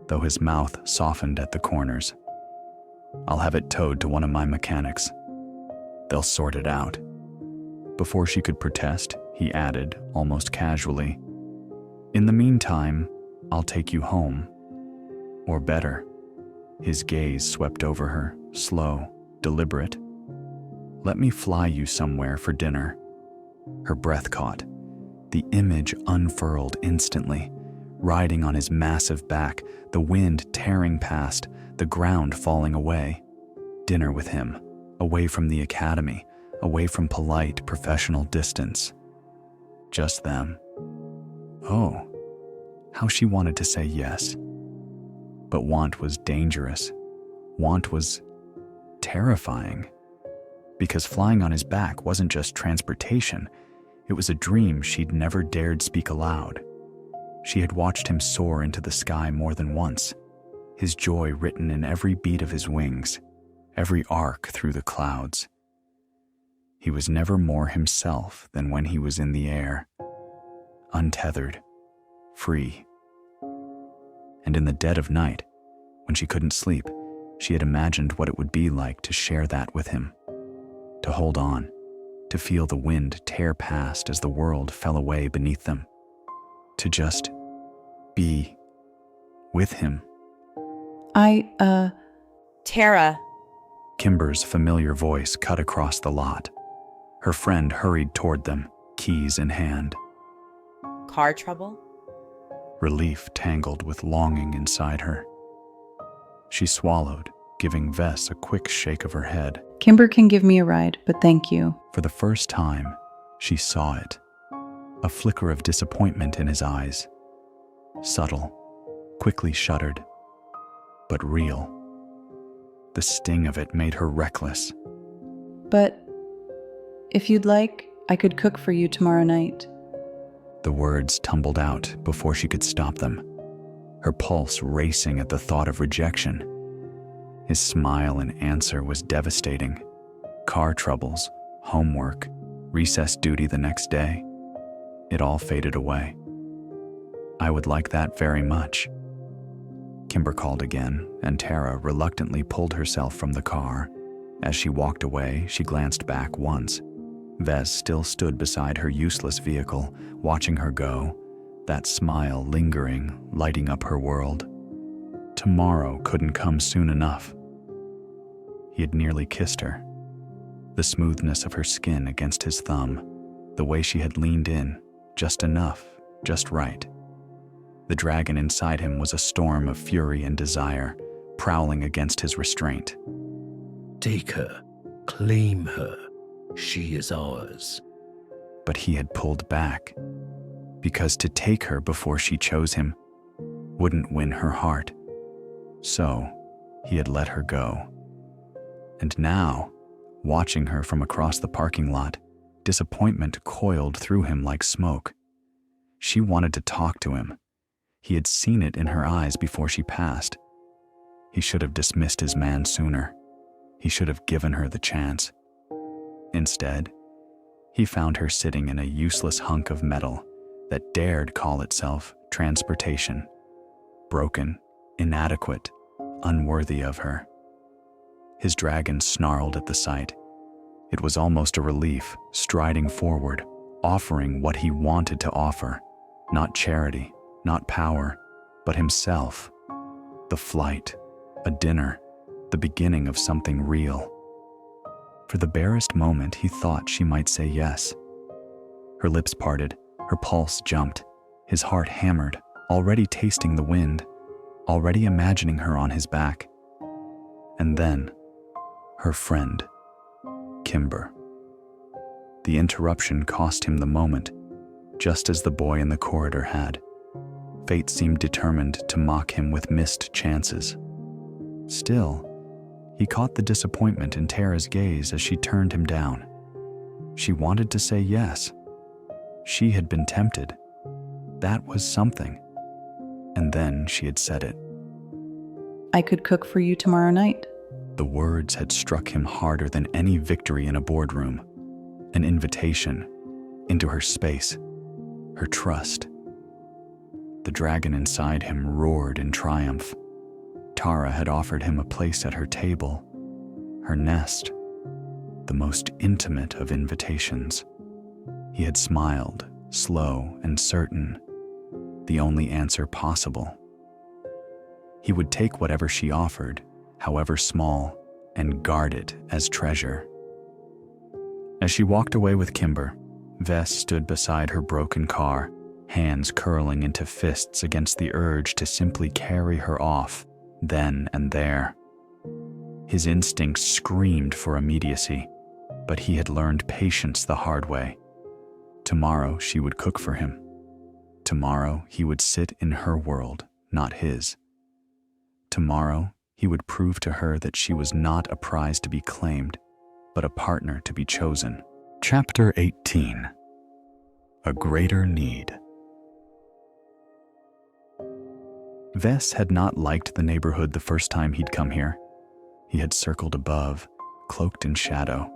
Speaker 1: though his mouth softened at the corners. I'll have it towed to one of my mechanics. They'll sort it out. Before she could protest, he added, almost casually, in the meantime, I'll take you home. Or better. His gaze swept over her, slow, deliberate. Let me fly you somewhere for dinner. Her breath caught. The image unfurled instantly, riding on his massive back, the wind tearing past, the ground falling away. Dinner with him, away from the academy, away from polite professional distance. Just them. Oh, how she wanted to say yes. But want was dangerous. Want was terrifying. Because flying on his back wasn't just transportation, it was a dream she'd never dared speak aloud. She had watched him soar into the sky more than once, his joy written in every beat of his wings, every arc through the clouds. He was never more himself than when he was in the air, untethered, free. And in the dead of night, when she couldn't sleep, she had imagined what it would be like to share that with him, to hold on, to feel the wind tear past as the world fell away beneath them, to just be with him.
Speaker 6: Tara.
Speaker 1: Kimber's familiar voice cut across the lot. Her friend hurried toward them, keys in hand.
Speaker 6: Car trouble?
Speaker 1: Relief tangled with longing inside her. She swallowed, giving Ves a quick shake of her head.
Speaker 4: Kimber can give me a ride, but thank you.
Speaker 1: For the first time, she saw it. A flicker of disappointment in his eyes. Subtle, quickly shuttered, but real. The sting of it made her reckless.
Speaker 4: But if you'd like, I could cook for you tomorrow night.
Speaker 1: The words tumbled out before she could stop them, her pulse racing at the thought of rejection. His smile in answer was devastating. Car troubles, homework, recess duty the next day. It all faded away. I would like that very much. Kimber called again, and Tara reluctantly pulled herself from the car. As she walked away, she glanced back once. Ves still stood beside her useless vehicle, watching her go, that smile lingering, lighting up her world. Tomorrow couldn't come soon enough. He had nearly kissed her. The smoothness of her skin against his thumb, the way she had leaned in, just enough, just right. The dragon inside him was a storm of fury and desire, prowling against his restraint.
Speaker 2: Take her, claim her, she is ours.
Speaker 1: But he had pulled back, because to take her before she chose him wouldn't win her heart. So he had let her go. And now, watching her from across the parking lot, disappointment coiled through him like smoke. She wanted to talk to him. He had seen it in her eyes before she passed. He should have dismissed his man sooner. He should have given her the chance. Instead, he found her sitting in a useless hunk of metal that dared call itself transportation. Broken, inadequate, unworthy of her. His dragon snarled at the sight. It was almost a relief, striding forward, offering what he wanted to offer. Not charity, not power, but himself. The flight, a dinner, the beginning of something real. For the barest moment, he thought she might say yes. Her lips parted, her pulse jumped, his heart hammered, already tasting the wind, already imagining her on his back. And then, her friend, Kimber. The interruption cost him the moment, just as the boy in the corridor had. Fate seemed determined to mock him with missed chances. Still, he caught the disappointment in Tara's gaze as she turned him down. She wanted to say yes. She had been tempted. That was something. And then she had said it.
Speaker 4: I could cook for you tomorrow night.
Speaker 1: The words had struck him harder than any victory in a boardroom. An invitation into her space, her trust. The dragon inside him roared in triumph. Tara had offered him a place at her table, her nest, the most intimate of invitations. He had smiled, slow and certain, the only answer possible. He would take whatever she offered, however small, and guard it as treasure. As she walked away with Kimber, Ves stood beside her broken car, hands curling into fists against the urge to simply carry her off, then and there. His instincts screamed for immediacy, but he had learned patience the hard way. Tomorrow she would cook for him. Tomorrow he would sit in her world, not his. Tomorrow he would prove to her that she was not a prize to be claimed, but a partner to be chosen. Chapter 18. A Greater Need. Ves had not liked the neighborhood the first time he'd come here. He had circled above, cloaked in shadow,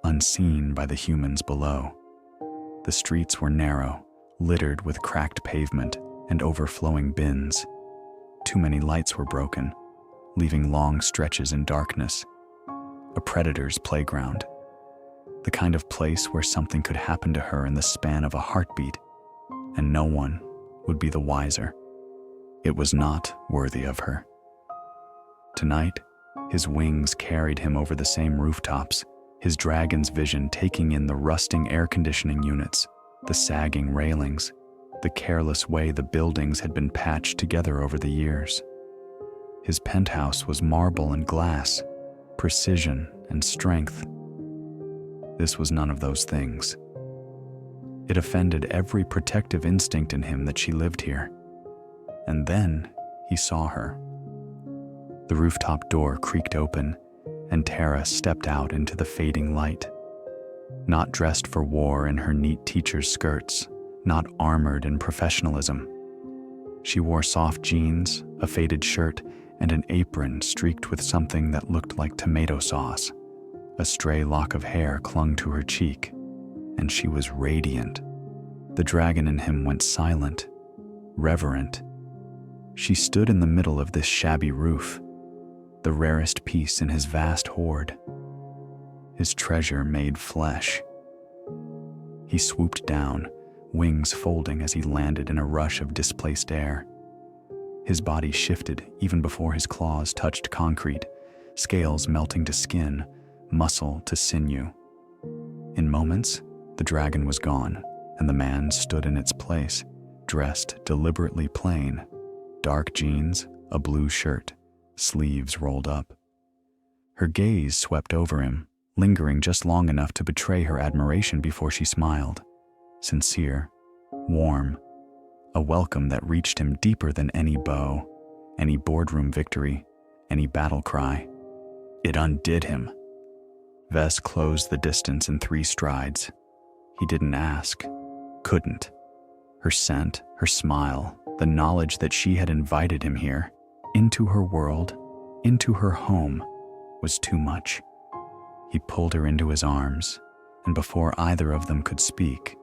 Speaker 1: unseen by the humans below. The streets were narrow, littered with cracked pavement and overflowing bins. Too many lights were broken, leaving long stretches in darkness. A predator's playground. The kind of place where something could happen to her in the span of a heartbeat, and no one would be the wiser. It was not worthy of her. Tonight, his wings carried him over the same rooftops, his dragon's vision taking in the rusting air conditioning units, the sagging railings, the careless way the buildings had been patched together over the years. His penthouse was marble and glass, precision and strength. This was none of those things. It offended every protective instinct in him that she lived here. And then he saw her. The rooftop door creaked open, and Tara stepped out into the fading light. Not dressed for war in her neat teacher's skirts, not armored in professionalism. She wore soft jeans, a faded shirt, and an apron streaked with something that looked like tomato sauce. A stray lock of hair clung to her cheek, and she was radiant. The dragon in him went silent, reverent. She stood in the middle of this shabby roof, the rarest piece in his vast hoard, his treasure made flesh. He swooped down, wings folding as he landed in a rush of displaced air. His body shifted even before his claws touched concrete, scales melting to skin, muscle to sinew. In moments, the dragon was gone, and the man stood in its place, dressed deliberately plain. Dark jeans, a blue shirt, sleeves rolled up. Her gaze swept over him, lingering just long enough to betray her admiration before she smiled. Sincere, warm, a welcome that reached him deeper than any bow, any boardroom victory, any battle cry. It undid him. Ves closed the distance in 3 strides. He didn't ask, couldn't. Her scent, her smile, the knowledge that she had invited him here, into her world, into her home, was too much. He pulled her into his arms, and before either of them could speak,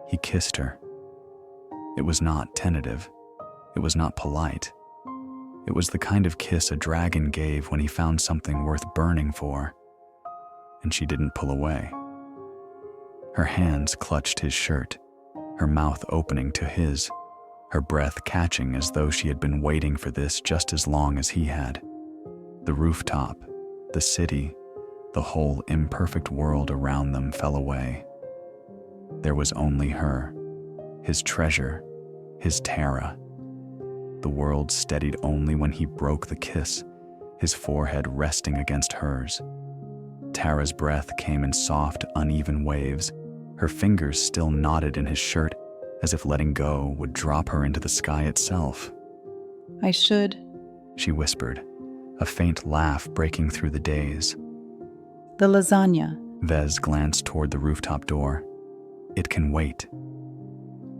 Speaker 1: he kissed her. It was not tentative. It was not polite. It was the kind of kiss a dragon gave when he found something worth burning for, and she didn't pull away. Her hands clutched his shirt, her mouth opening to his, her breath catching as though she had been waiting for this just as long as he had. The rooftop, the city, the whole imperfect world around them fell away. There was only her, his treasure, his Tara. The world steadied only when he broke the kiss, his forehead resting against hers. Tara's breath came in soft, uneven waves, her fingers still knotted in his shirt, as if letting go would drop her into the sky itself.
Speaker 4: I should,
Speaker 1: she whispered, a faint laugh breaking through the daze.
Speaker 4: The lasagna.
Speaker 1: Ves glanced toward the rooftop door. It can wait.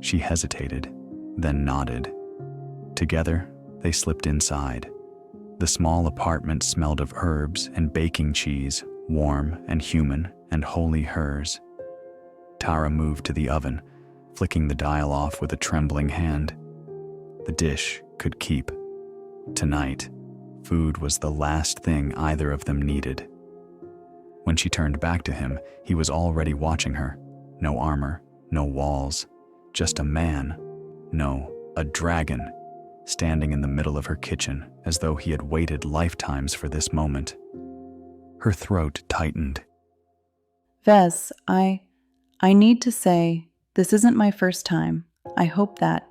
Speaker 1: She hesitated, then nodded. Together, they slipped inside. The small apartment smelled of herbs and baking cheese, warm and human and wholly hers. Tara moved to the oven, flicking the dial off with a trembling hand. The dish could keep. Tonight, food was the last thing either of them needed. When she turned back to him, he was already watching her. No armor, no walls, just a man, no, a dragon, standing in the middle of her kitchen as though he had waited lifetimes for this moment. Her throat tightened.
Speaker 4: Ves, I need to say, this isn't my first time. I hope that.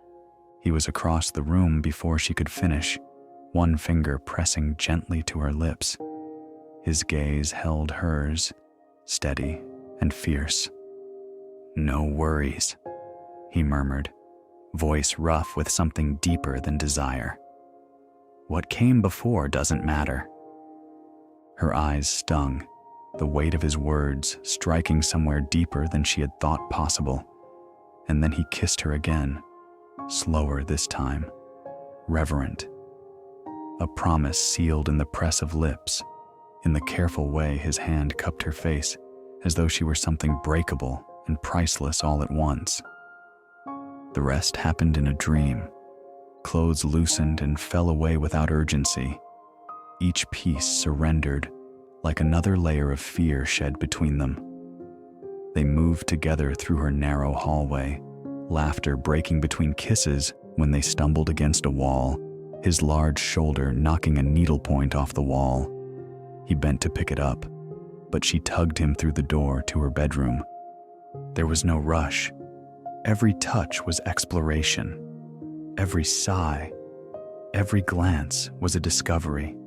Speaker 1: He was across the room before she could finish, one finger pressing gently to her lips. His gaze held hers, steady and fierce. "No worries," he murmured, voice rough with something deeper than desire. "What came before doesn't matter." Her eyes stung, the weight of his words striking somewhere deeper than she had thought possible. And then he kissed her again, slower this time, reverent. A promise sealed in the press of lips, in the careful way his hand cupped her face, as though she were something breakable and priceless all at once. The rest happened in a dream. Clothes loosened and fell away without urgency. Each piece surrendered, like another layer of fear shed between them. They moved together through her narrow hallway, laughter breaking between kisses when they stumbled against a wall, his large shoulder knocking a needlepoint off the wall. He bent to pick it up, but she tugged him through the door to her bedroom. There was no rush. Every touch was exploration. Every sigh, every glance was a discovery.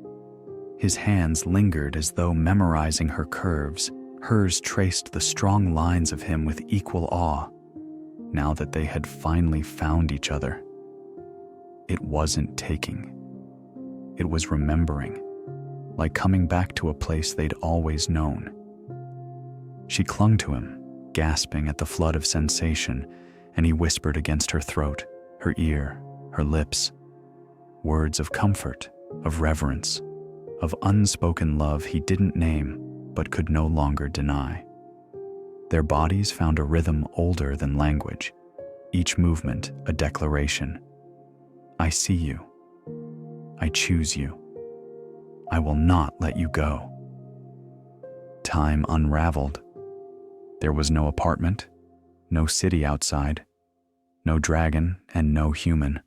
Speaker 1: His hands lingered as though memorizing her curves. Hers traced the strong lines of him with equal awe, now that they had finally found each other. It wasn't taking. It was remembering, like coming back to a place they'd always known. She clung to him, gasping at the flood of sensation, and he whispered against her throat, her ear, her lips, words of comfort, of reverence, of unspoken love he didn't name but could no longer deny. Their bodies found a rhythm older than language, each movement a declaration. I see you. I choose you. I will not let you go. Time unraveled. There was no apartment, no city outside, no dragon and no human.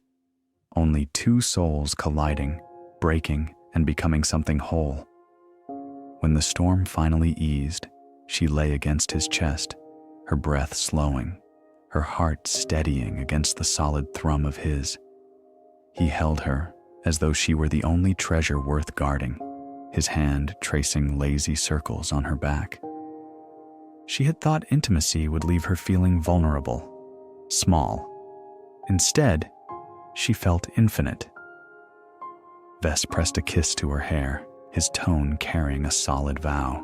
Speaker 1: Only two souls colliding, breaking, and becoming something whole. When the storm finally eased, she lay against his chest, her breath slowing, her heart steadying against the solid thrum of his. He held her as though she were the only treasure worth guarding, his hand tracing lazy circles on her back. She had thought intimacy would leave her feeling vulnerable, small. Instead, she felt infinite. Ves pressed a kiss to her hair, his tone carrying a solid vow.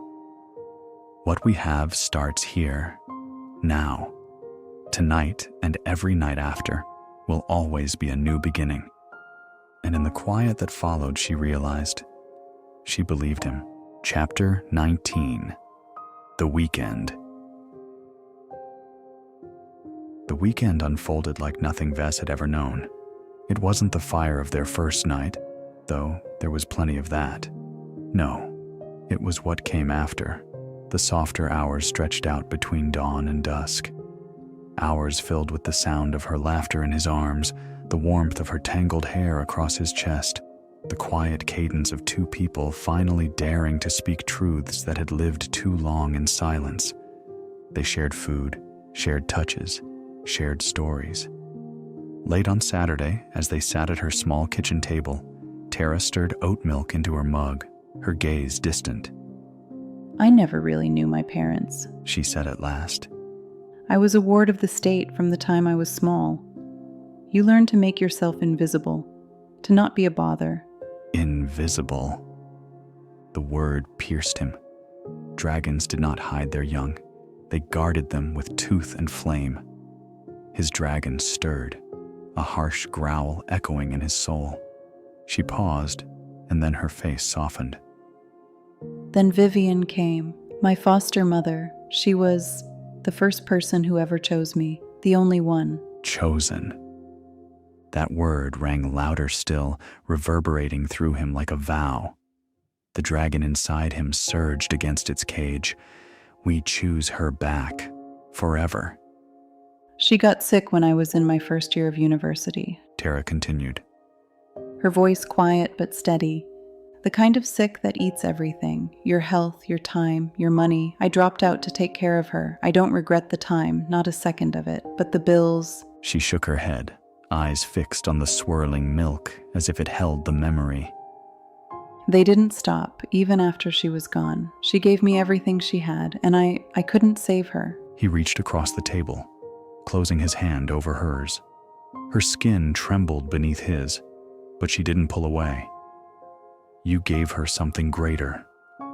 Speaker 1: What we have starts here, now. Tonight and every night after will always be a new beginning. And in the quiet that followed, she realized she believed him. Chapter 19. The Weekend. The weekend unfolded like nothing Ves had ever known. It wasn't the fire of their first night, though there was plenty of that. No, it was what came after, the softer hours stretched out between dawn and dusk. Hours filled with the sound of her laughter in his arms, the warmth of her tangled hair across his chest, the quiet cadence of two people finally daring to speak truths that had lived too long in silence. They shared food, shared touches, shared stories. Late on Saturday, as they sat at her small kitchen table, Tara stirred oat milk into her mug, her gaze distant.
Speaker 4: I never really knew my parents,
Speaker 1: she said at last.
Speaker 4: I was a ward of the state from the time I was small. You learn to make yourself invisible, to not be a bother.
Speaker 1: Invisible. The word pierced him. Dragons did not hide their young. They guarded them with tooth and flame. His dragon stirred, a harsh growl echoing in his soul. She paused, and then her face softened.
Speaker 4: Then Vivian came, my foster mother. She was the first person who ever chose me, the only one.
Speaker 1: Chosen. That word rang louder still, reverberating through him like a vow. The dragon inside him surged against its cage. We choose her back, forever.
Speaker 4: She got sick when I was in my first year of university,
Speaker 1: Tara continued.
Speaker 4: Her voice quiet but steady. The kind of sick that eats everything, your health, your time, your money. I dropped out to take care of her. I don't regret the time, not a second of it. But the bills,
Speaker 1: She shook her head, eyes fixed on the swirling milk as if it held the memory.
Speaker 4: They didn't stop, even after she was gone. She gave me everything she had, and I couldn't save her.
Speaker 1: He reached across the table, closing his hand over hers. Her skin trembled beneath his, but she didn't pull away. You gave her something greater,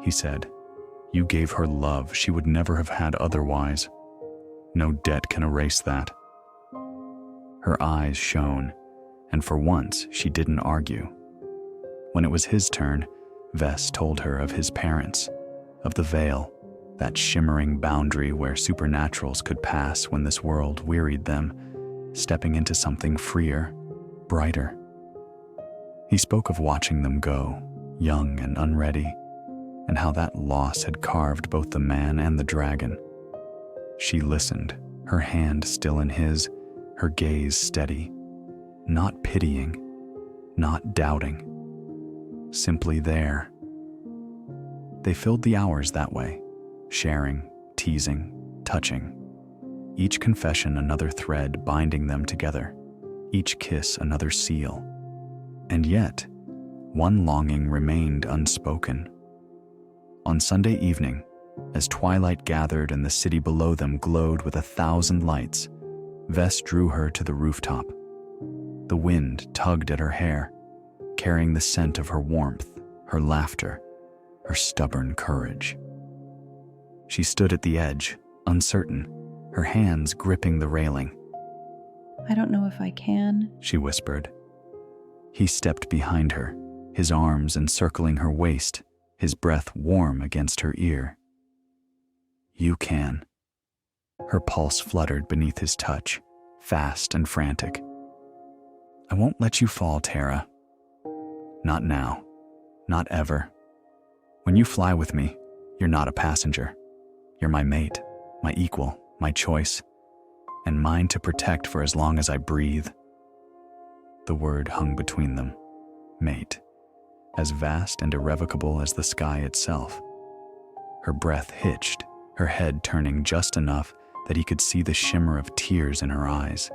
Speaker 1: he said. You gave her love she would never have had otherwise. No debt can erase that. Her eyes shone, and for once she didn't argue. When it was his turn, Ves told her of his parents, of the veil, that shimmering boundary where supernaturals could pass when this world wearied them, stepping into something freer, brighter. He spoke of watching them go, young and unready, and how that loss had carved both the man and the dragon. She listened, her hand still in his, her gaze steady, not pitying, not doubting, simply there. They filled the hours that way, sharing, teasing, touching, each confession another thread binding them together, each kiss another seal. And yet, one longing remained unspoken. On Sunday evening, as twilight gathered and the city below them glowed with 1,000 lights, Ves drew her to the rooftop. The wind tugged at her hair, carrying the scent of her warmth, her laughter, her stubborn courage. She stood at the edge, uncertain, her hands gripping the railing.
Speaker 4: I don't know if I can,
Speaker 1: she whispered. He stepped behind her, his arms encircling her waist, his breath warm against her ear. You can. Her pulse fluttered beneath his touch, fast and frantic. I won't let you fall, Tara. Not now. Not ever. When you fly with me, you're not a passenger. You're my mate, my equal, my choice, and mine to protect for as long as I breathe. The word hung between them, mate, as vast and irrevocable as the sky itself. Her breath hitched, her head turning just enough that he could see the shimmer of tears in her eyes.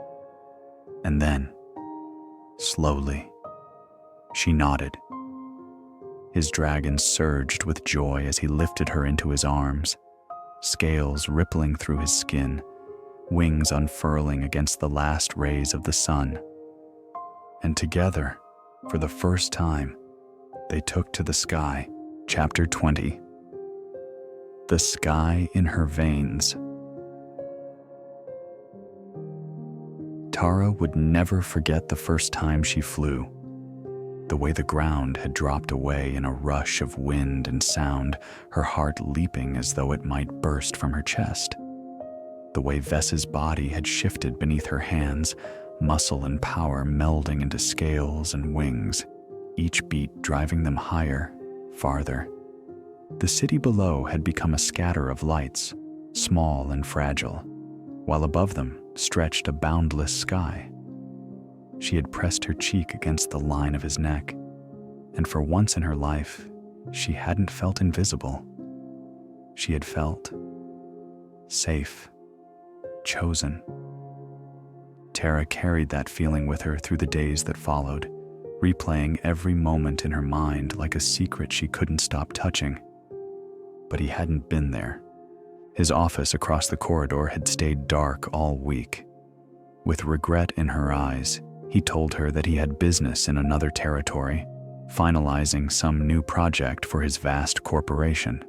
Speaker 1: And then, slowly, she nodded. His dragon surged with joy as he lifted her into his arms, scales rippling through his skin, wings unfurling against the last rays of the sun. And together, for the first time, they took to the sky. Chapter 20. The sky in her veins. Tara would never forget the first time she flew. The way the ground had dropped away in a rush of wind and sound, her heart leaping as though it might burst from her chest. The way Ves's body had shifted beneath her hands, muscle and power melding into scales and wings, each beat driving them higher, farther. The city below had become a scatter of lights, small and fragile, while above them stretched a boundless sky. She had pressed her cheek against the line of his neck, and for once in her life, she hadn't felt invisible. She had felt safe, chosen. Tara carried that feeling with her through the days that followed, replaying every moment in her mind like a secret she couldn't stop touching. But he hadn't been there. His office across the corridor had stayed dark all week. With regret in her eyes, he told her that he had business in another territory, finalizing some new project for his vast corporation.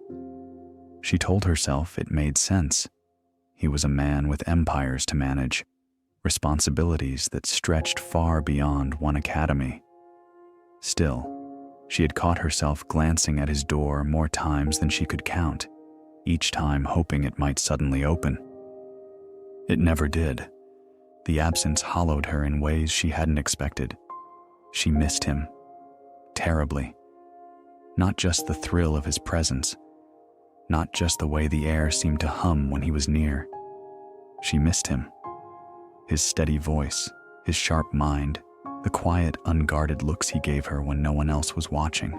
Speaker 1: She told herself it made sense. He was a man with empires to manage, responsibilities that stretched far beyond one academy. Still, she had caught herself glancing at his door more times than she could count, each time hoping it might suddenly open. It never did. The absence hollowed her in ways she hadn't expected. She missed him, terribly. Not just the thrill of his presence, not just the way the air seemed to hum when he was near. She missed him. His steady voice, his sharp mind, the quiet, unguarded looks he gave her when no one else was watching.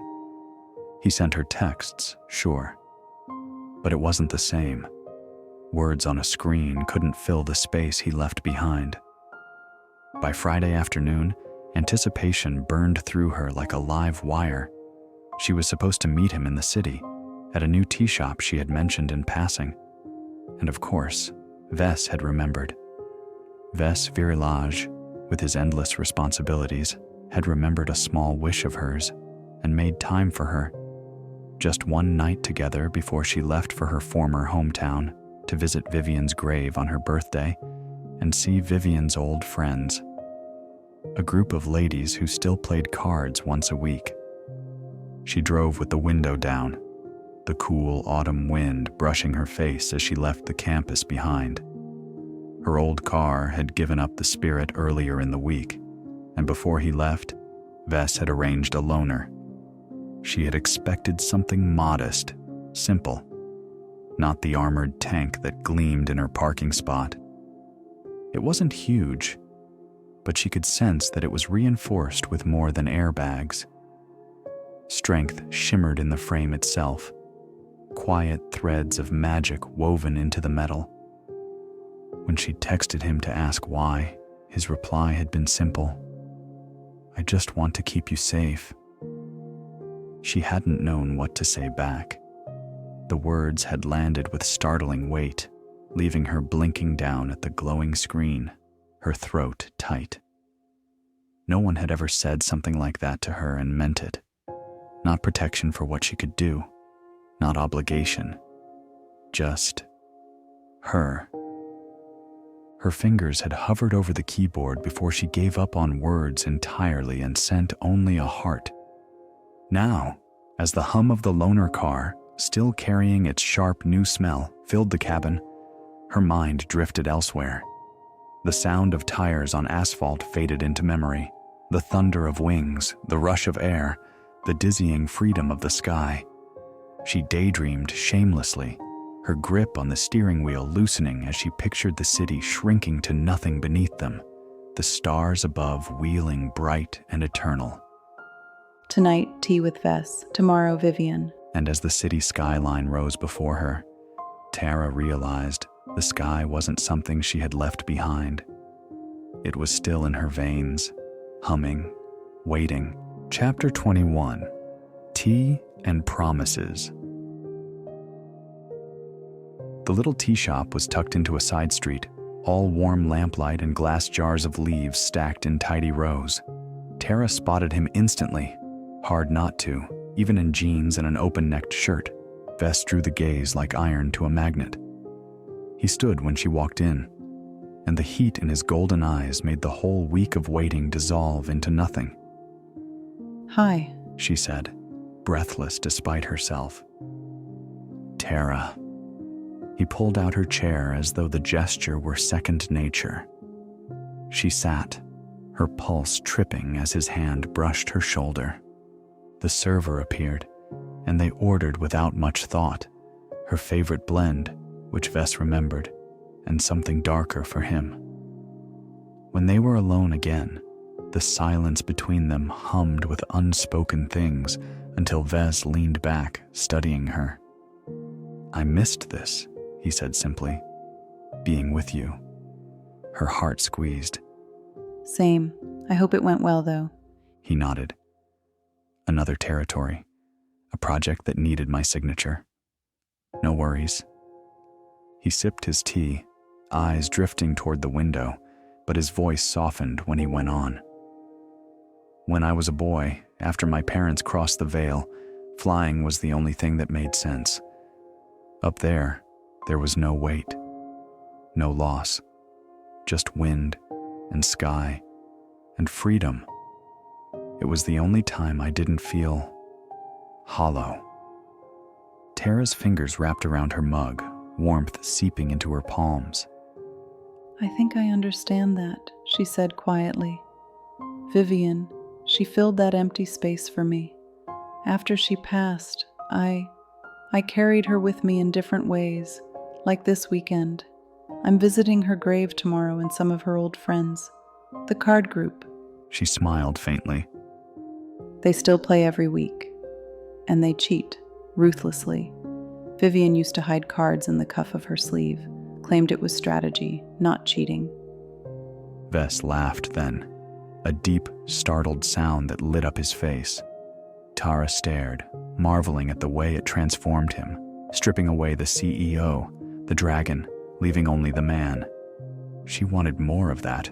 Speaker 1: He sent her texts, sure, but it wasn't the same. Words on a screen couldn't fill the space he left behind. By Friday afternoon, anticipation burned through her like a live wire. She was supposed to meet him in the city, at a new tea shop she had mentioned in passing. And of course, Ves had remembered. Ves Virilage, with his endless responsibilities, had remembered a small wish of hers and made time for her. Just one night together before she left for her former hometown to visit Vivian's grave on her birthday and see Vivian's old friends. A group of ladies who still played cards once a week. She drove with the window down, the cool autumn wind brushing her face as she left the campus behind. Her old car had given up the spirit earlier in the week, and before he left, Ves had arranged a loaner. She had expected something modest, simple, not the armored tank that gleamed in her parking spot. It wasn't huge, but she could sense that it was reinforced with more than airbags. Strength shimmered in the frame itself, quiet threads of magic woven into the metal. When she texted him to ask why, his reply had been simple. "I just want to keep you safe." She hadn't known what to say back. The words had landed with startling weight, leaving her blinking down at the glowing screen, her throat tight. No one had ever said something like that to her and meant it. Not protection for what she could do, not obligation, just her. Her fingers had hovered over the keyboard before she gave up on words entirely and sent only a heart. Now, as the hum of the loaner car, still carrying its sharp new smell, filled the cabin, her mind drifted elsewhere. The sound of tires on asphalt faded into memory, the thunder of wings, the rush of air, the dizzying freedom of the sky. She daydreamed shamelessly, her grip on the steering wheel loosening as she pictured the city shrinking to nothing beneath them, the stars above wheeling bright and eternal.
Speaker 4: Tonight, tea with Ves. Tomorrow, Vivian.
Speaker 1: And as the city skyline rose before her, Tara realized the sky wasn't something she had left behind. It was still in her veins, humming, waiting. Chapter 21. Tea and Promises. The little tea shop was tucked into a side street, all warm lamplight and glass jars of leaves stacked in tidy rows. Tara spotted him instantly, hard not to, even in jeans and an open-necked shirt. Ves drew the gaze like iron to a magnet. He stood when she walked in, and the heat in his golden eyes made the whole week of waiting dissolve into nothing.
Speaker 4: "Hi,"
Speaker 1: she said, breathless despite herself. "Tara." He pulled out her chair as though the gesture were second nature. She sat, her pulse tripping as his hand brushed her shoulder. The server appeared, and they ordered without much thought, her favorite blend, which Ves remembered, and something darker for him. When they were alone again, the silence between them hummed with unspoken things until Ves leaned back, studying her. "I missed this," he said simply, "being with you." Her heart squeezed.
Speaker 4: "Same. I hope it went well, though."
Speaker 1: He nodded. "Another territory, a project that needed my signature. No worries." He sipped his tea, eyes drifting toward the window, but his voice softened when he went on. "When I was a boy, after my parents crossed the veil, flying was the only thing that made sense. Up there was no weight, no loss, just wind and sky and freedom. It was the only time I didn't feel hollow." Tara's fingers wrapped around her mug, warmth seeping into her palms.
Speaker 4: "I think I understand that," she said quietly. "Vivian, she filled that empty space for me. After she passed, I carried her with me in different ways, like this weekend. I'm visiting her grave tomorrow and some of her old friends. The card group."
Speaker 1: She smiled faintly.
Speaker 4: "They still play every week. And they cheat, ruthlessly. Vivian used to hide cards in the cuff of her sleeve, claimed it was strategy, not cheating.
Speaker 1: Ves laughed then, a deep, startled sound that lit up his face. Tara stared, marveling at the way it transformed him, stripping away the CEO, the dragon, leaving only the man. She wanted more of that,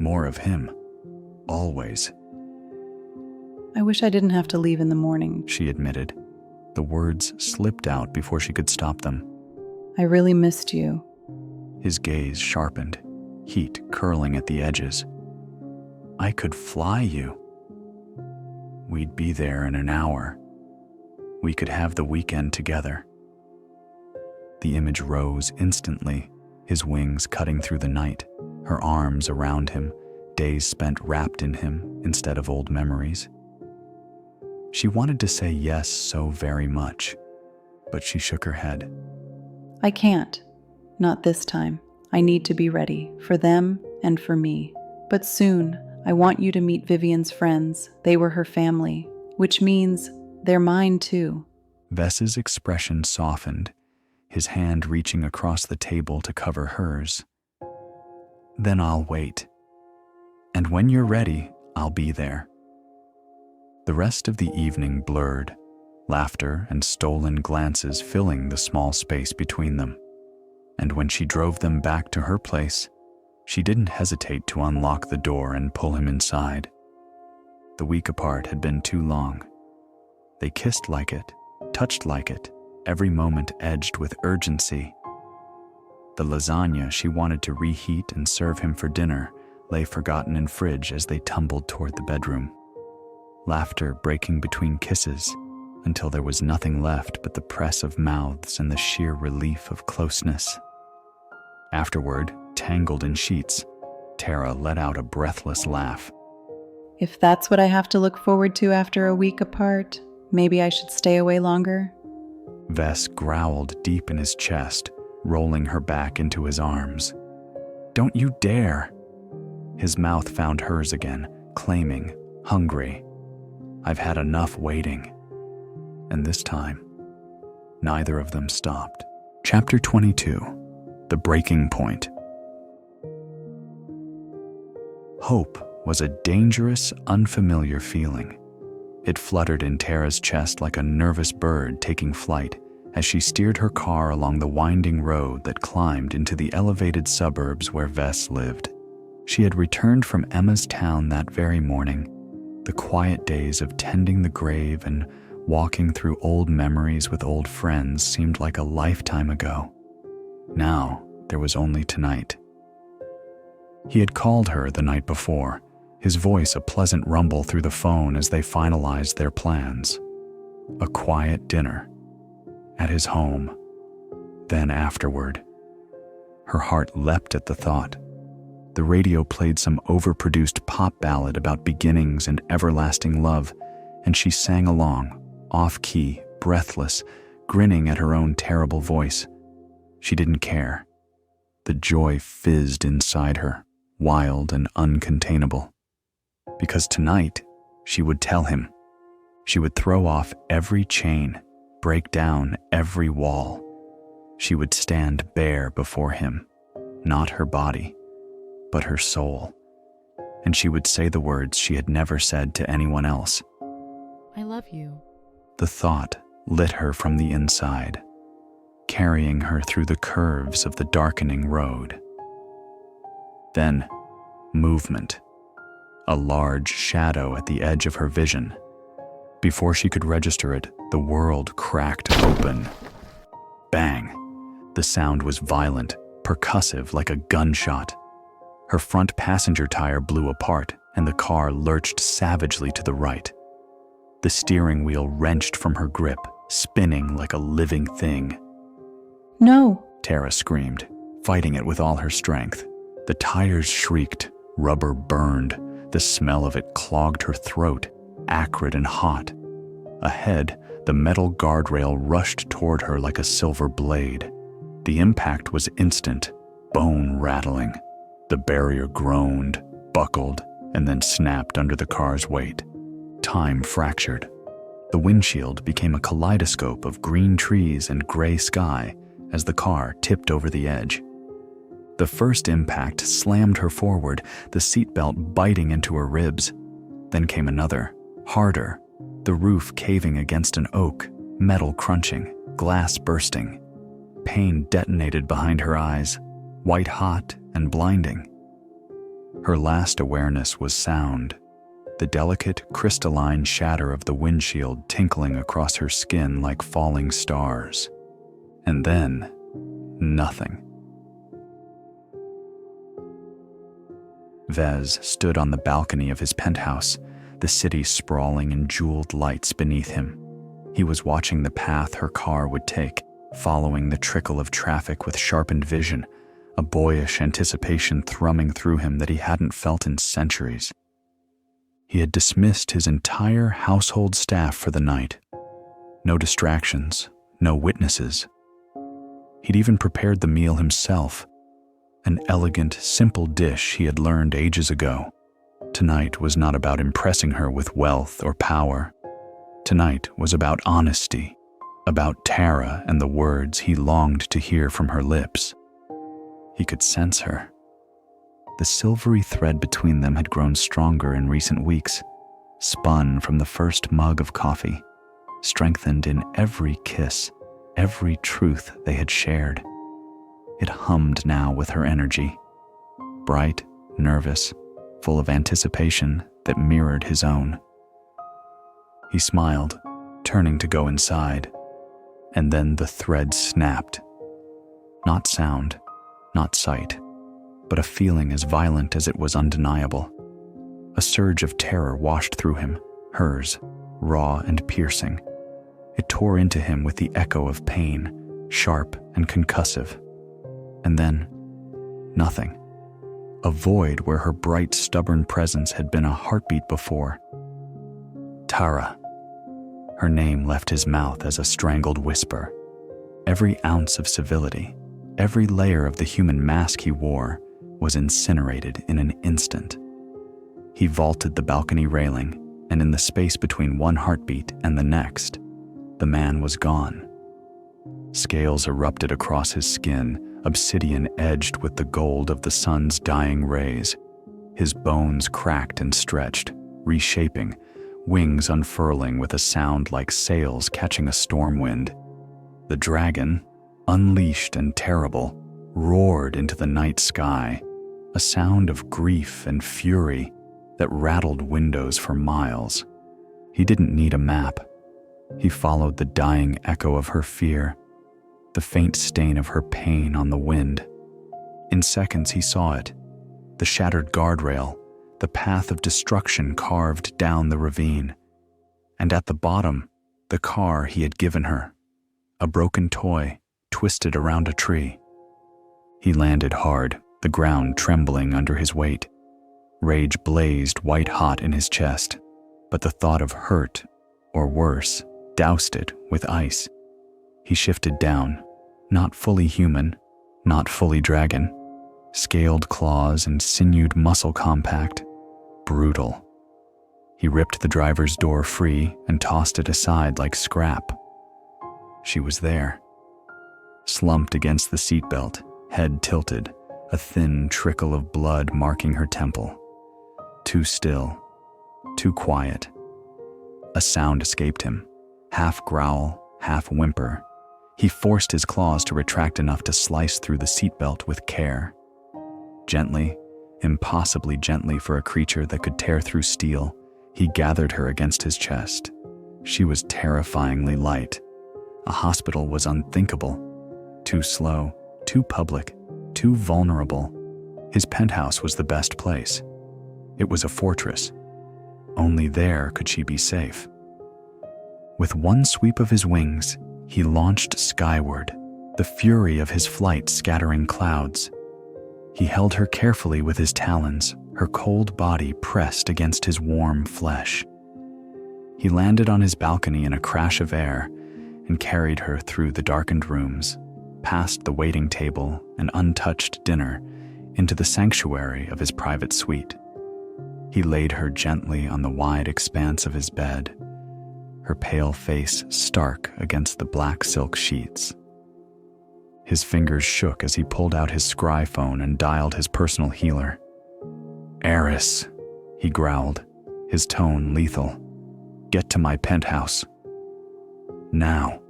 Speaker 1: more of him, always.
Speaker 4: I wish I didn't have to leave in the morning,
Speaker 1: she admitted. The words slipped out before she could stop them.
Speaker 4: I really missed you.
Speaker 1: His gaze sharpened, heat curling at the edges. I could fly you. We'd be there in an hour. We could have the weekend together. The image rose instantly, his wings cutting through the night, her arms around him, days spent wrapped in him instead of old memories. She wanted to say yes so very much, but she shook her head.
Speaker 4: I can't. Not this time. I need to be ready, for them and for me. But soon, I want you to meet Vivian's friends. They were her family, which means they're mine too.
Speaker 1: Ves's expression softened, his hand reaching across the table to cover hers. Then I'll wait. And when you're ready, I'll be there. The rest of the evening blurred, laughter and stolen glances filling the small space between them. And when she drove them back to her place, she didn't hesitate to unlock the door and pull him inside. The week apart had been too long. They kissed like it, touched like it, every moment edged with urgency. The lasagna she wanted to reheat and serve him for dinner lay forgotten in fridge as they tumbled toward the bedroom. Laughter breaking between kisses until there was nothing left but the press of mouths and the sheer relief of closeness. Afterward, tangled in sheets, Tara let out a breathless laugh.
Speaker 4: If that's what I have to look forward to after a week apart, maybe I should stay away longer.
Speaker 1: Ves growled deep in his chest, rolling her back into his arms. Don't you dare! His mouth found hers again, claiming, hungry. I've had enough waiting. And this time, neither of them stopped. Chapter 22. The Breaking Point. Hope was a dangerous, unfamiliar feeling. It fluttered in Tara's chest like a nervous bird taking flight as she steered her car along the winding road that climbed into the elevated suburbs where Ves lived. She had returned from Emma's town that very morning. The quiet days of tending the grave and walking through old memories with old friends seemed like a lifetime ago. Now, there was only tonight. He had called her the night before, his voice a pleasant rumble through the phone as they finalized their plans. A quiet dinner. At his home. Then afterward. Her heart leapt at the thought. The radio played some overproduced pop ballad about beginnings and everlasting love, and she sang along, off-key, breathless, grinning at her own terrible voice. She didn't care. The joy fizzed inside her, wild and uncontainable. Because tonight, she would tell him. She would throw off every chain, break down every wall. She would stand bare before him, not her body, but her soul. And she would say the words she had never said to anyone else.
Speaker 20: I love you.
Speaker 1: The thought lit her from the inside, carrying her through the curves of the darkening road. Then, movement. A large shadow at the edge of her vision. Before she could register it, the world cracked open. Bang! The sound was violent, percussive like a gunshot. Her front passenger tire blew apart, and the car lurched savagely to the right. The steering wheel wrenched from her grip, spinning like a living thing.
Speaker 4: No!
Speaker 1: Tara screamed, fighting it with all her strength. The tires shrieked, rubber burned. The smell of it clogged her throat, acrid and hot. Ahead, the metal guardrail rushed toward her like a silver blade. The impact was instant, bone-rattling. The barrier groaned, buckled, and then snapped under the car's weight. Time fractured. The windshield became a kaleidoscope of green trees and gray sky as the car tipped over the edge. The first impact slammed her forward, the seatbelt biting into her ribs. Then came another, harder, the roof caving against an oak, metal crunching, glass bursting. Pain detonated behind her eyes, white-hot and blinding. Her last awareness was sound, the delicate, crystalline shatter of the windshield tinkling across her skin like falling stars. And then, nothing. Ves stood on the balcony of his penthouse, the city sprawling in jeweled lights beneath him. He was watching the path her car would take, following the trickle of traffic with sharpened vision, a boyish anticipation thrumming through him that he hadn't felt in centuries. He had dismissed his entire household staff for the night. No distractions, no witnesses. He'd even prepared the meal himself, an elegant, simple dish he had learned ages ago. Tonight was not about impressing her with wealth or power. Tonight was about honesty, about Tara and the words he longed to hear from her lips. He could sense her. The silvery thread between them had grown stronger in recent weeks, spun from the first mug of coffee, strengthened in every kiss, every truth they had shared. It hummed now with her energy, bright, nervous, full of anticipation that mirrored his own. He smiled, turning to go inside, and then the thread snapped. Not sound, not sight, but a feeling as violent as it was undeniable. A surge of terror washed through him, hers, raw and piercing. It tore into him with the echo of pain, sharp and concussive. And then, nothing. A void where her bright, stubborn presence had been a heartbeat before. Tara. Her name left his mouth as a strangled whisper. Every ounce of civility, every layer of the human mask he wore, was incinerated in an instant. He vaulted the balcony railing, and in the space between one heartbeat and the next, the man was gone. Scales erupted across his skin, obsidian edged with the gold of the sun's dying rays. His bones cracked and stretched, reshaping, wings unfurling with a sound like sails catching a storm wind. The dragon, unleashed and terrible, roared into the night sky, a sound of grief and fury that rattled windows for miles. He didn't need a map. He followed the dying echo of her fear, the faint stain of her pain on the wind. In seconds he saw it, the shattered guardrail, the path of destruction carved down the ravine. And at the bottom, the car he had given her, a broken toy twisted around a tree. He landed hard, the ground trembling under his weight. Rage blazed white-hot in his chest, but the thought of hurt, or worse, doused it with ice. He shifted down, not fully human, not fully dragon, scaled claws and sinewed muscle compact, brutal. He ripped the driver's door free and tossed it aside like scrap. She was there, slumped against the seatbelt, head tilted, a thin trickle of blood marking her temple. Too still, too quiet. A sound escaped him, half growl, half whimper. He forced his claws to retract enough to slice through the seatbelt with care. Gently, impossibly gently for a creature that could tear through steel, he gathered her against his chest. She was terrifyingly light. A hospital was unthinkable. Too slow, too public, too vulnerable. His penthouse was the best place. It was a fortress. Only there could she be safe. With one sweep of his wings, he launched skyward, the fury of his flight scattering clouds. He held her carefully with his talons, her cold body pressed against his warm flesh. He landed on his balcony in a crash of air and carried her through the darkened rooms, past the waiting table and untouched dinner, into the sanctuary of his private suite. He laid her gently on the wide expanse of his bed, her pale face stark against the black silk sheets. His fingers shook as he pulled out his scry phone and dialed his personal healer. "Eris," he growled, his tone lethal. "Get to my penthouse. Now.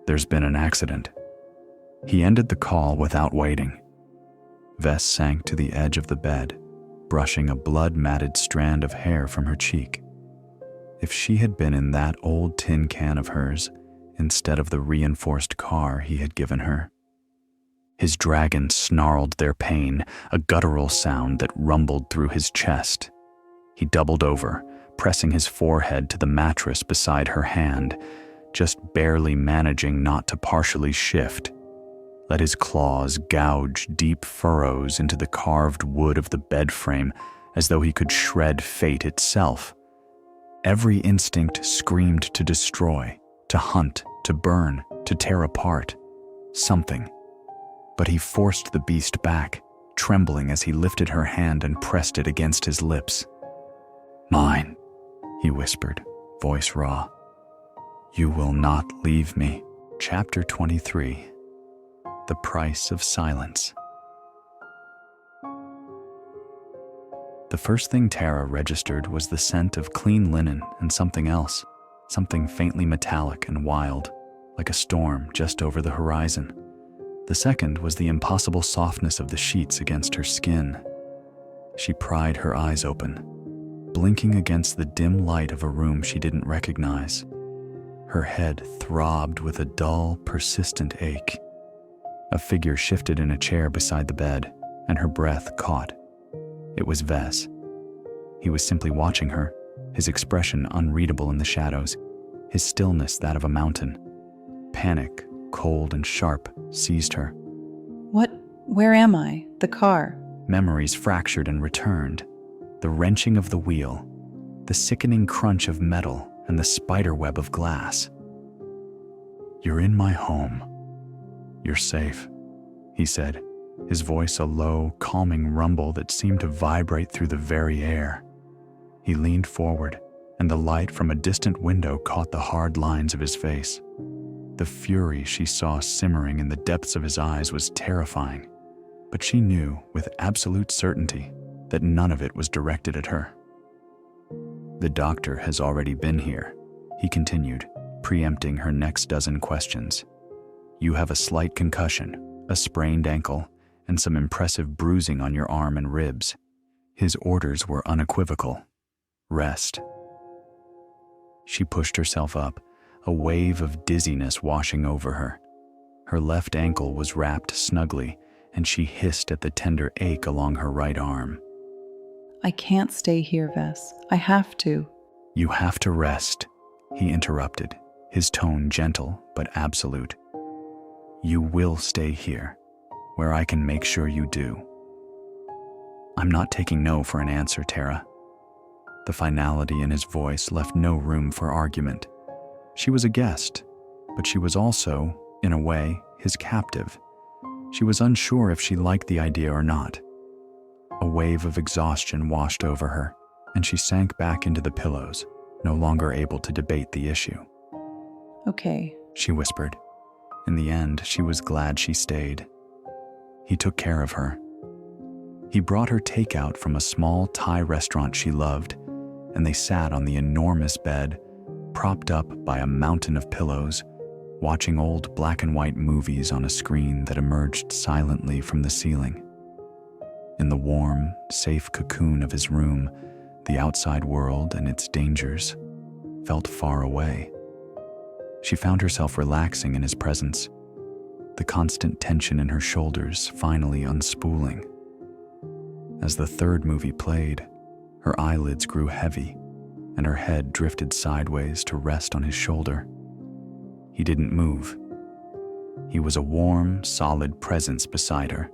Speaker 1: There's been an accident." He ended the call without waiting. Ves sank to the edge of the bed, brushing a blood-matted strand of hair from her cheek. If she had been in that old tin can of hers, instead of the reinforced car he had given her. His dragon snarled their pain, a guttural sound that rumbled through his chest. He doubled over, pressing his forehead to the mattress beside her hand, just barely managing not to partially shift. Let his claws gouge deep furrows into the carved wood of the bed frame as though he could shred fate itself. Every instinct screamed to destroy, to hunt, to burn, to tear apart. Something. But he forced the beast back, trembling as he lifted her hand and pressed it against his lips. "Mine," he whispered, voice raw. "You will not leave me." Chapter 23. The Price of Silence. The first thing Tara registered was the scent of clean linen and something else, something faintly metallic and wild, like a storm just over the horizon. The second was the impossible softness of the sheets against her skin. She pried her eyes open, blinking against the dim light of a room she didn't recognize. Her head throbbed with a dull, persistent ache. A figure shifted in a chair beside the bed, and her breath caught. It was Ves. He was simply watching her, his expression unreadable in the shadows, his stillness that of a mountain. Panic, cold and sharp, seized her.
Speaker 4: Where am I? The car.
Speaker 1: Memories fractured and returned. The wrenching of the wheel, the sickening crunch of metal, and the spiderweb of glass. "You're in my home. You're safe," he said, his voice a low, calming rumble that seemed to vibrate through the very air. He leaned forward, and the light from a distant window caught the hard lines of his face. The fury she saw simmering in the depths of his eyes was terrifying, but she knew with absolute certainty that none of it was directed at her. "The doctor has already been here," he continued, preempting her next dozen questions. "You have a slight concussion, a sprained ankle, and some impressive bruising on your arm and ribs." His orders were unequivocal. Rest. She pushed herself up, a wave of dizziness washing over her. Her left ankle was wrapped snugly, and she hissed at the tender ache along her right arm.
Speaker 4: "I can't stay here, Ves. I have to."
Speaker 1: "You have to rest," he interrupted, his tone gentle but absolute. "You will stay here, where I can make sure you do." "I'm not taking no for an answer, Tara." The finality in his voice left no room for argument. She was a guest, but she was also, in a way, his captive. She was unsure if she liked the idea or not. A wave of exhaustion washed over her, and she sank back into the pillows, no longer able to debate the issue.
Speaker 4: "Okay,"
Speaker 1: she whispered. In the end, she was glad she stayed. He took care of her. He brought her takeout from a small Thai restaurant she loved, and they sat on the enormous bed, propped up by a mountain of pillows, watching old black and white movies on a screen that emerged silently from the ceiling. In the warm, safe cocoon of his room, the outside world and its dangers felt far away. She found herself relaxing in his presence, the constant tension in her shoulders finally unspooling. As the third movie played, her eyelids grew heavy, and her head drifted sideways to rest on his shoulder. He didn't move. He was a warm, solid presence beside her.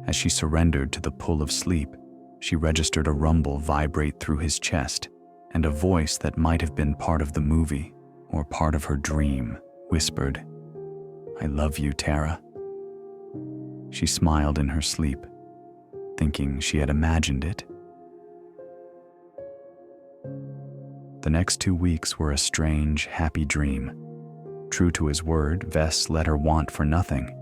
Speaker 1: As she surrendered to the pull of sleep, she registered a rumble vibrate through his chest, and a voice that might have been part of the movie or part of her dream whispered, "I love you, Tara." She smiled in her sleep, thinking she had imagined it. The next 2 weeks were a strange, happy dream. True to his word, Ves let her want for nothing.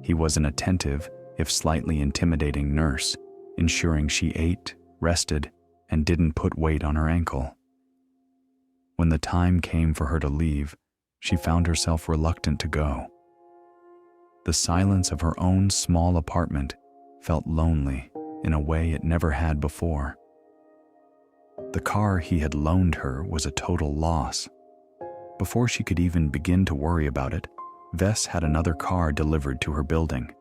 Speaker 1: He was an attentive, if slightly intimidating nurse, ensuring she ate, rested, and didn't put weight on her ankle. When the time came for her to leave, she found herself reluctant to go. The silence of her own small apartment felt lonely in a way it never had before. The car he had loaned her was a total loss. Before she could even begin to worry about it, Ves had another car delivered to her building.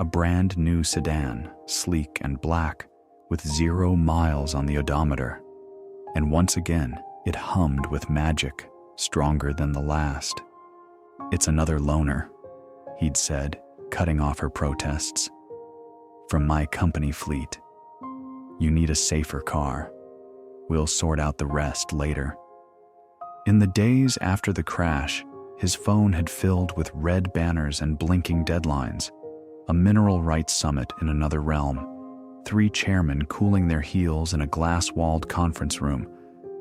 Speaker 1: A brand new sedan, sleek and black, with 0 miles on the odometer. And once again, it hummed with magic, stronger than the last. "It's another loaner," he'd said, cutting off her protests. "From my company fleet. You need a safer car. We'll sort out the rest later." In the days after the crash, his phone had filled with red banners and blinking deadlines. A mineral rights summit in another realm. 3 chairmen cooling their heels in a glass-walled conference room.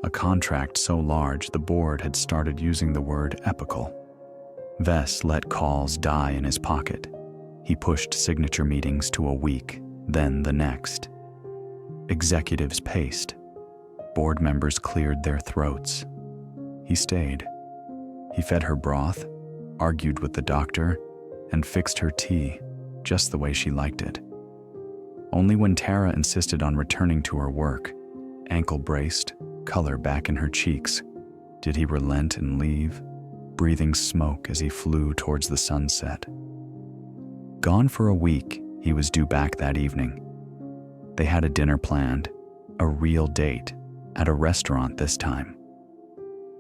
Speaker 1: A contract so large the board had started using the word epical. Ves let calls die in his pocket. He pushed signature meetings to a week, then the next. Executives paced. Board members cleared their throats. He stayed. He fed her broth, argued with the doctor, and fixed her tea just the way she liked it. Only when Tara insisted on returning to her work, ankle braced, color back in her cheeks, did he relent and leave, breathing smoke as he flew towards the sunset. Gone for a week, he was due back that evening. They had a dinner planned, a real date, at a restaurant this time.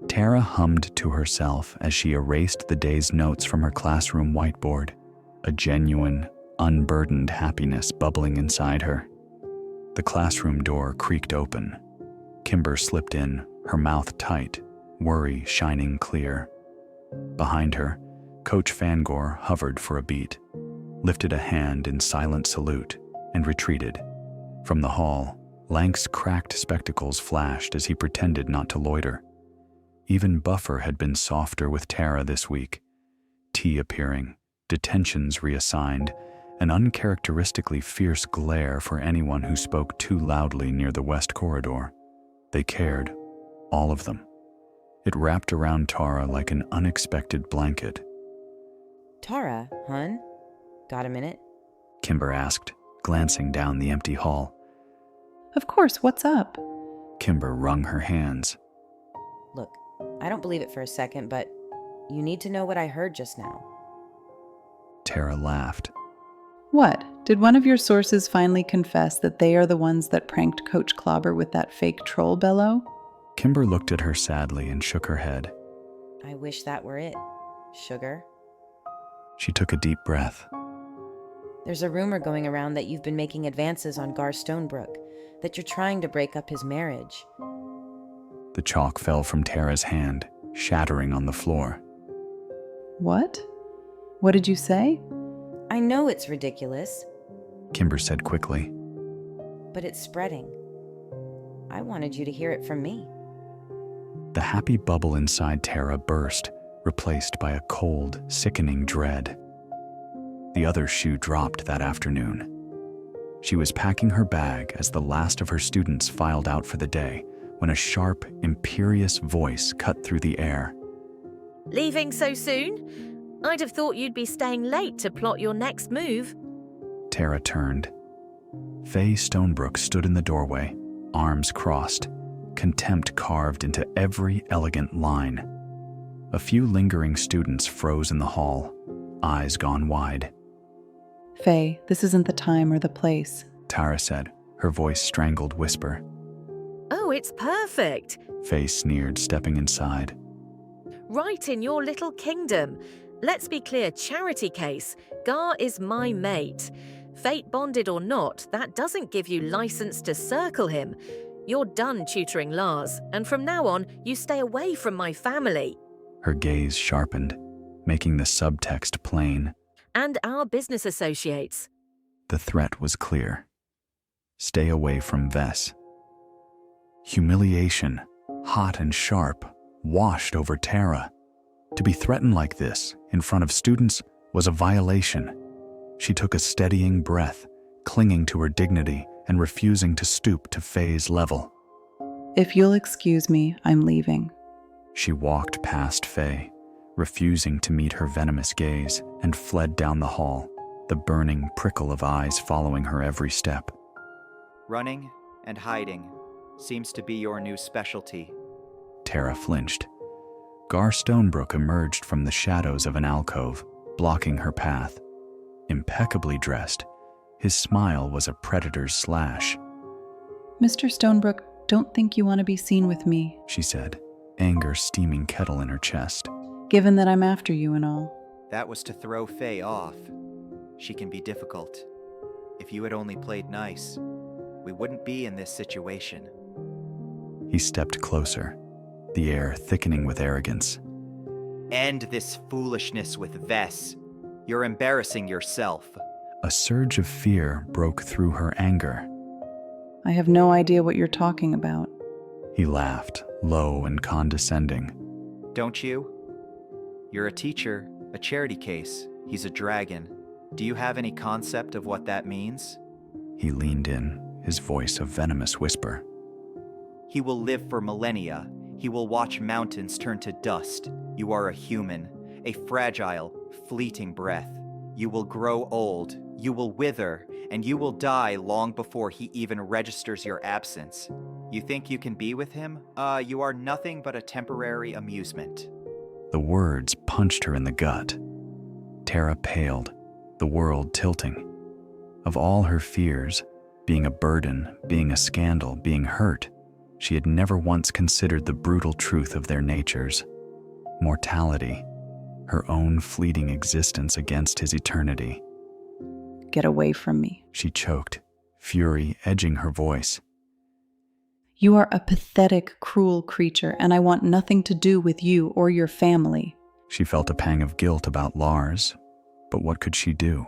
Speaker 1: Tara hummed to herself as she erased the day's notes from her classroom whiteboard, a genuine, unburdened happiness bubbling inside her. The classroom door creaked open. Kimber slipped in, her mouth tight, worry shining clear. Behind her, Coach Fangor hovered for a beat, lifted a hand in silent salute, and retreated. From the hall, Lank's cracked spectacles flashed as he pretended not to loiter. Even Buffer had been softer with Tara this week. Tea appearing, detentions reassigned, an uncharacteristically fierce glare for anyone who spoke too loudly near the west corridor. They cared, all of them. It wrapped around Tara like an unexpected blanket.
Speaker 6: "Tara, hun? Got a minute?"
Speaker 1: Kimber asked, glancing down the empty hall.
Speaker 4: Of course, what's up?
Speaker 1: Kimber wrung her hands.
Speaker 6: "Look, I don't believe it for a second, but you need to know what I heard just now."
Speaker 1: Tara laughed.
Speaker 4: What? Did one of your sources finally confess that they are the ones that pranked Coach Clobber with that fake troll bellow?
Speaker 1: Kimber looked at her sadly and shook her head.
Speaker 6: "I wish that were it, sugar."
Speaker 1: She took a deep breath.
Speaker 6: "There's a rumor going around that you've been making advances on Gar Stonebrook, that you're trying to break up his marriage."
Speaker 1: The chalk fell from Tara's hand, shattering on the floor.
Speaker 4: What? What did you say?
Speaker 6: "I know it's ridiculous,"
Speaker 1: Kimber said quickly.
Speaker 6: "but it's spreading. I wanted you to hear it from me."
Speaker 1: The happy bubble inside Tara burst, replaced by a cold, sickening dread. The other shoe dropped that afternoon. She was packing her bag as the last of her students filed out for the day when a sharp, imperious voice cut through the air.
Speaker 15: "Leaving so soon? I'd have thought you'd be staying late to plot your next move."
Speaker 1: Tara turned. Faye Stonebrook stood in the doorway, arms crossed, contempt carved into every elegant line. A few lingering students froze in the hall, eyes gone wide.
Speaker 4: Faye, this isn't the time or the place,
Speaker 1: Tara said, her voice strangled whisper.
Speaker 15: "Oh, it's perfect,"
Speaker 1: Faye sneered, stepping inside.
Speaker 15: "Right in your little kingdom. Let's be clear, charity case. Gar is my mate. Fate bonded or not, that doesn't give you license to circle him. You're done tutoring Lars, and from now on, you stay away from my family."
Speaker 1: Her gaze sharpened, making the subtext plain.
Speaker 15: "And our business associates."
Speaker 1: The threat was clear. Stay away from Ves. Humiliation, hot and sharp, washed over Tara. To be threatened like this, in front of students, was a violation. She took a steadying breath, clinging to her dignity and refusing to stoop to Faye's level.
Speaker 4: If you'll excuse me, I'm leaving.
Speaker 1: She walked past Faye, refusing to meet her venomous gaze, and fled down the hall, the burning prickle of eyes following her every step.
Speaker 14: Running and hiding seems to be your new specialty.
Speaker 1: Tara flinched. Gar Stonebrook emerged from the shadows of an alcove, blocking her path. Impeccably dressed, his smile was a predator's slash.
Speaker 4: Mr. Stonebrook, don't think you want to be seen with me,
Speaker 1: she said, anger steaming kettle in her chest.
Speaker 4: Given that I'm after you and all.
Speaker 14: That was to throw Faye off. She can be difficult. If you had only played nice, we wouldn't be in this situation.
Speaker 1: He stepped closer, the air thickening with arrogance.
Speaker 14: End this foolishness with Ves. You're embarrassing yourself.
Speaker 1: A surge of fear broke through her anger.
Speaker 4: I have no idea what you're talking about.
Speaker 1: He laughed, low and condescending.
Speaker 14: Don't you? You're a teacher, a charity case. He's a dragon. Do you have any concept of what that means?
Speaker 1: He leaned in, his voice a venomous whisper.
Speaker 14: He will live for millennia. He will watch mountains turn to dust. You are a human, a fragile, fleeting breath. You will grow old, you will wither, and you will die long before he even registers your absence. You think you can be with him? You are nothing but a temporary amusement.
Speaker 1: The words punched her in the gut. Tara paled, the world tilting. Of all her fears, being a burden, being a scandal, being hurt, she had never once considered the brutal truth of their natures. Mortality, her own fleeting existence against his eternity.
Speaker 4: Get away from me,
Speaker 1: she choked, fury edging her voice.
Speaker 4: You are a pathetic, cruel creature, and I want nothing to do with you or your family.
Speaker 1: She felt a pang of guilt about Lars, but what could she do?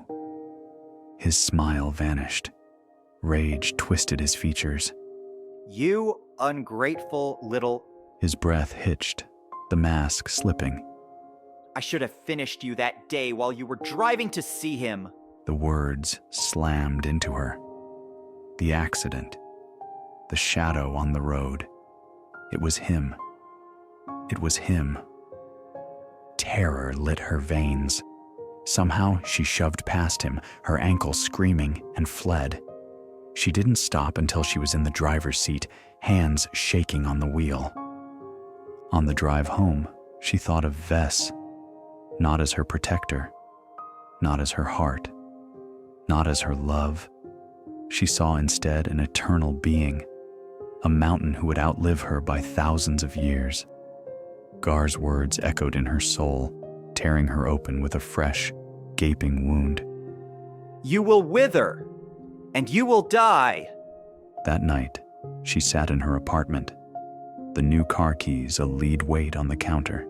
Speaker 1: His smile vanished. Rage twisted his features.
Speaker 14: You ungrateful little...
Speaker 1: His breath hitched, the mask slipping.
Speaker 14: I should have finished you that day while you were driving to see him.
Speaker 1: The words slammed into her. The accident. The shadow on the road. It was him. It was him. Terror lit her veins. Somehow she shoved past him, her ankle screaming, and fled. She didn't stop until she was in the driver's seat, hands shaking on the wheel. On the drive home, she thought of Ves, not as her protector, not as her heart, not as her love. She saw instead an eternal being, a mountain who would outlive her by thousands of years. Gar's words echoed in her soul, tearing her open with a fresh, gaping wound.
Speaker 14: You will wither, and you will die.
Speaker 1: That night, she sat in her apartment, the new car keys a lead weight on the counter.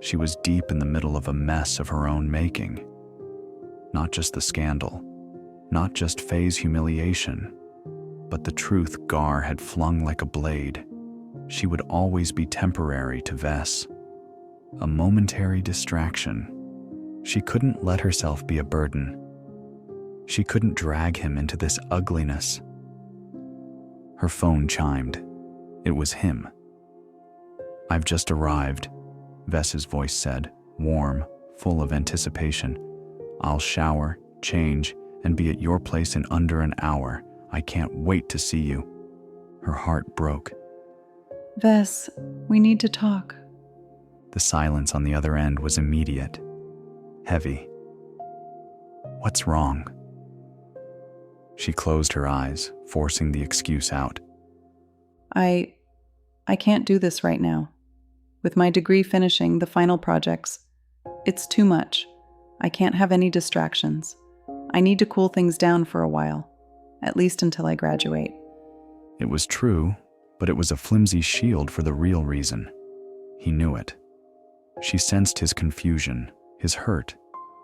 Speaker 1: She was deep in the middle of a mess of her own making. Not just the scandal, not just Faye's humiliation, but the truth Gar had flung like a blade. She would always be temporary to Ves, a momentary distraction. She couldn't let herself be a burden. She couldn't drag him into this ugliness. Her phone chimed. It was him. I've just arrived, Ves's voice said, warm, full of anticipation. I'll shower, change, and be at your place in under an hour. I can't wait to see you. Her heart broke.
Speaker 4: Ves, we need to talk.
Speaker 1: The silence on the other end was immediate, heavy. What's wrong? She closed her eyes, forcing the excuse out.
Speaker 4: I can't do this right now. With my degree finishing, the final projects, it's too much. I can't have any distractions. I need to cool things down for a while, at least until I graduate.
Speaker 1: It was true, but it was a flimsy shield for the real reason. He knew it. She sensed his confusion, his hurt,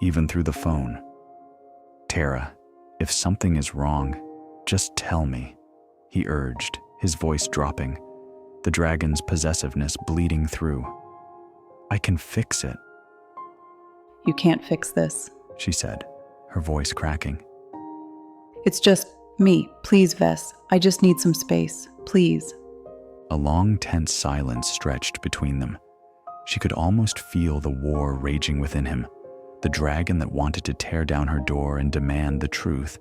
Speaker 1: even through the phone. Tara, if something is wrong, just tell me, he urged, his voice dropping, the dragon's possessiveness bleeding through. I can fix it.
Speaker 4: You can't fix this,
Speaker 1: she said, her voice cracking.
Speaker 4: It's just me. Please, Ves. I just need some space. Please.
Speaker 1: A long, tense silence stretched between them. She could almost feel the war raging within him, the dragon that wanted to tear down her door and demand the truth,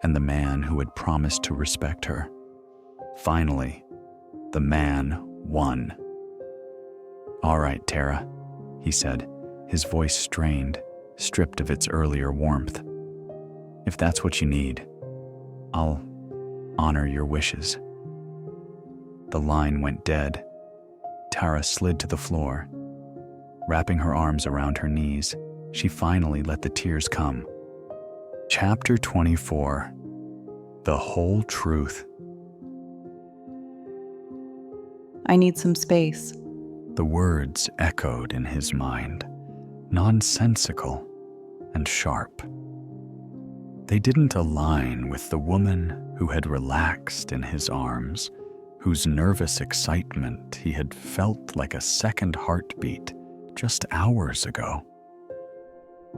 Speaker 1: and the man who had promised to respect her. Finally, the man won. "All right, Tara," he said, his voice strained, stripped of its earlier warmth. "If that's what you need, I'll honor your wishes." The line went dead. Tara slid to the floor. Wrapping her arms around her knees, she finally let the tears come. Chapter 24. The Whole Truth.
Speaker 4: I need some space.
Speaker 1: The words echoed in his mind, nonsensical and sharp. They didn't align with the woman who had relaxed in his arms, whose nervous excitement he had felt like a second heartbeat just hours ago.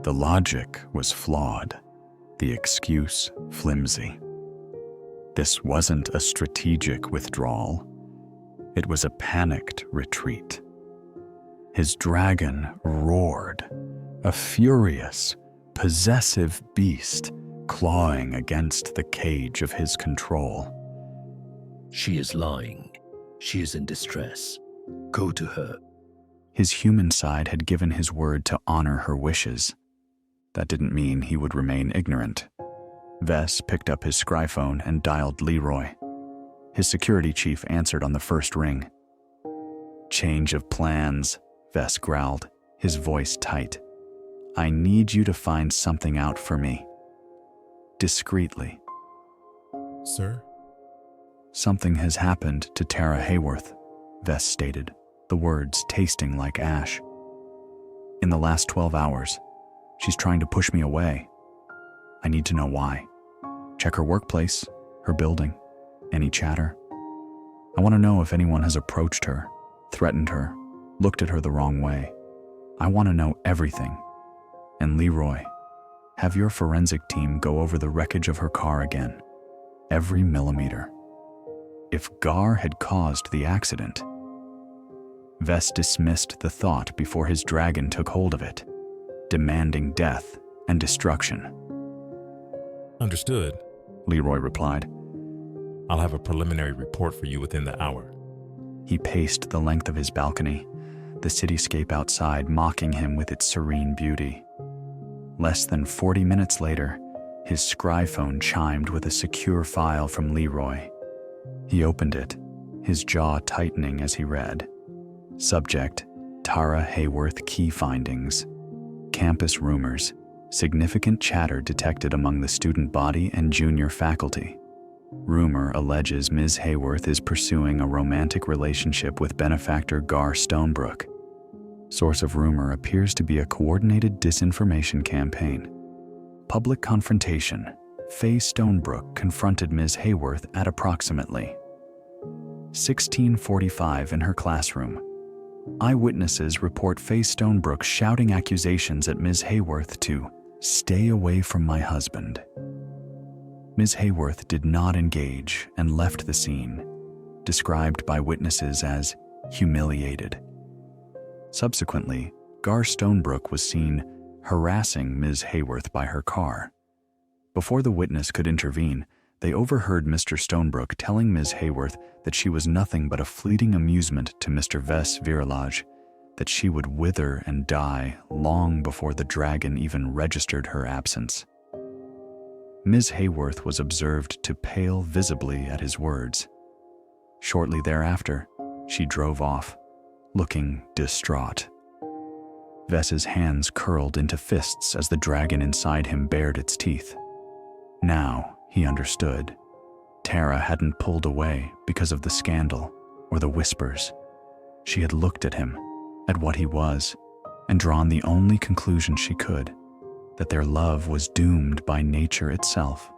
Speaker 1: The logic was flawed, the excuse flimsy. This wasn't a strategic withdrawal. It was a panicked retreat. His dragon roared, a furious, possessive beast clawing against the cage of his control.
Speaker 2: "She is lying. She is in distress. Go to her."
Speaker 1: His human side had given his word to honor her wishes. That didn't mean he would remain ignorant. Ves picked up his scryphone and dialed Leroy. His security chief answered on the first ring. "Change of plans," Ves growled, his voice tight. "I need you to find something out for me." Discreetly.
Speaker 13: "Sir?"
Speaker 1: "Something has happened to Tara Heyworth," Ves stated, the words tasting like ash. "In the last 12 hours, she's trying to push me away. I need to know why. Check her workplace, her building, any chatter. I want to know if anyone has approached her, threatened her, looked at her the wrong way. I want to know everything. And Leroy, have your forensic team go over the wreckage of her car again. Every millimeter. If Gar had caused the accident." Ves dismissed the thought before his dragon took hold of it, demanding death and destruction.
Speaker 13: "Understood,"
Speaker 1: Leroy replied.
Speaker 13: "I'll have a preliminary report for you within the hour."
Speaker 1: He paced the length of his balcony, the cityscape outside mocking him with its serene beauty. Less than 40 minutes later, his scryphone chimed with a secure file from Leroy. He opened it, his jaw tightening as he read. Subject: Tara Heyworth key findings. Campus rumors. Significant chatter detected among the student body and junior faculty. Rumor alleges Ms. Heyworth is pursuing a romantic relationship with benefactor Gar Stonebrook. Source of rumor appears to be a coordinated disinformation campaign. Public confrontation. Faye Stonebrook confronted Ms. Heyworth at approximately 16:45 in her classroom. Eyewitnesses report Faye Stonebrook shouting accusations at Ms. Heyworth to "stay away from my husband." Ms. Heyworth did not engage and left the scene, described by witnesses as humiliated. Subsequently, Gar Stonebrook was seen harassing Ms. Heyworth by her car. Before the witness could intervene, they overheard Mr. Stonebrook telling Ms. Heyworth that she was nothing but a fleeting amusement to Mr. Ves Virilage, that she would wither and die long before the dragon even registered her absence. Ms. Heyworth was observed to pale visibly at his words. Shortly thereafter, she drove off, looking distraught. Ves's hands curled into fists as the dragon inside him bared its teeth. Now he understood. Tara hadn't pulled away because of the scandal or the whispers. She had looked at him, at what he was, and drawn the only conclusion she could, that their love was doomed by nature itself,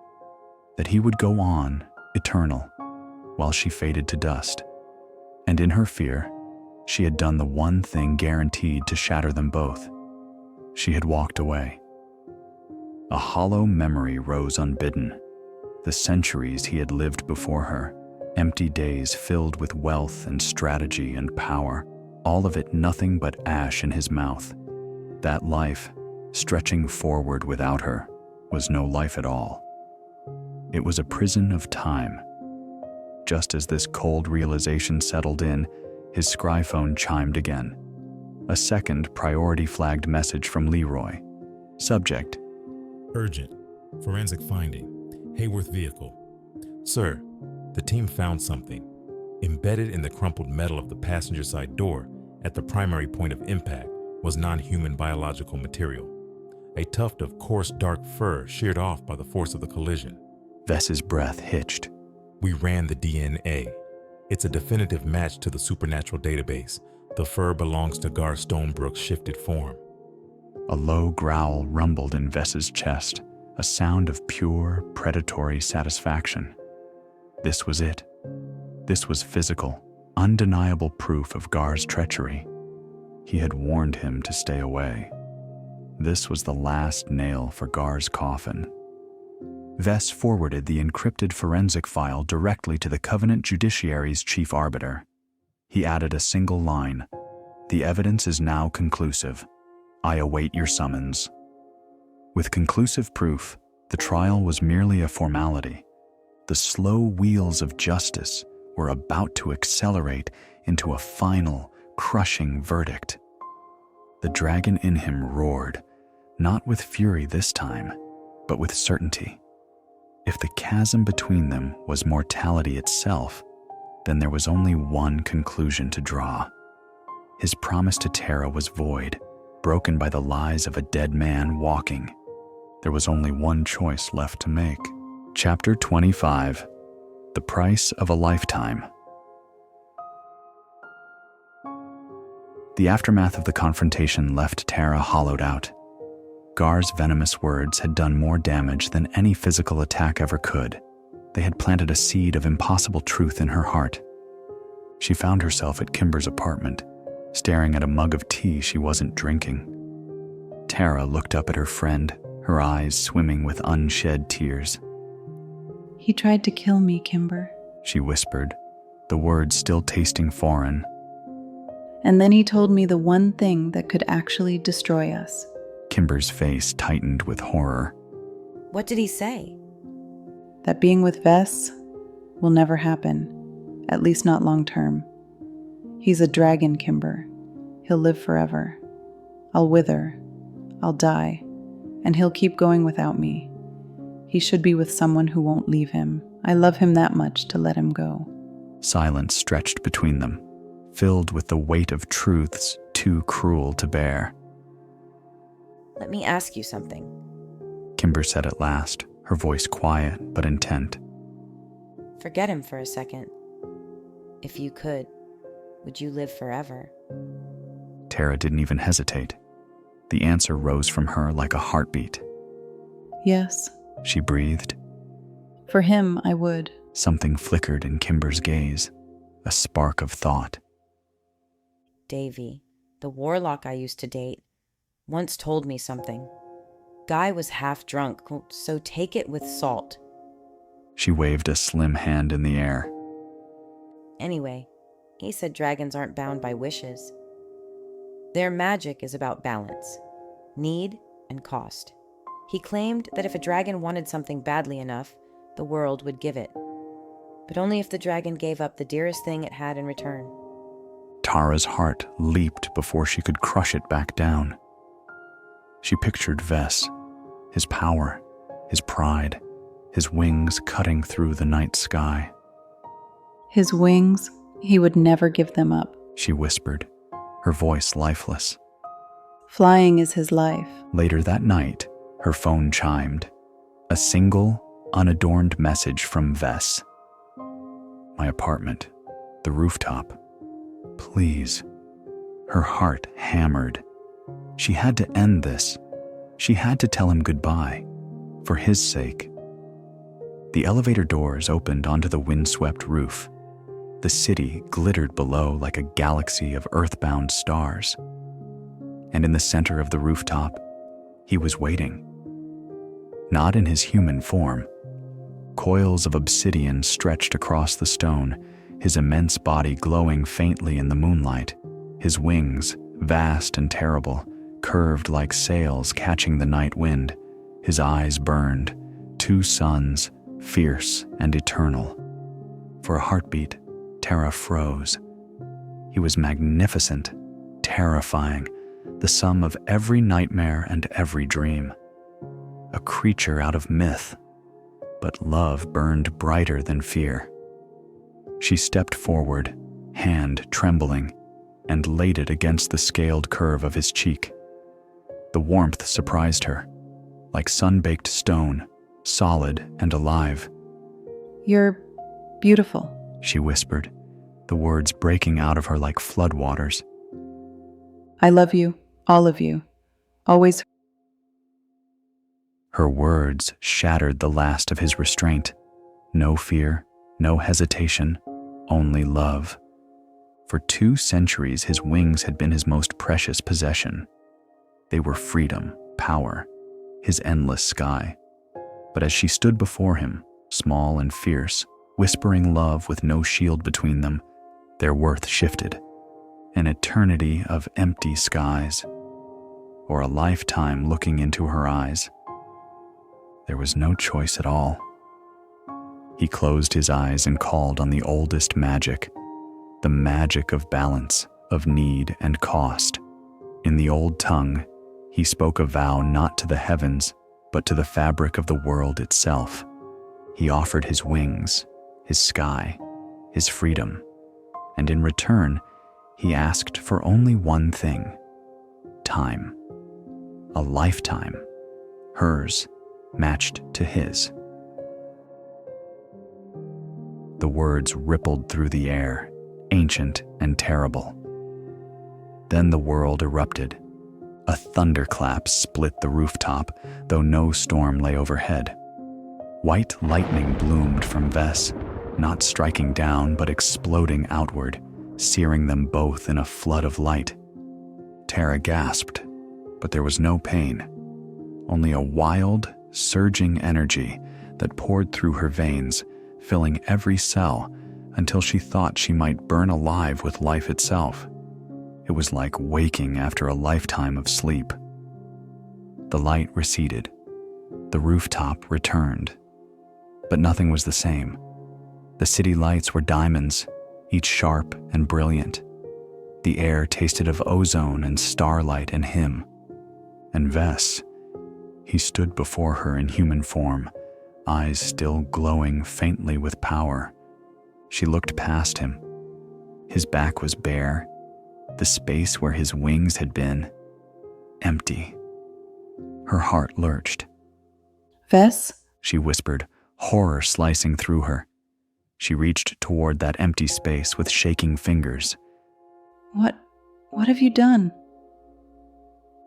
Speaker 1: that he would go on, eternal, while she faded to dust. And in her fear, she had done the one thing guaranteed to shatter them both. She had walked away. A hollow memory rose unbidden. The centuries he had lived before her, empty days filled with wealth and strategy and power, all of it nothing but ash in his mouth. That life, stretching forward without her, was no life at all. It was a prison of time. Just as this cold realization settled in, his scryphone chimed again. A second priority-flagged message from Leroy. Subject:
Speaker 13: Urgent. Forensic finding. Heyworth vehicle. Sir, the team found something. Embedded in the crumpled metal of the passenger side door at the primary point of impact was non-human biological material. A tuft of coarse dark fur sheared off by the force of the collision.
Speaker 1: Ves's breath hitched.
Speaker 13: We ran the DNA. It's a definitive match to the supernatural database. The fur belongs to Gar Stonebrook's shifted form.
Speaker 1: A low growl rumbled in Ves's chest, a sound of pure, predatory satisfaction. This was it. This was physical, undeniable proof of Gar's treachery. He had warned him to stay away. This was the last nail for Gar's coffin. Ves forwarded the encrypted forensic file directly to the Covenant Judiciary's chief arbiter. He added a single line: "The evidence is now conclusive. I await your summons." With conclusive proof, the trial was merely a formality. The slow wheels of justice were about to accelerate into a final, crushing verdict. The dragon in him roared, not with fury this time, but with certainty. If the chasm between them was mortality itself, then there was only one conclusion to draw. His promise to Tara was void, broken by the lies of a dead man walking. There was only one choice left to make. Chapter 25. The Price of a Lifetime. The aftermath of the confrontation left Tara hollowed out. Gar's venomous words had done more damage than any physical attack ever could. They had planted a seed of impossible truth in her heart. She found herself at Kimber's apartment, staring at a mug of tea she wasn't drinking. Tara looked up at her friend, her eyes swimming with unshed tears.
Speaker 4: "He tried to kill me, Kimber,"
Speaker 1: she whispered, the words still tasting foreign.
Speaker 4: "And then he told me the one thing that could actually destroy us."
Speaker 1: Kimber's face tightened with horror.
Speaker 6: What did he say?
Speaker 4: "That being with Ves will never happen, at least not long term. He's a dragon, Kimber. He'll live forever. I'll wither. I'll die. And he'll keep going without me. He should be with someone who won't leave him. I love him that much to let him go."
Speaker 1: Silence stretched between them, filled with the weight of truths too cruel to bear.
Speaker 6: Let me ask you something.
Speaker 1: Kimber said at last, her voice quiet but intent.
Speaker 6: Forget him for a second. If you could, would you live forever?
Speaker 1: Tara didn't even hesitate. The answer rose from her like a heartbeat.
Speaker 4: "Yes,"
Speaker 1: she breathed.
Speaker 4: "For him, I would."
Speaker 1: Something flickered in Kimber's gaze, a spark of thought.
Speaker 6: Davy, the warlock I used to date, once told me something. Guy was half drunk, so take it with salt.
Speaker 1: She waved a slim hand in the air.
Speaker 6: Anyway, he said dragons aren't bound by wishes. Their magic is about balance, need and cost. He claimed that if a dragon wanted something badly enough, the world would give it. But only if the dragon gave up the dearest thing it had in return.
Speaker 1: Tara's heart leaped before she could crush it back down. She pictured Ves, his power, his pride, his wings cutting through the night sky.
Speaker 4: "His wings, he would never give them up,"
Speaker 1: she whispered, her voice lifeless.
Speaker 4: "Flying is his life."
Speaker 1: Later that night, her phone chimed. A single, unadorned message from Ves. "My apartment, the rooftop. Please." Her heart hammered. She had to end this. She had to tell him goodbye, for his sake. The elevator doors opened onto the windswept roof. The city glittered below like a galaxy of earthbound stars. And in the center of the rooftop, he was waiting. not in his human form. Coils of obsidian stretched across the stone, his immense body glowing faintly in the moonlight, his wings, vast and terrible, curved like sails catching the night wind. His eyes burned, two suns, fierce and eternal. For a heartbeat, Tara froze. He was magnificent, terrifying, the sum of every nightmare and every dream. A creature out of myth, but love burned brighter than fear. She stepped forward, hand trembling, and laid it against the scaled curve of his cheek. The warmth surprised her, like sun-baked stone, solid and alive.
Speaker 4: "You're beautiful,"
Speaker 1: she whispered, the words breaking out of her like floodwaters.
Speaker 4: "I love you, all of you, always."
Speaker 1: Her words shattered the last of his restraint. No fear, no hesitation, only love. For 2 centuries, his wings had been his most precious possession. They were freedom, power, his endless sky. But as she stood before him, small and fierce, whispering love with no shield between them, their worth shifted. An eternity of empty skies, or a lifetime looking into her eyes. There was no choice at all. He closed his eyes and called on the oldest magic, the magic of balance, of need and cost. In the old tongue, he spoke a vow not to the heavens, but to the fabric of the world itself. He offered his wings, his sky, his freedom, and in return, he asked for only one thing: time. A lifetime, hers, matched to his. The words rippled through the air, ancient and terrible. Then the world erupted. A thunderclap split the rooftop, though no storm lay overhead. White lightning bloomed from Ves, not striking down but exploding outward, searing them both in a flood of light. Tara gasped, but there was no pain, only a wild, surging energy that poured through her veins, filling every cell until she thought she might burn alive with life itself. It was like waking after a lifetime of sleep. The light receded. The rooftop returned. But nothing was the same. The city lights were diamonds, each sharp and brilliant. The air tasted of ozone and starlight and him. And Ves, he stood before her in human form, eyes still glowing faintly with power. She looked past him. His back was bare, the space where his wings had been, empty. Her heart lurched.
Speaker 4: "Ves?"
Speaker 1: she whispered, horror slicing through her. She reached toward that empty space with shaking fingers.
Speaker 4: What have you done?"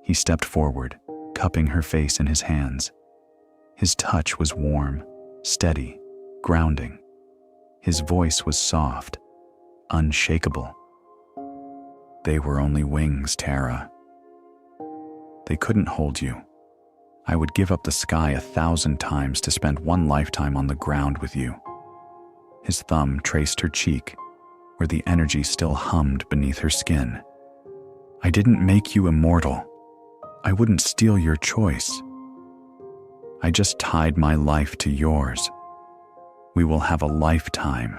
Speaker 1: He stepped forward, cupping her face in his hands. His touch was warm, steady, grounding. His voice was soft, unshakable. "They were only wings, Tara. They couldn't hold you. I would give up the sky 1,000 times to spend one lifetime on the ground with you." His thumb traced her cheek, where the energy still hummed beneath her skin. "I didn't make you immortal. I wouldn't steal your choice. I just tied my life to yours. We will have a lifetime.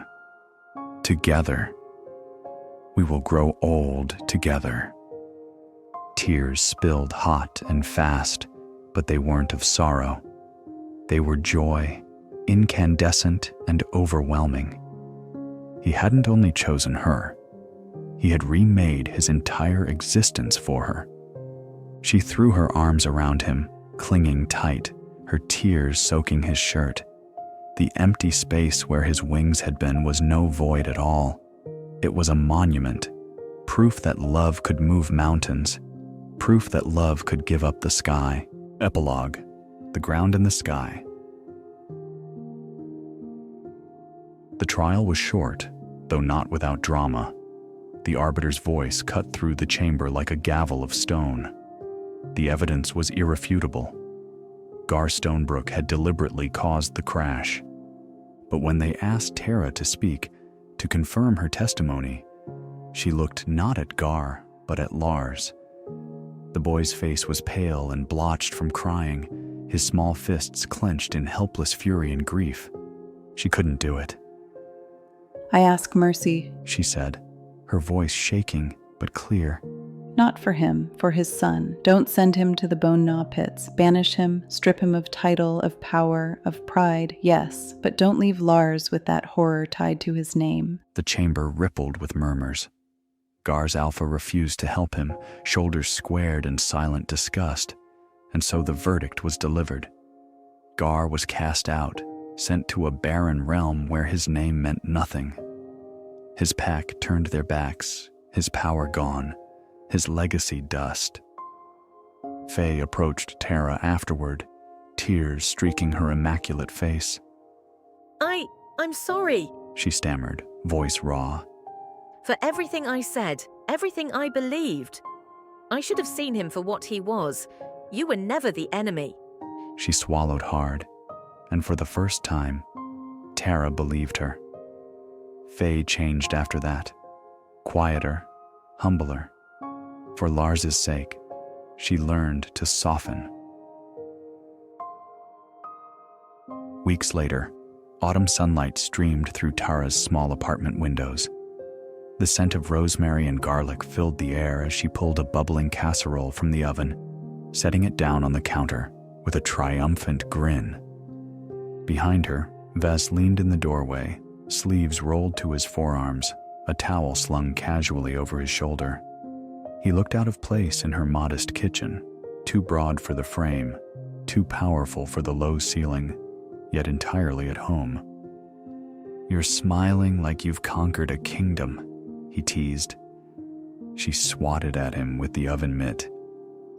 Speaker 1: Together. We will grow old together." Tears spilled hot and fast, but they weren't of sorrow. They were joy, incandescent and overwhelming. He hadn't only chosen her, he had remade his entire existence for her. She threw her arms around him, clinging tight, her tears soaking his shirt. The empty space where his wings had been was no void at all. It was a monument, proof that love could move mountains, proof that love could give up the sky. Epilogue: The Ground and the Sky. The trial was short, though not without drama. The arbiter's voice cut through the chamber like a gavel of stone. The evidence was irrefutable. Gar Stonebrook had deliberately caused the crash. But when they asked Tara to speak, to confirm her testimony, she looked not at Gar, but at Lars. The boy's face was pale and blotched from crying, his small fists clenched in helpless fury and grief. She couldn't do it.
Speaker 4: I ask mercy,
Speaker 1: she said, her voice shaking but clear.
Speaker 4: Not for him, for his son. Don't send him to the bone gnaw pits. Banish him, strip him of title, of power, of pride, yes, but don't leave Lars with that horror tied to his name.
Speaker 1: The chamber rippled with murmurs. Gar's alpha refused to help him, shoulders squared in silent disgust, and so the verdict was delivered. Gar was cast out, sent to a barren realm where his name meant nothing. His pack turned their backs, his power gone, his legacy dust. Faye approached Tara afterward, tears streaking her immaculate face.
Speaker 15: I'm sorry,
Speaker 1: she stammered, voice raw.
Speaker 15: For everything I said, everything I believed. I should have seen him for what he was. You were never the enemy.
Speaker 1: She swallowed hard, and for the first time, Tara believed her. Faye changed after that, quieter, humbler. For Lars's sake, she learned to soften. Weeks later, autumn sunlight streamed through Tara's small apartment windows. The scent of rosemary and garlic filled the air as she pulled a bubbling casserole from the oven, setting it down on the counter with a triumphant grin. Behind her, Ves leaned in the doorway, sleeves rolled to his forearms, a towel slung casually over his shoulder. He looked out of place in her modest kitchen, too broad for the frame, too powerful for the low ceiling, yet entirely at home. "You're smiling like you've conquered a kingdom," he teased. She swatted at him with the oven mitt.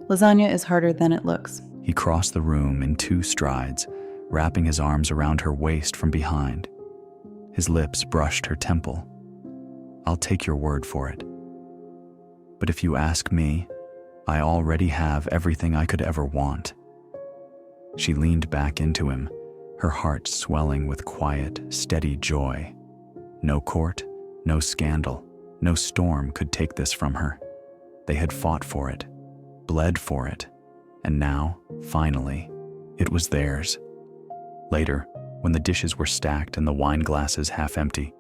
Speaker 4: Lasagna is harder than it looks.
Speaker 1: He crossed the room in 2 strides, wrapping his arms around her waist from behind. His lips brushed her temple. "I'll take your word for it. But if you ask me, I already have everything I could ever want." She leaned back into him, her heart swelling with quiet, steady joy. No court, no scandal, no storm could take this from her. They had fought for it, bled for it, and now, finally, it was theirs. Later, when the dishes were stacked and the wine glasses half empty,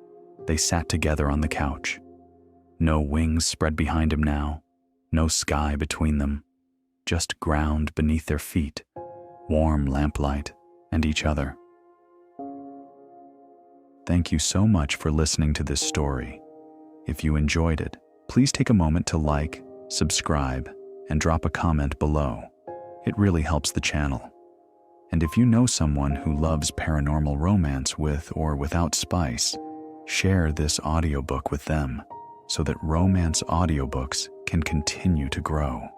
Speaker 1: they sat together on the couch. No wings spread behind him now, no sky between them, just ground beneath their feet, warm lamplight, and each other. Thank you so much for listening to this story. If you enjoyed it, please take a moment to like, subscribe, and drop a comment below. It really helps the channel. And if you know someone who loves paranormal romance with or without spice, share this audiobook with them so that romance audiobooks can continue to grow.